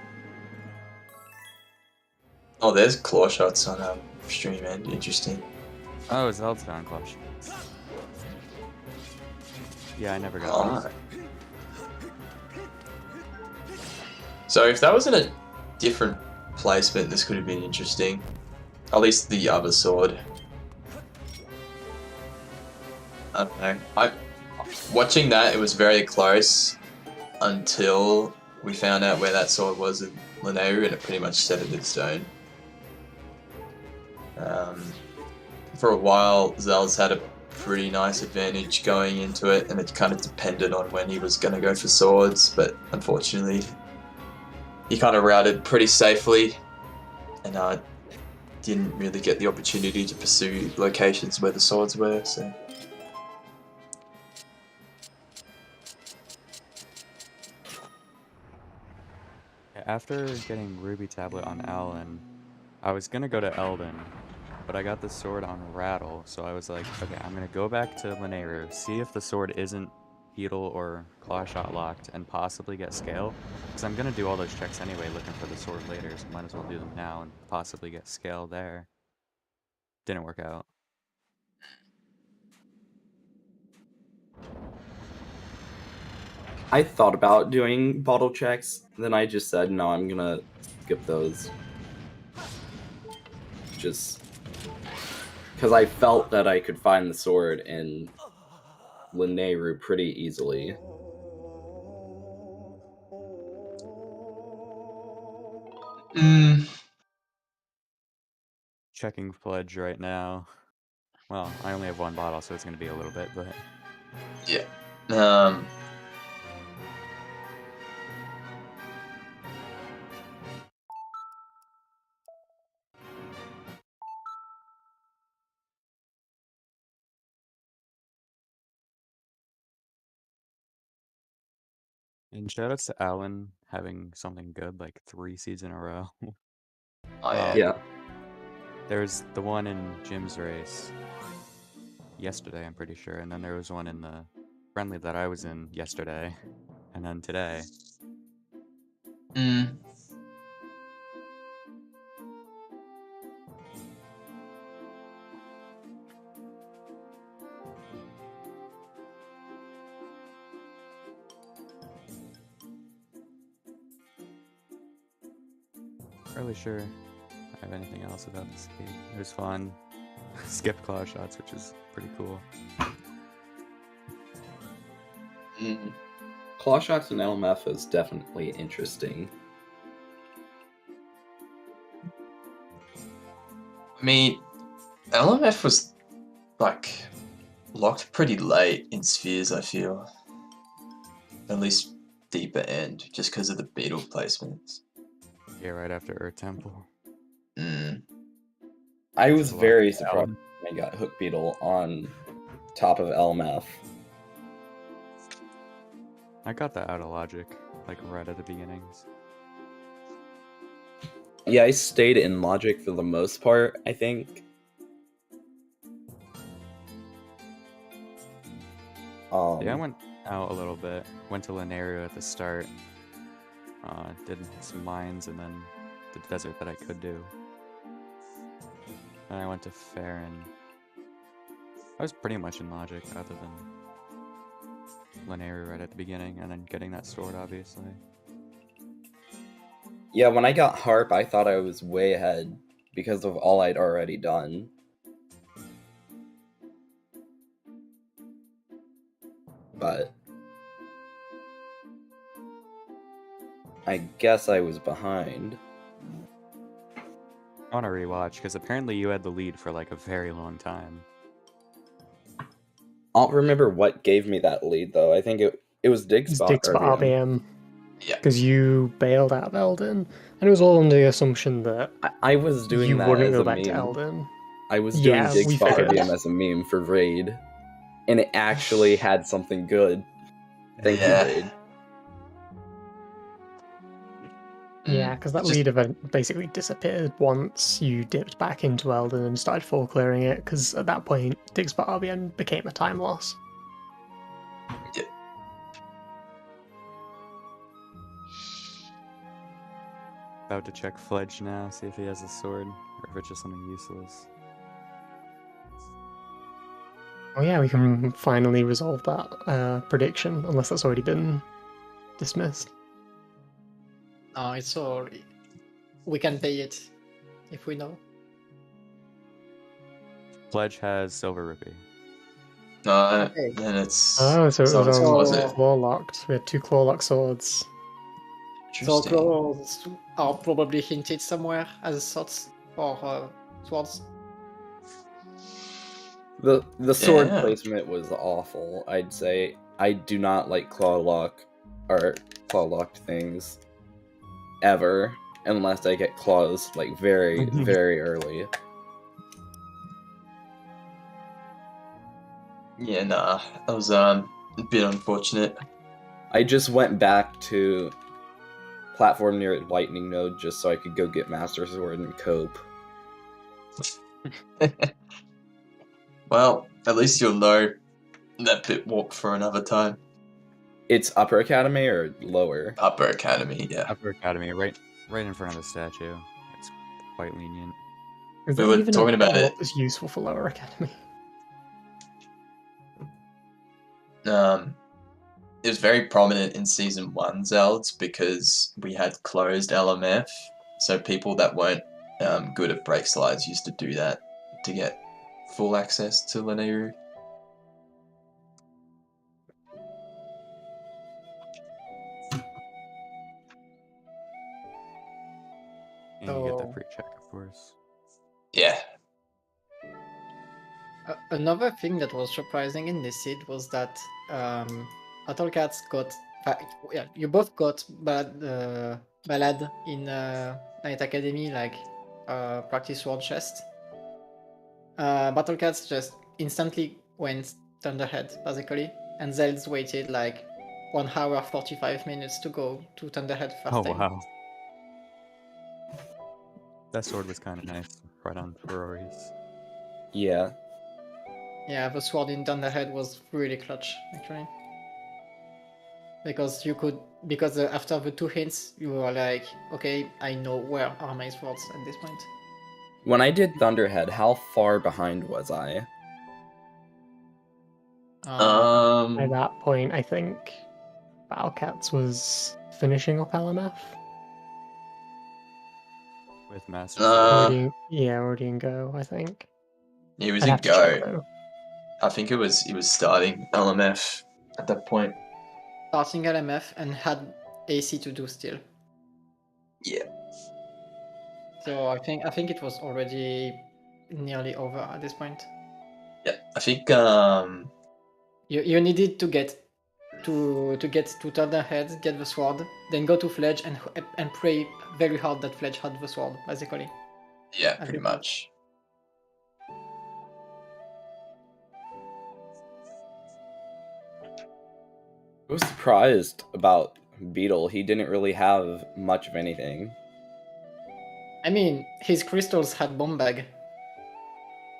Oh, there's claw shots on stream end. Interesting. Oh, Zeldz08 on Clash. Yeah, I never got those. So if that was in a different placement, this could have been interesting. At least the other sword. I don't know. Watching that, it was very close until we found out where that sword was in Lanayru, and it pretty much set it in stone. For a while, Zelz had a pretty nice advantage going into it, and it kind of depended on when he was going to go for swords, but unfortunately, he kind of routed pretty safely, and didn't really get the opportunity to pursue locations where the swords were, so... After getting Ruby Tablet on Alan, I was gonna go to Elden, but I got the sword on Rattle, so I was like, okay, I'm gonna go back to Lanayru, see if the sword isn't Beetle or Claw Shot locked, and possibly get scale, because I'm gonna do all those checks anyway looking for the sword later, so might as well do them now and possibly get scale there. Didn't work out. I thought about doing bottle checks, then I just said no, I'm gonna skip those. Just because I felt that I could find the sword in Lineru pretty easily. Checking Pledge right now. Well, I only have one bottle, so it's going to be a little bit, but... Yeah. And shoutouts to Alan having something good, like 3 seeds in a row. Yeah. There's the one in Jim's race yesterday, I'm pretty sure, and then there was one in the friendly that I was in yesterday, and then today. Really sure I have anything else about this game. It was fun. Skip claw shots, which is pretty cool. Claw shots in LMF is definitely interesting. I mean, LMF was like locked pretty late in spheres, I feel. At least deeper end, just because of the beetle placements. Yeah, right after Earth Temple. I was very surprised when I got Hook Beetle on top of LMF. I got that out of logic, like right at the beginnings. Yeah, I stayed in logic for the most part, I think. Yeah, I went out a little bit. Went to Lineru at the start. Did some mines and then the desert that I could do. Then I went to Farron. I was pretty much in logic other than Lineru right at the beginning and then getting that sword, obviously. Yeah, when I got Harp, I thought I was way ahead because of all I'd already done. But I guess I was behind. I want to rewatch because apparently you had the lead for like a very long time. I don't remember what gave me that lead though. I think it was Dig Spot RBM. Yeah. Because you bailed out of Elden, and it was all under the assumption that I was doing you that wouldn't as go a back to meme. Elden. I was doing Yeah, Dig we Spot figured. RBM as a meme for Raid, and it actually had something good. Thank you, Raid. Yeah, because that lead event basically disappeared once you dipped back into Elden and started full clearing it, because at that point, Dig Spot RBM became a time loss. Yeah. About to check Fledge now, see if he has a sword, or if it's just something useless. Oh yeah, we can finally resolve that prediction, unless that's already been dismissed. No, it's all. We can pay it if we know. Fledge has Silver Rupee. No, Okay. then it's. Oh, so it so was was on it? claw locked. We had 2 claw lock swords. So Interesting. claws are probably hinted somewhere as swords or swords. The sword Yeah. placement was awful, I'd say. I do not like claw lock or claw locked things ever unless I get claws like very, very early. Yeah, nah, that was a bit unfortunate. I just went back to platform near lightning node just so I could go get Master Sword and cope. Well, at least you'll know that bit warp for another time. It's Upper Academy or lower? Upper Academy, yeah. Upper Academy, right in front of the statue. It's quite lenient. Is We there were even talking a about claw it. that's useful for lower academy? it was very prominent in Season 1 Zelds because we had closed LMF, so people that weren't good at break slides used to do that to get full access to Lanayru. And you get the So- free check, of course. Yeah. Another thing that was surprising in this seed was that Battlecats got. Yeah, you both got Ballad in Night Academy, like practice sword chest. Battlecats just instantly went Thunderhead, basically, and Zeldz waited like 1 hour 45 minutes to go to Thunderhead first Oh time. wow. That sword was kind of nice, right on Ferraris. Yeah. Yeah, the sword in Thunderhead was really clutch, actually. Because after the 2 hints, you were like, okay, I know where are my swords at this point. When I did Thunderhead, how far behind was I? At that point, I think Battlecats was finishing up LMF. With Master Already in Go, I think. he was I'd in have to check, Go. though. I think he was starting LMF at that point. Starting LMF and had AC to do still. Yeah. So I think it was already nearly over at this point. Yeah. I think You needed to get to Thunderhead, get the sword, then go to Fledge and pray very hard that Fledge had the sword, basically. yeah, I pretty think much. I was surprised about Beetle. He didn't really have much of anything. I mean, his crystals had bomb bag.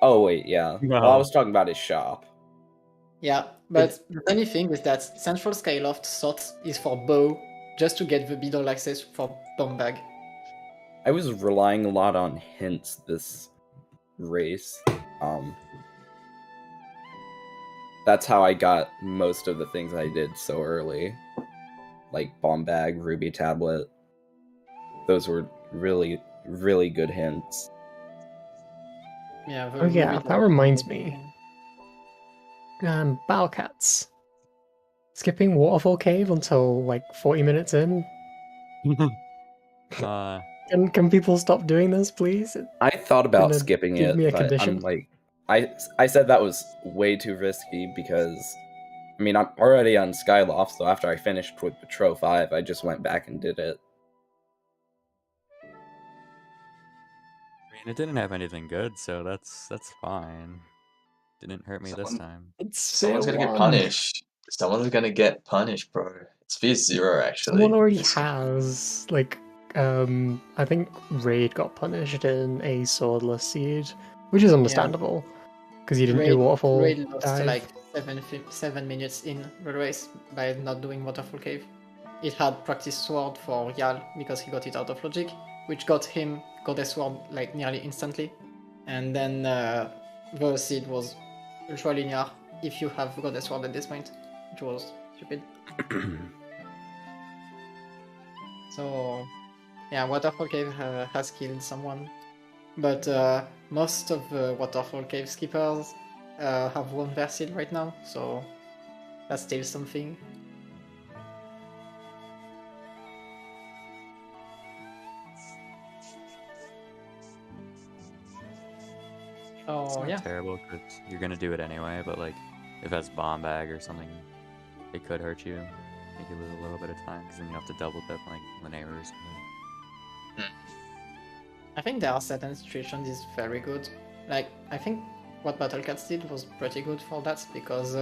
Oh wait, yeah. No. Well, I was talking about his shop. Yeah, but the funny thing is that Central Skyloft thought is for bow, just to get the Beetle access for bomb bag. I was relying a lot on hints this race. That's how I got most of the things I did so early. Like Bomb Bag, Ruby Tablet. Those were really, really good hints. Yeah. Oh yeah, that reminds me. Battlecats. Skipping Waterfall Cave until like 40 minutes in. Can people stop doing this, please? I thought about Gonna skipping give it, me a but condition? I'm like, I said that was way too risky because, I mean, I'm already on Skyloft, so after I finished with Patrol 5, I just went back and did it. I mean, it didn't have anything good, so that's fine. Didn't hurt me this time. It's Someone's gonna get one. punished. Someone's gonna get punished, bro. It's Fierce Zero, actually. Someone already has. Like, I think Raid got punished in a swordless siege, which is understandable because you didn't do Waterfall Raid lost dive. like 7 minutes in the race by not doing Waterfall Cave. It had practice sword for Yal because he got it out of logic, which got him Goddess Sword like nearly instantly. And then the seed was ultra linear if you have Goddess Sword at this point, which was stupid. So yeah, Waterfall Cave has killed someone, but most of the Waterfall Cave skippers have won their seed right now, so that's still something. It's Oh not yeah, terrible because you're gonna do it anyway. But like, if that's bomb bag or something, it could hurt you. Make you lose a little bit of time because then you have to double dip like Linnea or something. I think there are certain situations is very good. Like I think what Battlecats did was pretty good for that because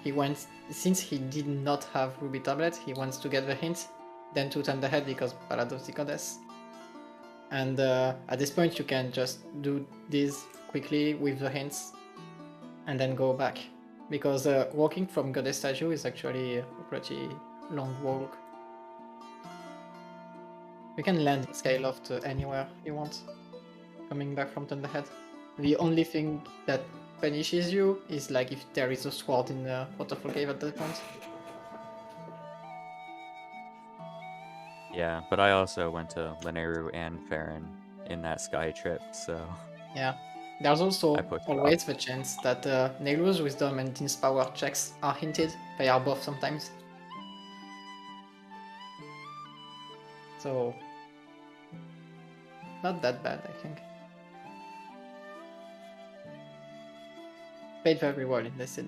he went, since he did not have Ruby Tablet, he wants to get the hint, then to turn the head because Ballad of the Goddess. And at this point you can just do this quickly with the hints and then go back. Because walking from Goddess Statue is actually a pretty long walk. You can land Skyloft anywhere you want, coming back from Thunderhead. The only thing that punishes you is like if there is a sword in the Waterfall Cave at that point. Yeah, but I also went to Lineru and Farron in that Sky trip, so Yeah. There's also I put it always the chance that Nelu's Wisdom and Din's Power checks are hinted. They are both sometimes. So, not that bad, I think. Played very well in this.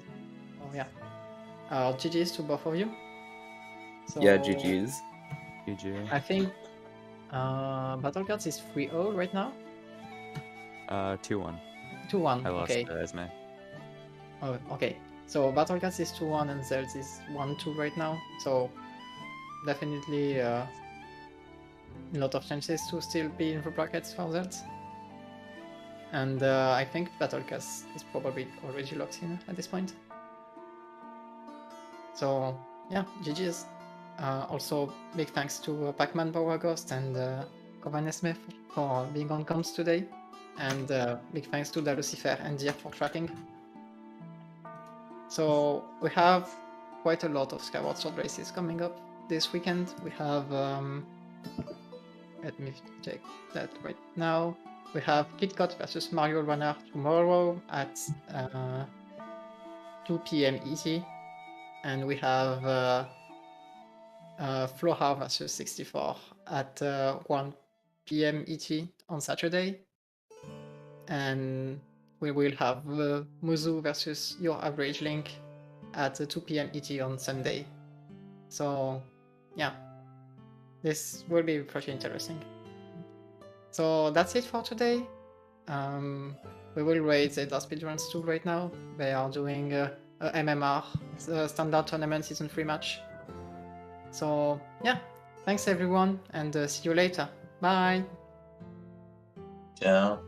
Oh yeah. GG's to both of you. So, Yeah, GG's. GG. I think Battlecats is 3-0 right now. 2-1. 2-1. I lost Okay. to Esme. Oh, okay. So Battlecats is 2-1 and Zeldz is 1-2 right now. So definitely a lot of chances to still be in the brackets for Zeldz. And I think Battlecats is probably already locked in at this point. So yeah, GG's. Also big thanks to Pac-Man Power Ghost and Covan Smith for being on comms today. And big thanks to Lucifer and Deer for tracking. So we have quite a lot of Skyward Sword races coming up this weekend. We have, let me check that right now. We have Kit Kat versus Mario Runner tomorrow at 2 p.m. ET. And we have Floha versus 64 at 1 p.m. ET on Saturday. And we will have Muzu versus Your Average Link at 2 p.m. ET on Sunday. So yeah, this will be pretty interesting. So that's it for today. We will rate ZeldaSpeedRuns 2 right now. They are doing a MMR, the Standard Tournament Season 3 match. So yeah, thanks everyone, and see you later. Bye! Ciao.